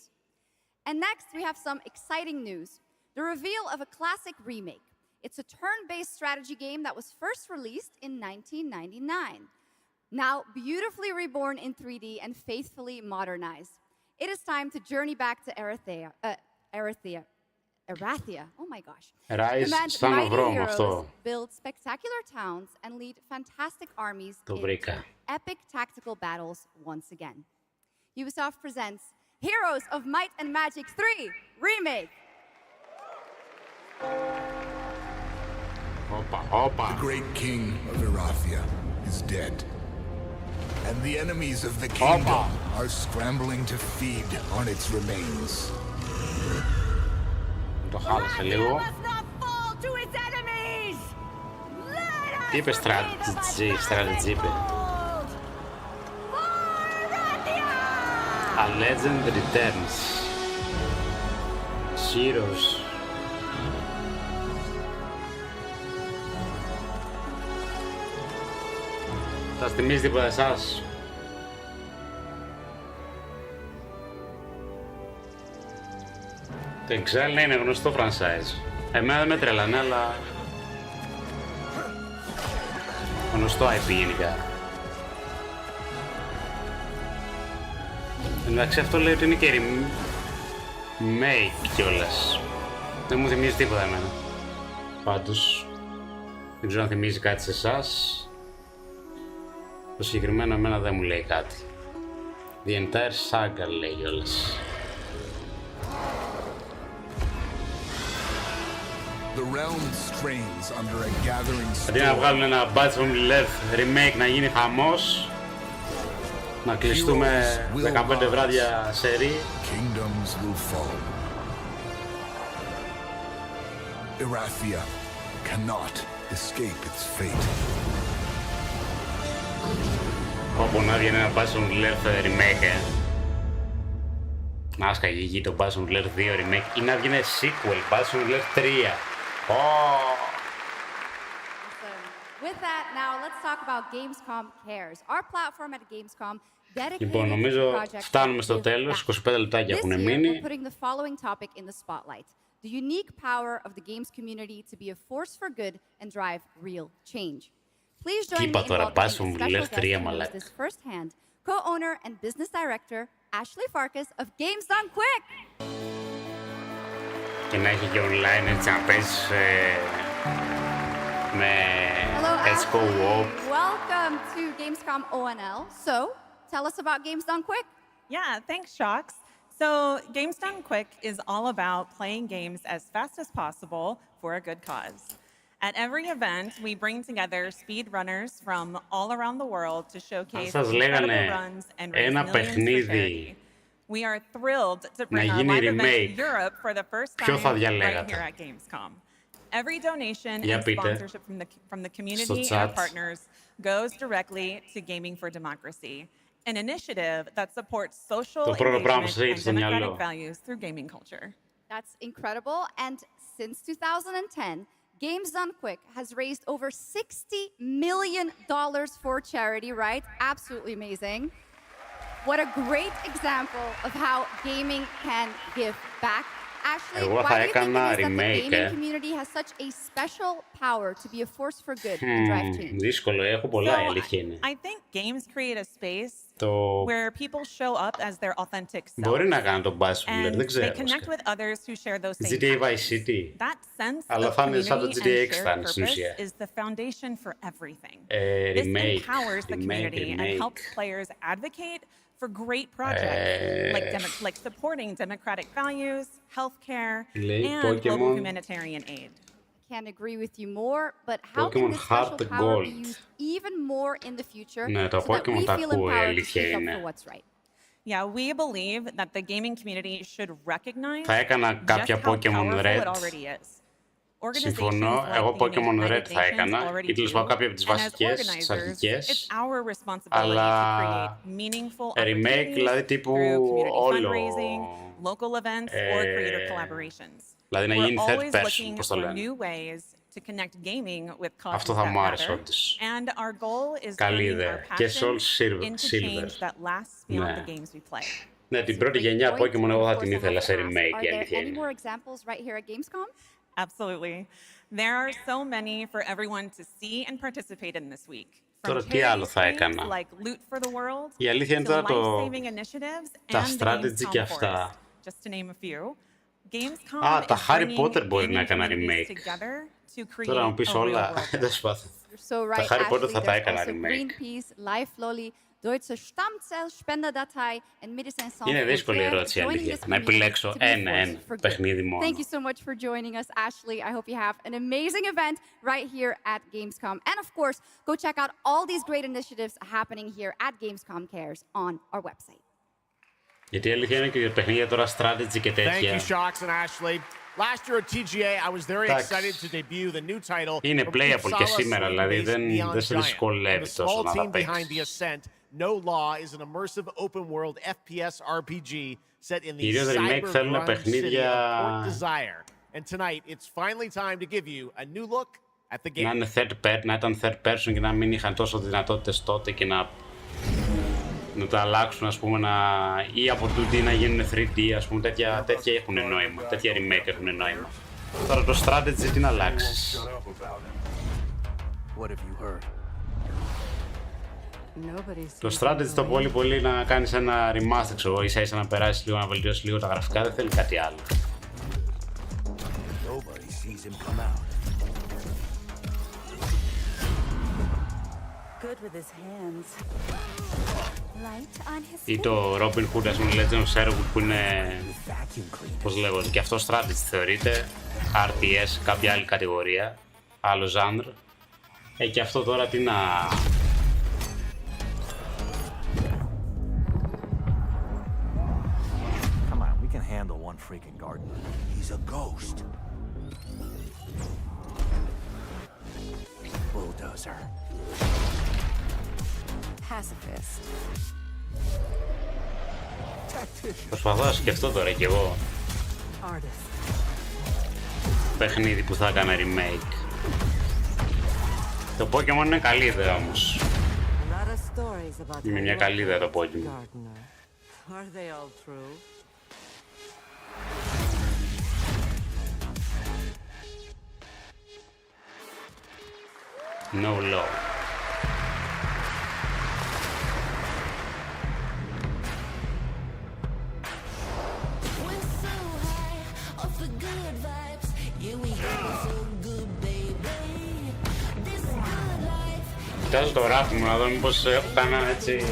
And next, we have some exciting news. The reveal of a classic remake. It's a turn-based strategy game that was first released in 1999. Now beautifully reborn in 3D and faithfully modernized. It is time to journey back to Erathia. Oh my gosh. Command mighty heroes, build spectacular towns, and lead fantastic armies into epic tactical battles once again. Ubisoft presents Heroes of Might and Magic 3 Remake. The great king of Erathia is dead. And the enemies of the kingdom are scrambling to feed on its remains. Το χάλασε λίγο. Τι είπε strategy είπε. A legend returns. Heroes. Σας θυμίζει τίποτα εσάς? Το Exile είναι γνωστό franchise. Εμένα δεν με τρελάνε, αλλά γνωστό IP γενικά. Εντάξει, αυτό λέει ότι είναι και remake κιόλας. Δεν μου θυμίζει τίποτα εμένα. Πάντως, δεν ξέρω αν θυμίζει κάτι σε εσάς. Το συγκεκριμένο εμένα δεν μου λέει κάτι. The entire saga λέει κιόλας. Αντί να βγάλουν ένα Battlefield Earth remake να γίνει χαμός, να κλειστούμε 15 βράδια σερί. Erathia cannot escape its fate. Όπου να βγαίνει ένα Battlefield Earth remake, να σκαγγίγει το Battlefield Earth 2 remake ή να βγαίνει sequel, Battlefield Earth 3. With that, now let's talk about Gamescom Cares. Our platform at Gamescom dedicated Λοιπόν, νομίζω φτάνουμε στο τέλος, 25 λεπτάκια έχουν μείνει. We're putting the following topic in the spotlight. The unique power of the games community to be a force for good and drive real change. Please join me in welcoming a special guest who knows this firsthand, co-owner and business director, Ashley Farkas of Games Done Quick. Και να έχει και online έτσι να παίζεις με Let's Go Walk. Welcome to Gamescom ONL. So, tell us about Games Done Quick. Yeah, thanks, Shox. So, Games Done Quick is all about playing games as fast as possible for a good cause. At every event, we bring together speedrunners from all around the world to showcase incredible runs and raise millions for charity. We are thrilled to bring our live event to Europe for the first time right here at Gamescom. Every donation and sponsorship from the community and our partners goes directly to Gaming for Democracy, an initiative that supports social engagement and democratic values through gaming culture. That's incredible. And since 2010, Games Done Quick has raised over $60 million for charity, right? Absolutely amazing. What a great example of how gaming can give back. Ashley, why do you think it is that the gaming community has such a special power to be a force for good and drive change? Δύσκολο, έχω πολλά, η αλήθεια είναι. I think games create a space where people show up as their authentic selves. Μπορεί να κάνω τον Battlefield, δεν ξέρω. They connect with others who share those same GTA Vice City. That sense Αλλά of θα είναι σαν το community GTA and 6 shared στην ουσία. purpose is the foundation for everything. This Remake, empowers the community and helps players advocate for great projects like supporting democratic values, healthcare, and global humanitarian aid. I can't agree with you more, but how can this special power be used even more in the future so that we feel empowered to speak up for what's right? Yeah, we believe that the gaming community should recognize Θα έκανα κάποια Pokemon Red. Συμφωνώ, εγώ Pokemon Red θα έκανα ή τέλος πάντων κάποια από τις βασικές, τις αρχικές, αλλά remake δηλαδή τύπου όλο, δηλαδή να γίνει third person, πώς το λένε. to connect gaming with causes Αυτό θα that μου άρεσε matter. όντως. And our goal is Καλή turning ιδέα. our Και passion Soul into Silver. change that lasts beyond Ναι. the games we play. Ναι, την πρώτη γενιά Pokemon εγώ θα την ήθελα σε remake, Are η there αλήθεια any είναι. more examples right here at Gamescom? Absolutely. There are so many for everyone to see and participate in this week. Τώρα τι άλλο θα έκανα. Like Loot for the World, Η αλήθεια είναι to τώρα life-saving initiatives τα and the strategy και Gamescom αυτά. Forest, just to name a few. Gamescom Α, τα is Harry bringing Potter μπορεί να gaming έκανα communities remake. together to create Τώρα μου πεις a real όλα, world. δεν σπάθω. So right, Τα Harry Potter Ashley, θα τα there's έκανα also remake. Greenpeace, Life Lolly, Deutsche Stammzellspenderdatei and Medicine Sans Είναι δύσκολη η Frontières ερώτηση, joining αλήθεια. this Να community επιλέξω to be a ένα force for good. παιχνίδι μόνο. Thank you so much for joining us, Ashley. I hope you have an amazing event right here at Gamescom. And of course, go check out all these great initiatives happening here at Gamescom Cares on our website. Γιατί η αλήθεια είναι και για παιχνίδια τώρα strategy και Thank τέτοια. you, Shocks and Ashley. Last year at TGA, I was very excited to debut the new title. Είναι playable και σήμερα, δηλαδή δεν σε δυσκολεύει τόσο να τα παίξεις. No Law is an immersive open-world FPS RPG set in the Κυρίως remake θέλουν cyber-run city παιχνίδια of Port Desire. And tonight, it's finally time to give you a new look at the game. Να είναι να ήταν third person και να μην είχαν τόσο δυνατότητες τότε και να τα αλλάξουν, ας πούμε, ή από 2D να γίνουν 3D, ας πούμε, τέτοια έχουν νόημα, τέτοια remake έχουν νόημα. Τώρα το strategy τι να αλλάξεις. Το strategy το πολύ να κάνεις ένα remaster, ξέρω, ίσα να περάσεις λίγο, να βελτιώσεις λίγο τα γραφικά, δεν θέλει κάτι άλλο. Ή το Robin Hood, ας πούμε, Legend of Sherwood που είναι, πώς λέγονται, και αυτό strategy θεωρείται, RTS, κάποια άλλη κατηγορία, άλλο genre. Και αυτό τώρα τι να... Handle one freaking gardener. He's a ghost. Bulldozer. Pacifist. Προσπαθώ να σκεφτώ τώρα κι εγώ παιχνίδι που θα έκανα remake. Το Pokemon είναι καλή ιδέα όμως. Είναι μια καλή ιδέα το Pokemon. Are they all true? No law. Κοιτάζω το ράφι μου να δω μήπως έχω κανένα έτσι...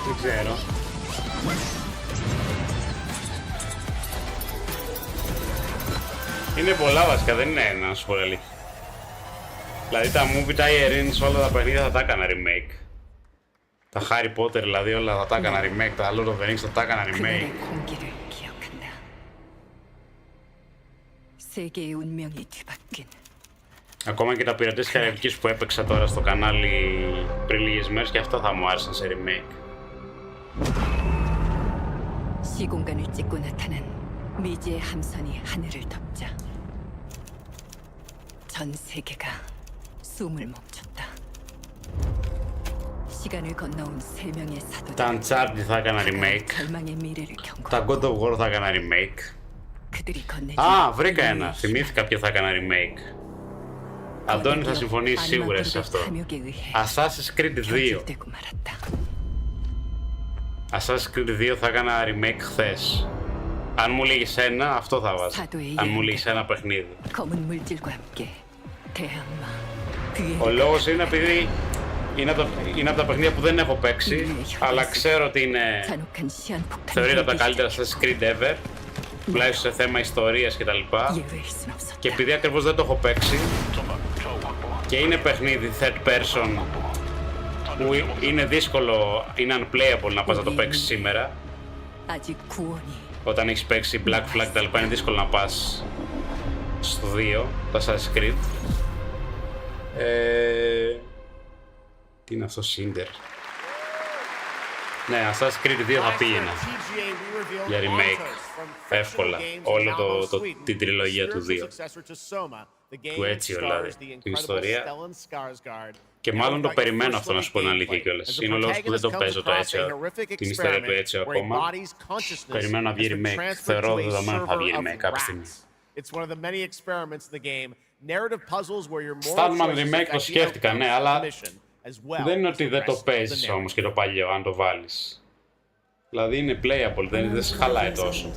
Δεν ξέρω. Είναι πολλά βασικά, δεν είναι ένα, να σου πω αλήθεια. Δηλαδή τα movie tie-ins όλα τα παιχνίδια θα τα έκανα remake. Τα Harry Potter δηλαδή όλα θα τα έκανα remake, τα Lord of the Rings θα τα έκανα remake. Ακόμα και τα πειρατές της Καραϊβικής που έπαιξα τώρα στο κανάλι πριν λίγες μέρες και αυτά θα μου άρεσαν σε remake. 시공간을 찍고 나타난 미지의 함선이 하늘을 덮자 전 세계가 숨을 멈췄다. 시간을 건너온 세 명의 사도들. Τα Uncharted θα έκανα remake. 절망의 미래를 경고. Τα God of War θα έκανα remake. 그들이 건네준 Α, βρήκα ένα. Θυμήθηκα ποιο θα έκανα remake. Αντώνη θα συμφωνήσει σίγουρα σε αυτό. Assassin's Creed 2. Assassin's Creed 2 θα έκανα remake χθες. Αν μου λέγεις ένα, αυτό θα βάζω. Αν μου λέγεις ένα παιχνίδι. Ο λόγος είναι επειδή είναι από τα παιχνίδια που δεν έχω παίξει, αλλά ξέρω ότι είναι θεωρείται από τα καλύτερα Assassin's Creed ever, τουλάχιστον σε θέμα ιστορίας κτλ. Και επειδή ακριβώς δεν το έχω παίξει και είναι παιχνίδι third person που είναι δύσκολο, είναι unplayable να πας να το παίξεις σήμερα. Όταν έχεις παίξει Black Flag κτλ. Είναι δύσκολο να πας στο 2, το Assassin's Creed. Τι είναι αυτό, Cinder? Ναι, Assassin's Creed 2 θα πήγαινα για remake εύκολα, όλο την τριλογία του 2, του Ezio δηλαδή, την ιστορία. Και μάλλον το περιμένω αυτό, να σου πω την αλήθεια κιόλας. Είναι ο λόγος που δεν το παίζω το Ezio, την ιστορία του Ezio ακόμα. Περιμένω να βγει remake, θεωρώ δεδομένο θα βγει remake κάποια στιγμή. Starman remake το σκέφτηκα, ναι, αλλά δεν είναι ότι δεν το παίζεις όμως και το παλιό, αν το βάλεις. Δηλαδή είναι playable, δεν σε χαλάει τόσο.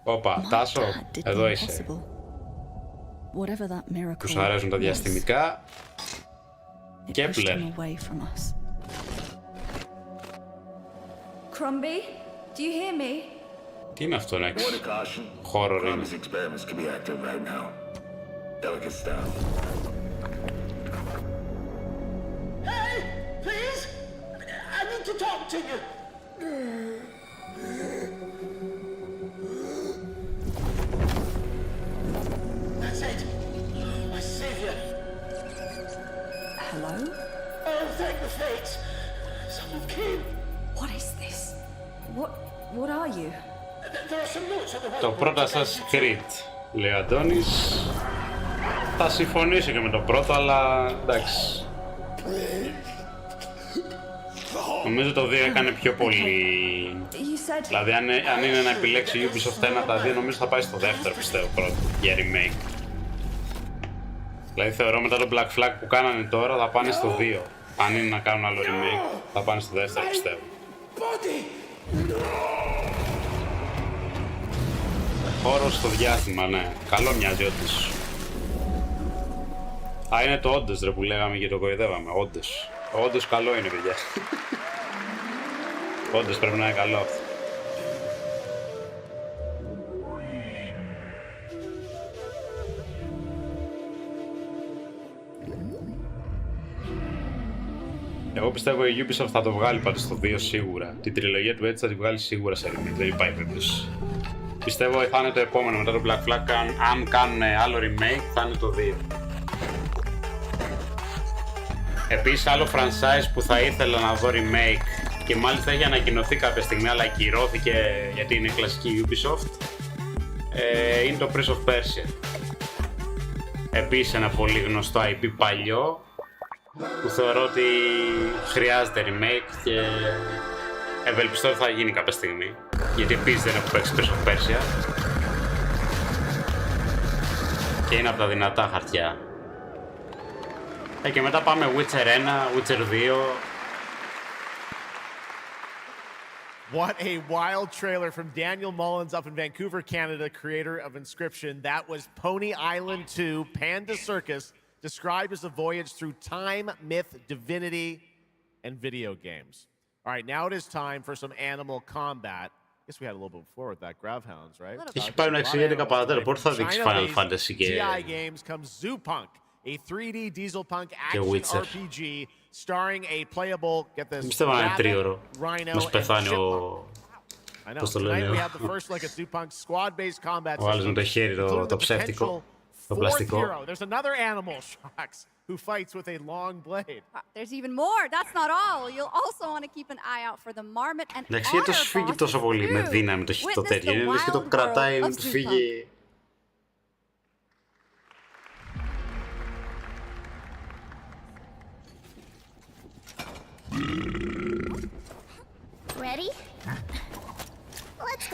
Όπα, Τάσο, εδώ είσαι. Τους αρέσουν τα διαστημικά. Κέπλερ. Τι είναι αυτό να έχεις? Horror είναι. Hey, please! I need to talk to you. That's it. My savior. Hello? Oh, thank the fates. Someone came. What is this? What are you? There are some notes on the Το πρώτο Assassin's Creed, λέει ο Αντώνης. Θα συμφωνήσω και με το πρώτο, αλλά εντάξει. Νομίζω το 2 έκανε πιο πολύ. Δηλαδή, αν είναι να επιλέξει η Ubisoft ένα από τα δύο, νομίζω θα πάει στο δεύτερο, πιστεύω, πρώτο, για remake. Δηλαδή, θεωρώ μετά το Black Flag που κάνανε τώρα θα πάνε στο 2. Αν είναι να κάνουν άλλο remake, θα πάνε στο δεύτερο, πιστεύω. Χώρο στο διάστημα, ναι. Καλό μοιάζει όντως. Α, είναι το όντως ρε που λέγαμε και το κοροϊδεύαμε. Όντως. Όντως καλό είναι, παιδιά. Όντως πρέπει να είναι καλό αυτό. Εγώ πιστεύω η Ubisoft θα το βγάλει πάντως στο 2 σίγουρα. Την τριλογία του έτσι θα τη βγάλει σίγουρα σε remake. Δεν υπάρχει περίπτωση. Πιστεύω θα είναι το επόμενο μετά το Black Flag. Αν κάνουν άλλο remake θα είναι το 2. Επίσης άλλο franchise που θα ήθελα να δω remake και μάλιστα έχει ανακοινωθεί κάποια στιγμή αλλά ακυρώθηκε γιατί είναι κλασική Ubisoft, είναι το Prince of Persia. Επίσης ένα πολύ γνωστό IP παλιό που θεωρώ ότι χρειάζεται remake και ευελπιστώ ότι θα γίνει κάποια στιγμή, γιατί επίσης δεν έχω παίξει Prince of Persia και είναι από τα δυνατά χαρτιά. Και μετά πάμε Witcher 1, Witcher 2. What a wild trailer from Daniel Mullins up in Vancouver, Canada, creator of Inscription. That was Pony Island 2, Panda Circus, described as a voyage through time, myth, divinity, and video games. All right, now it is time for some animal combat. I guess we had a little bit before with that Gravhounds, right? Έχει πάει να εξηγήσει παρατέρω, πότε θα δείξει Final Fantasy και... TI Games comes Zoopunk, a 3D dieselpunk action RPG starring a playable, get this, πιστεύω να είναι τρίωρο. Μας πεθάνει ο... Πώς το λένε, ο άλλος με το χέρι, το ψεύτικο, το πλαστικό. There's another animal, Shocks, who fights with a long blade. There's even more. That's not all. You'll also want to keep an eye out for the marmot and εντάξει, γιατί το σφίγγει τόσο πολύ με δύναμη το τέτοιο, είναι λες και το κρατάει, το φύγει.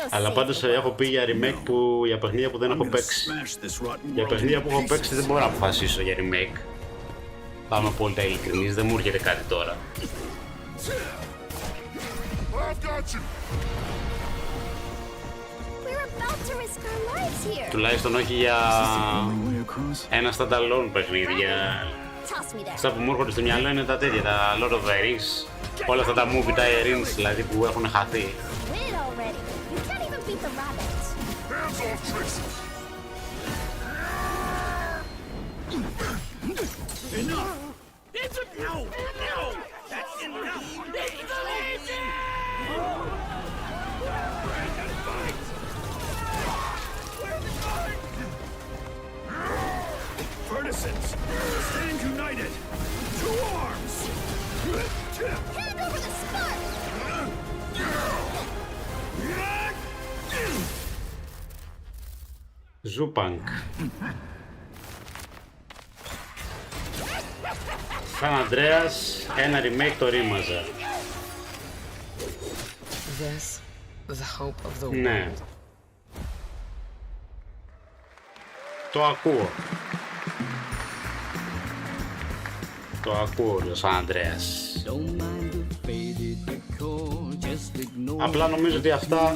Αλλά πάντως έχω πει για remake που, για παιχνίδια που δεν έχω παίξει. Για παιχνίδια που έχω παίξει δεν μπορώ να αποφασίσω για remake. Θα είμαι πολύ ειλικρινής, δεν μου έρχεται κάτι τώρα. Τουλάχιστον όχι για ένα standalone παιχνίδι. Αυτά που μου έρχονται στο μυαλό είναι τα τέτοια, τα Lord of the Rings. Όλα αυτά τα movie tie-ins δηλαδή που έχουν χαθεί. innocence. Stand united. To arms. Hand over the spark! Ζούπανκ. Σαν Ανδρέας, ένα remake το ρήμαζα. Ναι. Το ακούω. Το ακούω, ο Σαν Ανδρέας. Απλά νομίζω ότι αυτά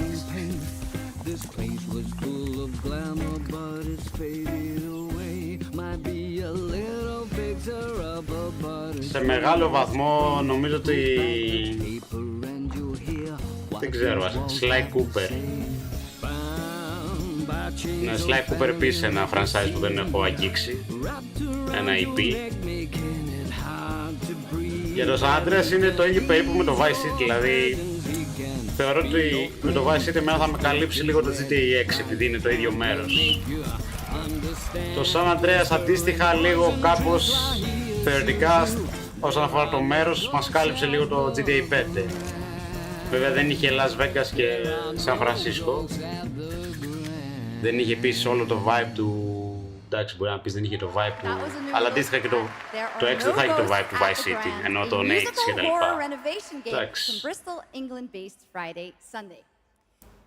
σε μεγάλο βαθμό νομίζω ότι δεν ξέρω, Sly Cooper. Ναι, Sly Cooper επίσης ένα franchise που δεν έχω αγγίξει, ένα EP. Για το San Andreas είναι το ίδιο περίπου με το Vice City, δηλαδή θεωρώ ότι με το Vice City εμένα θα με καλύψει λίγο το GTA 6 επειδή είναι το ίδιο μέρος. Το San Andreas αντίστοιχα λίγο κάπως θεωρητικά όσον αφορά το μέρος μας κάλυψε λίγο το GTA 5. Βέβαια δεν είχε Las Vegas και San Francisco. Δεν είχε επίσης όλο το vibe του... Εντάξει, μπορεί να πεις δεν είχε το vibe του... Αλλά αντίστοιχα και το 6 δεν θα είχε το vibe του Vice City, ενώ το 8 και τα λοιπά. Εντάξει.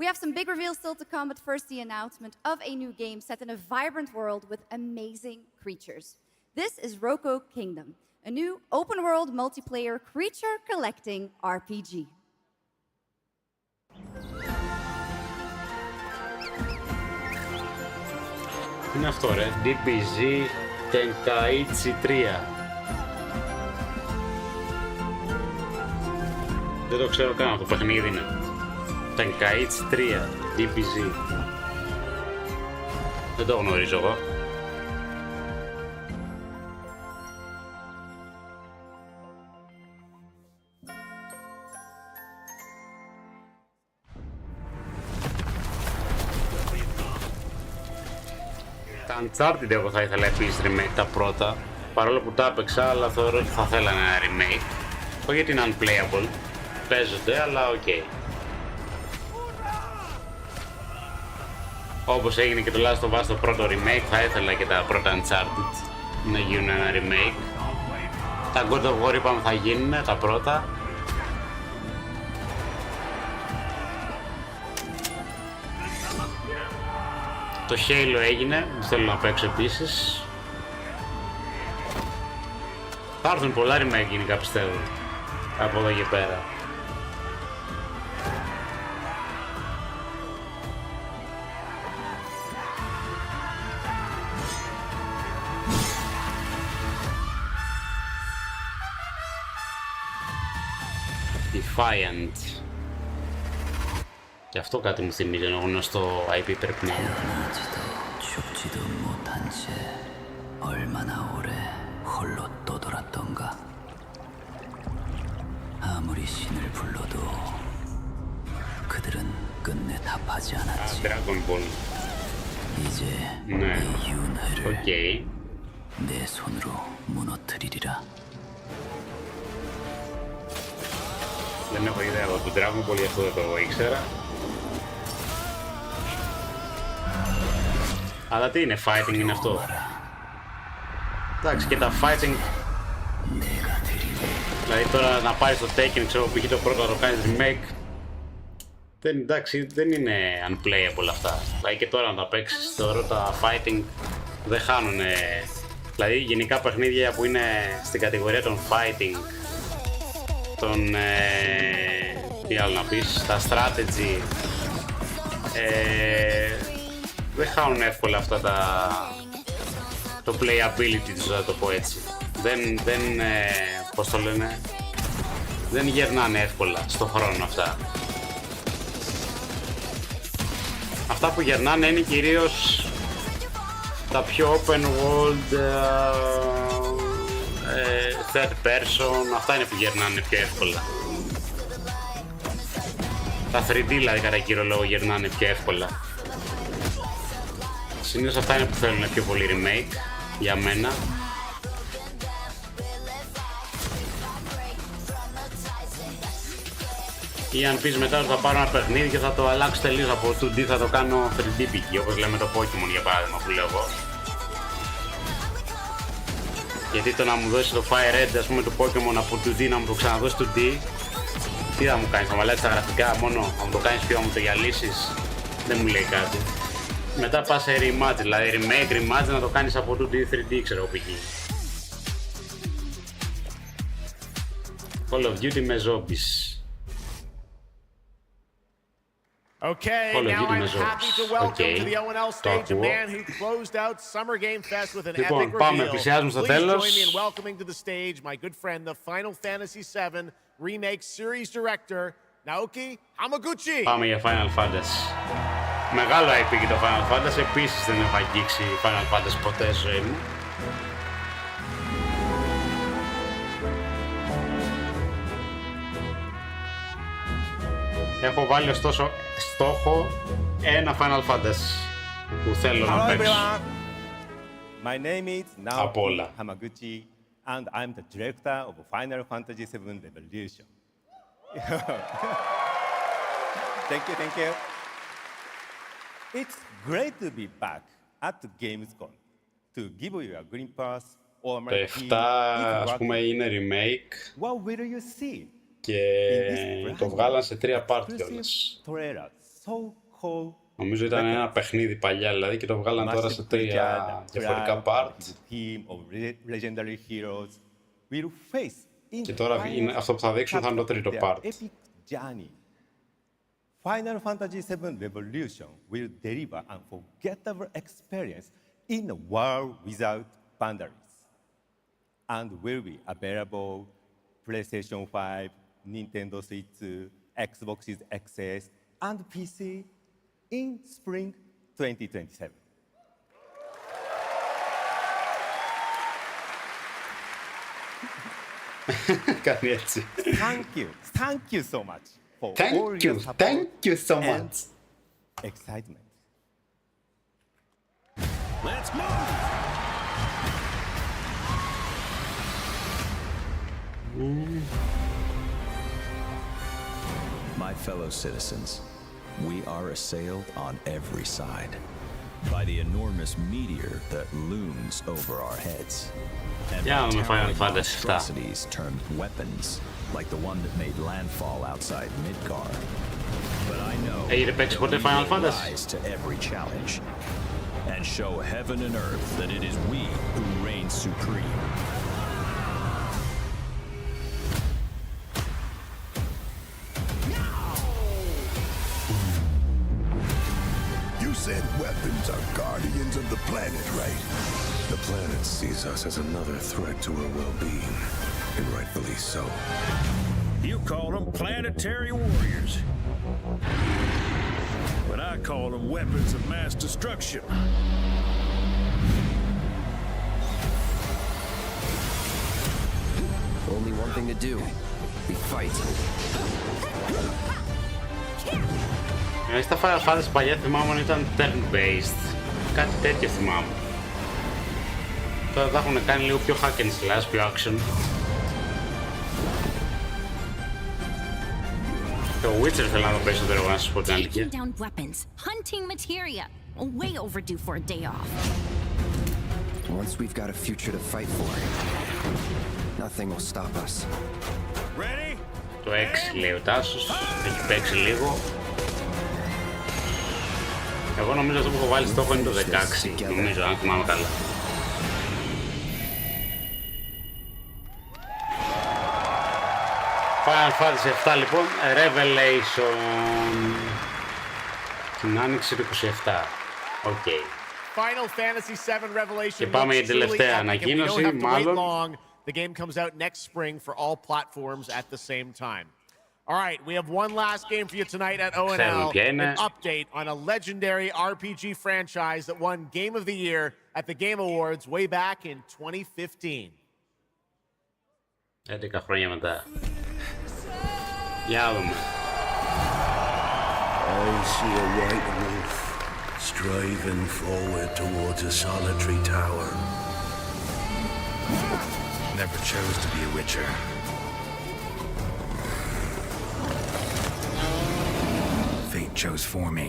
We have some big reveals still to come, but first the announcement of a new game set in a vibrant world with amazing creatures. This is Roko Kingdom, a new open-world multiplayer creature collecting RPG. Τι είναι αυτό ρε, DBZ Tenkaichi 3. Δεν το ξέρω καν, το παιχνίδι είναι Tenkaichi 3, DBZ. Δεν το γνωρίζω εγώ. Τα Uncharted εγώ θα ήθελα επίσης remake τα πρώτα, παρόλο που τα έπαιξα, αλλά θεωρώ ότι θα θέλανε ένα remake. Όχι γιατί είναι unplayable, παίζονται, αλλά οκ. Όπως έγινε και το Last of Us το πρώτο remake, θα ήθελα και τα πρώτα Uncharted να γίνουν ένα remake. Τα God of War είπαμε θα γίνουν, τα πρώτα. Το Halo έγινε, θέλω να παίξω επίσης. Θα έρθουν πολλά remake γενικά πιστεύω, από εδώ και πέρα. Defiant. Και αυτό κάτι μου θυμίζει, ενώ γνωστό IP πρέπει να είναι. Dragon Ball. Ναι, οκ. Δεν έχω ιδέα από το Dragon Ball, γι' αυτό δεν το ήξερα. Αλλά τι είναι, fighting είναι αυτό. Εντάξει, και τα fighting... Δηλαδή τώρα να πάρεις το Taken, ξέρω που είχε το πρώτο, να το κάνεις remake. Εντάξει, δεν είναι unplayable αυτά. Δηλαδή και τώρα να τα παίξεις, θεωρώ τα fighting δεν χάνουνε. Δηλαδή γενικά παιχνίδια που είναι στην κατηγορία των fighting, των... τι άλλο να πεις, τα strategy, δεν χάνουν εύκολα αυτά το playability τους, θα το πω έτσι. Δεν πώς το λένε, δεν γερνάνε εύκολα στο χρόνο αυτά. Αυτά που γερνάνε είναι κυρίως τα πιο open world, third person, αυτά είναι που γερνάνε πιο εύκολα. Τα 3D δηλαδή κατά κύριο λόγο γερνάνε πιο εύκολα. Συνήθως αυτά είναι που θέλουν πιο πολύ remake. για μένα. Ή αν πεις μετά ότι θα πάρω ένα παιχνίδι και θα το αλλάξω τελείως από 2D, θα το κάνω 3D πικί, όπως λέμε το Pokemon για παράδειγμα που λέω εγώ. Γιατί το να μου δώσει το Fire Red, ας πούμε, το Pokemon από 2D να μου το ξαναδώσει 2D, τι θα μου κάνεις, θα μου αλλάξεις τα γραφικά μόνο, θα μου το κάνεις πιο, θα μου το γυαλίσεις, δεν μου λέει κάτι. Μετά πας σε rematch, δηλαδή rematch να το κάνεις από 2D 3D, ξέρω εγώ π.χ. Call of Duty με zombies. Okay, now I'm happy to welcome to the ONL stage a man who closed out Summer Game Fest with an epic reveal. Please join me in welcoming to the stage my good friend, the Final Fantasy VII Remake Series Director, Naoki Hamaguchi. Πάμε για Final Fantasy. Μεγάλο IP και το Final Fantasy, επίσης δεν έχω αγγίξει Final Fantasy ποτέ στη ζωή μου. Έχω βάλει ωστόσο στόχο ένα Final Fantasy που θέλω να παίξω. My name is Naoki Hamaguchi and I'm the director of Final Fantasy VII Revolution. Thank you. It's great to be back at the Gamescom to give you a green pass or my team. Το 7 ας πούμε είναι remake. What will you see? Και το βγάλαν σε 3 part κιόλας. Νομίζω ήταν ένα παιχνίδι παλιά δηλαδή και το βγάλαν τώρα σε 3 διαφορετικά part. Και τώρα αυτό που θα δείξουν θα είναι το τρίτο part. Final Fantasy VII Revolution will deliver unforgettable experience in a world without boundaries and will be available PlayStation 5, Nintendo Switch, Xbox XS, and PC in spring 2027. Κάνει έτσι. Thank you so much for all your support. Thank you so much. Excitement. Let's move. My fellow citizens, we are assailed on every side by the enormous meteor that looms over our heads. And by monstrosities termed weapons, like the one that made landfall outside Midgar. But I know we will rise to every challenge and show heaven and earth that it is we who reign supreme. Said weapons are guardians of the planet, right? The planet sees us as another threat to her well-being, and rightfully so. You call them planetary warriors, but I call them weapons of mass destruction. Only one thing to do. We fight. Στα Final Fantasy παλιά θυμάμαι ήταν turn-based, κάτι τέτοιο θυμάμαι. Τώρα τα έχουν κάνει λίγο πιο hack and slash, πιο action. Το Witcher θέλω να το περισσότερο εγώ να σας πω την αλήθεια. Down weapons, hunting materia, way overdue for a day off. Once we've got a future to fight for, nothing will stop us. Ready? Το 6 λέει ο Τάσος, έχει παίξει λίγο. Εγώ νομίζω αυτό που έχω βάλει στόχο είναι το 16, νομίζω, αν θυμάμαι καλά. Final Fantasy 7 λοιπόν, Revelation, την άνοιξη του 27, οκ. Final Fantasy VII Revelation. Και πάμε για την τελευταία ανακοίνωση, μάλλον. The game comes out next spring for all platforms at the same time. All right, we have one last game for you tonight at ONL, an update on a legendary RPG franchise that won Game of the Year at the Game Awards way back in 2015. 11 χρόνια μετά. Για δούμε. I see a white wolf striving forward towards a solitary tower. Never chose to be a Witcher. Fate chose for me.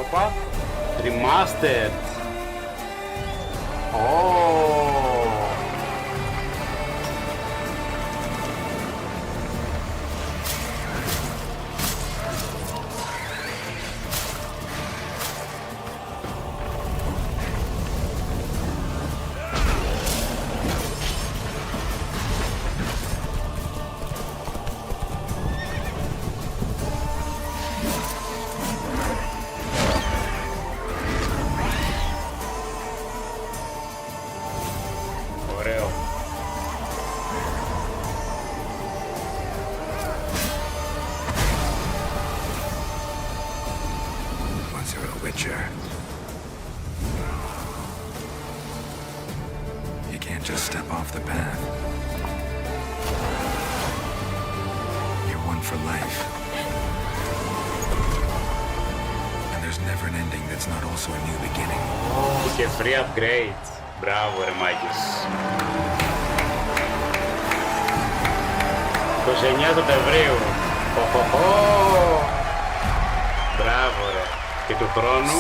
Opa. Remastered. Oh. Και free upgrade. Μπράβο ρε μάγκες. 29 Σεπτεμβρίου. Μπράβο ρε. Και του χρόνου.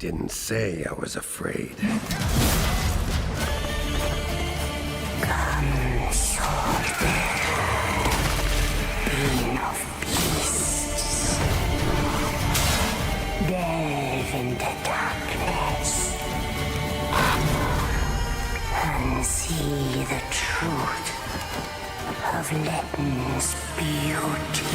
Didn't say I was afraid. Come, soldier, being of beasts. Delve into darkness and see the truth of Letton's beauty.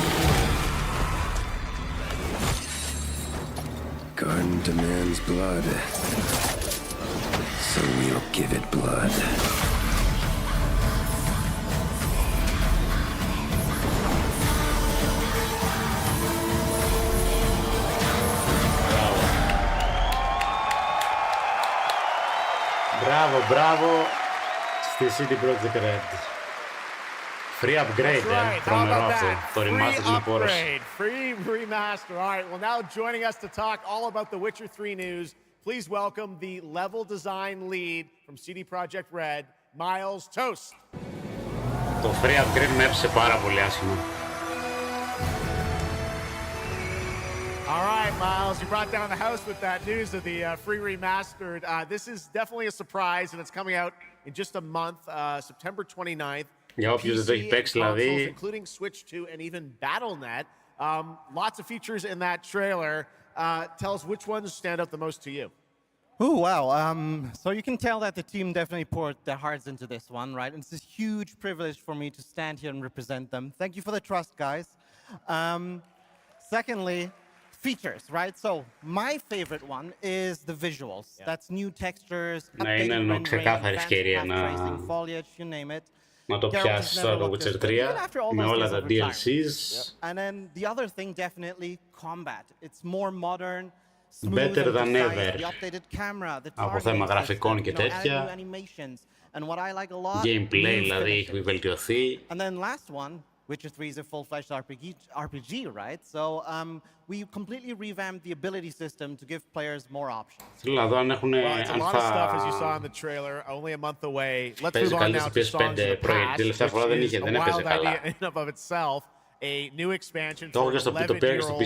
Garden demands blood, so we'll give it blood. Μπράβο, μπράβο στη CD Projekt Red. Free upgrade, τρομερό αυτό. Το remaster είναι πόρος. Free remaster. All right, well now joining us to talk all about the Witcher 3 news, please welcome the level design lead from CD Projekt Red, Miles Toast. Το free upgrade με έπισε πάρα πολύ άσχημα. All right, Miles, you brought down the house with that news of the free remastered. This is definitely a surprise, and it's coming out in just a month, September 29th. Για όποιους δεν το έχει παίξει, δηλαδή. Including Switch 2 and even BattleNet. Lots of features in that trailer. Tell us which ones stand out the most to you. Oh, wow. So you can tell that the team definitely poured their hearts into this one, right? And it's a huge privilege for me to stand here and represent them. Thank you for the trust, guys. Secondly, features, right? So my favorite one is the visuals. That's new textures, updated rendering, advanced path tracing, foliage, you name it. Να το πιάσεις τώρα το Witcher 3 με όλα τα DLCs. And then the other thing definitely combat. It's more modern, better than ever. The updated camera, the από θέμα γραφικών και τέτοια. And what I like a lot, gameplay δηλαδή έχει βελτιωθεί. And then last one, Witcher 3 is a full-fledged RPG, right? So we completely revamped the ability system to give players more options. Θέλω να δω αν έχουν It's a lot of stuff as you saw in the trailer, only a month away. Let's move on now to Songs of the Past, which is a wild idea in and of itself. A new expansion for an 11-year-old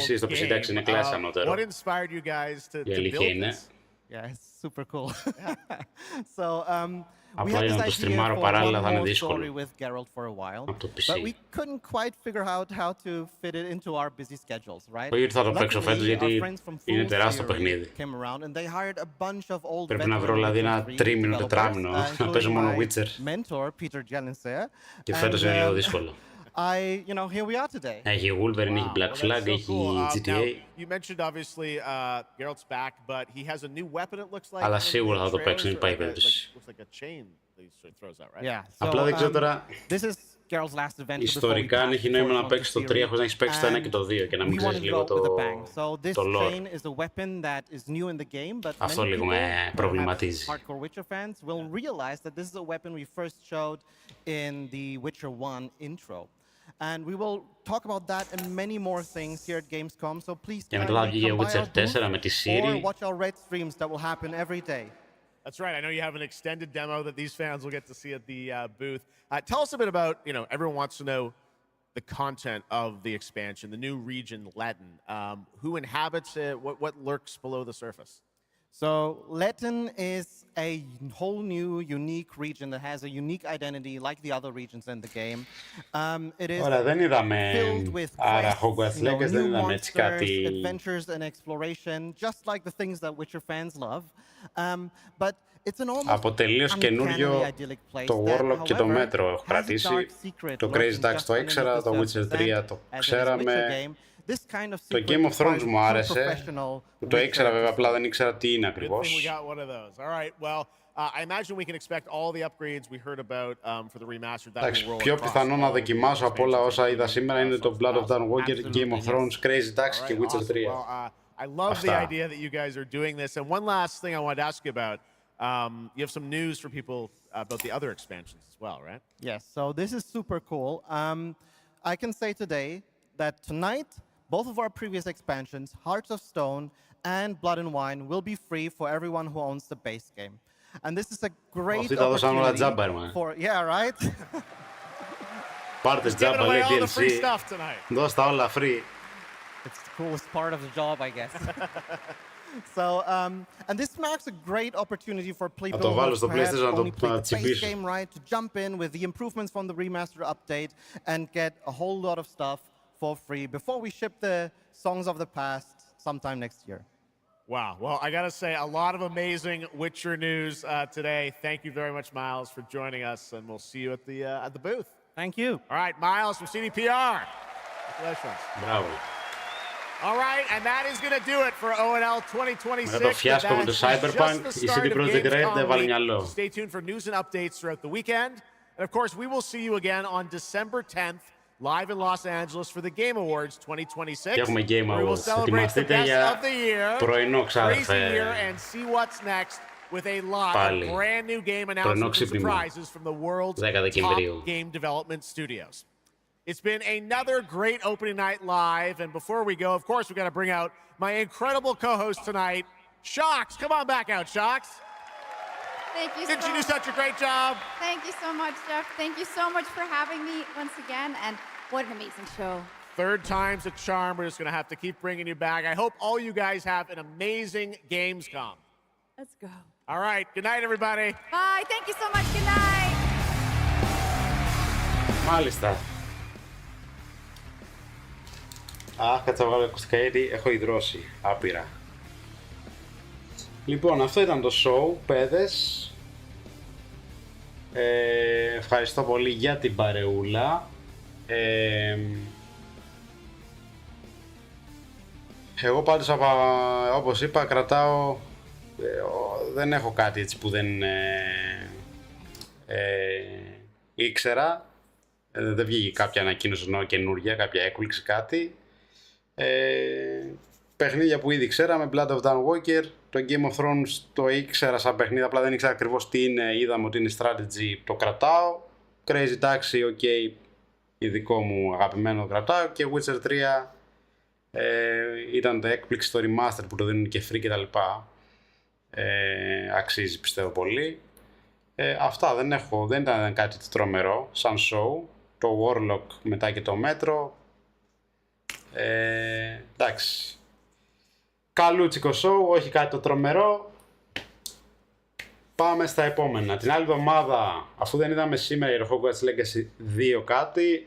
game. What inspired you guys to build this? Yeah, it's super cool. So Απλά για να το στριμάρω παράλληλα θα είναι δύσκολο. Από το PC. Όχι ότι θα το παίξω φέτος γιατί είναι τεράστιο παιχνίδι. Πρέπει να βρω δηλαδή ένα τρίμηνο, τετράμηνο να παίζω μόνο Witcher. Και φέτος είναι λίγο δύσκολο. Here we are today. Έχει Wolverine, έχει Black Flag, έχει GTA. You mentioned obviously Geralt's back, but he has a new weapon it looks like. Αλλά σίγουρα θα το παίξω, δεν υπάρχει περίπτωση. Looks like a chain that he throws out, right? Yeah. Απλά δεν ξέρω τώρα. This is Ιστορικά αν έχει νόημα να παίξεις το 3 χωρίς να έχεις παίξει το 1 και το 2 και να μην ξέρεις λίγο το lore. Αυτό λίγο με προβληματίζει. And we will talk about that and many more things here at Gamescom. So please kindly come by our booth or watch our Red streams that will happen every day. That's right. I know you have an extended demo that these fans will get to see at the booth. Tell us a bit about, everyone wants to know the content of the expansion, the new region, Letten. Who inhabits it? What lurks below the surface? So Letten is a whole new, unique region that has a unique identity like the other regions in the game. It is filled with quests, new monsters, adventures, and exploration, just like the things that Witcher fans love. But it's an almost uncannily idyllic place το Warlock και το Μέτρο έχω κρατήσει. Το Crazy Taxi το ήξερα, το Witcher 3 το ξέραμε. Το Game of Thrones μου άρεσε. Το ήξερα βέβαια, απλά δεν ήξερα τι είναι ακριβώς. Εντάξει, πιο πιθανό να δοκιμάσω από όλα όσα είδα σήμερα είναι το Blood of Dan Walker, Game of Thrones, Crazy Taxi και Witcher 3. I love the idea that you guys are doing this. And one last thing I wanted to ask you about. You have some news for people about the other expansions as well, right? Yes, so this is super cool. I can say today that tonight, both of our previous expansions, Hearts of Stone and Blood and Wine, will be free for everyone who owns the base game. And this is a great opportunity for... Yeah, right? Πάρτε τζάμπα, λέει DLC. Δώσ' τα όλα free. It's the coolest part of the job, I guess. So, and this marks a great opportunity for people who have only played the base game, right, to jump in with the improvements from the remaster update and get a whole lot of stuff for free before we ship the Songs of the Past sometime next year. Wow. Well, I got to say, a lot of amazing Witcher news today. Thank you very much, Miles, for joining us, and we'll see you at the booth. Thank you. All right, Miles from CDPR. Congratulations. Bravo. All right, and that is going to do it for ONL 2026. Με το φιάσκο με το Cyberpunk, η CD Projekt Red δεν βάλει μυαλό. Stay tuned for news and updates throughout the weekend. And of course, we will see you again on December 10th, live in Los Angeles for the Game Awards 2026. Και έχουμε Game We will Awards. celebrate the best για of the year, πρωινό crazy ξάδερφε. year, and see what's next with a lot of brand new game announcements and surprises from the world's top game development studios. It's been another great opening night live, and before we go, of course, we've got to bring out my incredible co-host tonight, Shocks. Come on back out, Shocks. Thank you. Didn't you do such a great job? Thank you so much, Jeff. Thank you so much for having me once again, and what an amazing show. Third time's a charm. We're just going to have to keep bringing you back. I hope all you guys have an amazing Gamescom. Let's go. All right. Good night, everybody. Bye. Thank you so much. Good night. Μάλιστα. Αχ, κάτσα βγάλω ακουστικά γιατί έχω υδρώσει άπειρα. Λοιπόν, αυτό ήταν το show, παιδες. Ευχαριστώ πολύ για την παρεούλα. Εγώ πάντως, όπως είπα, κρατάω... δεν έχω κάτι έτσι που δεν ήξερα. Δεν βγήκε κάποια ανακοίνωση καινούργια, κάποια έκπληξη, κάτι. Παιχνίδια που ήδη ξέραμε, Blood of Dan Walker, το Game of Thrones το ήξερα σαν παιχνίδι, απλά δεν ήξερα ακριβώς τι είναι, είδαμε ότι είναι strategy, το κρατάω. Crazy Taxi, ok, ειδικό μου αγαπημένο, το κρατάω. Και Witcher 3 ήταν το έκπληξη, το remaster που το δίνουν και free κτλ. Αξίζει, πιστεύω πολύ. Αυτά δεν ήταν κάτι τρομερό σαν show. Το Warlock μετά και το Μέτρο. Εντάξει. Καλούτσικο show, όχι κάτι το τρομερό. Πάμε στα επόμενα. Την άλλη εβδομάδα, αφού δεν είδαμε σήμερα η Hogwarts Legacy 2 κάτι,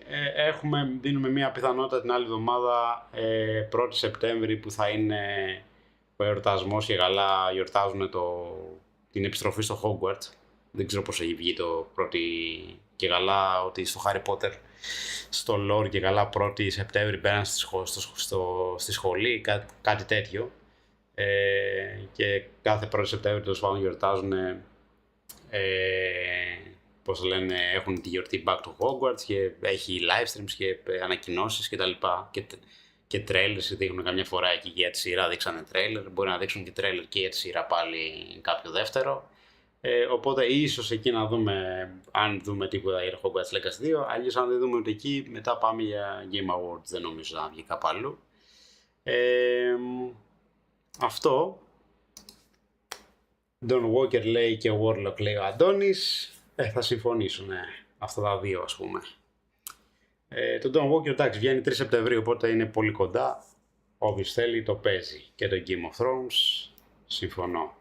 δίνουμε μια πιθανότητα την άλλη εβδομάδα 1η Σεπτέμβρη που θα είναι ο εορτασμός και καλά γιορτάζουν την επιστροφή στο Hogwarts. Δεν ξέρω πώς έχει βγει το πρώτη και καλά ότι στο Harry Potter στο lore και καλά 1η Σεπτέμβρη πέραν στη σχολή, κάτι τέτοιο. Και κάθε 1η Σεπτέμβρη τους πάντων γιορτάζουν πώς λένε, έχουν τη γιορτή Back to Hogwarts και έχει live streams και ανακοινώσεις και τα λοιπά και trailers, δείχνουν καμιά φορά εκεί για τη σειρά, δείξανε trailer, μπορεί να δείξουν και trailer και για τη σειρά πάλι κάποιο δεύτερο. Οπότε ίσως εκεί να δούμε αν δούμε τίποτα για Hogwarts Legacy 2, αλλιώς αν δεν δούμε ούτε εκεί μετά πάμε για Game Awards, δεν νομίζω να βγει κάπου αλλού. Αυτό. Don Walker λέει και Warlock λέει ο Αντώνης. Θα συμφωνήσουν αυτά τα δύο ας πούμε. Το Don Walker εντάξει βγαίνει 3 Σεπτεμβρίου οπότε είναι πολύ κοντά. Όποιος θέλει το παίζει. Και το Game of Thrones συμφωνώ.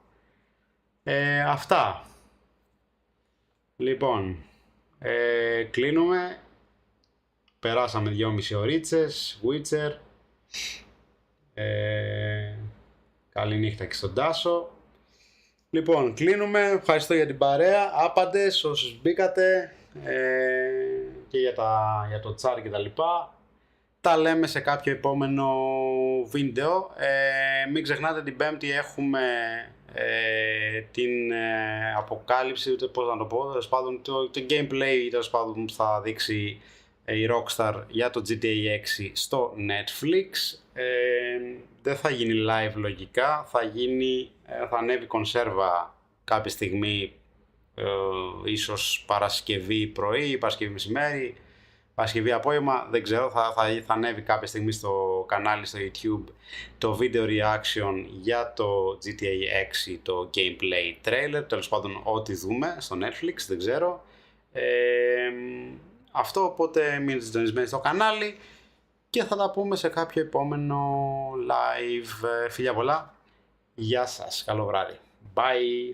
Αυτά. Λοιπόν, κλείνουμε. Περάσαμε 2,5 ωρίτσες. Witcher. Καλή νύχτα και στον Τάσο. Λοιπόν, κλείνουμε. Ευχαριστώ για την παρέα. Άπαντες όσους μπήκατε και για το chat και τα λοιπά. Τα λέμε σε κάποιο επόμενο βίντεο. Μην ξεχνάτε την Πέμπτη έχουμε την αποκάλυψη, ούτε πώς να το πω, το gameplay που θα δείξει η Rockstar για το GTA 6 στο Netflix. Δεν θα γίνει live λογικά, θα ανέβει κονσέρβα κάποια στιγμή, ίσως Παρασκευή πρωί ή Παρασκευή μεσημέρι, Παρασκευή απόγευμα, δεν ξέρω, θα ανέβει κάποια στιγμή στο κανάλι στο YouTube το video reaction για το GTA 6, το gameplay trailer, τέλος πάντων ό,τι δούμε στο Netflix, δεν ξέρω. Αυτό, οπότε μείνετε συντονισμένοι στο κανάλι και θα τα πούμε σε κάποιο επόμενο live. Φιλιά πολλά, γεια σας, καλό βράδυ, bye.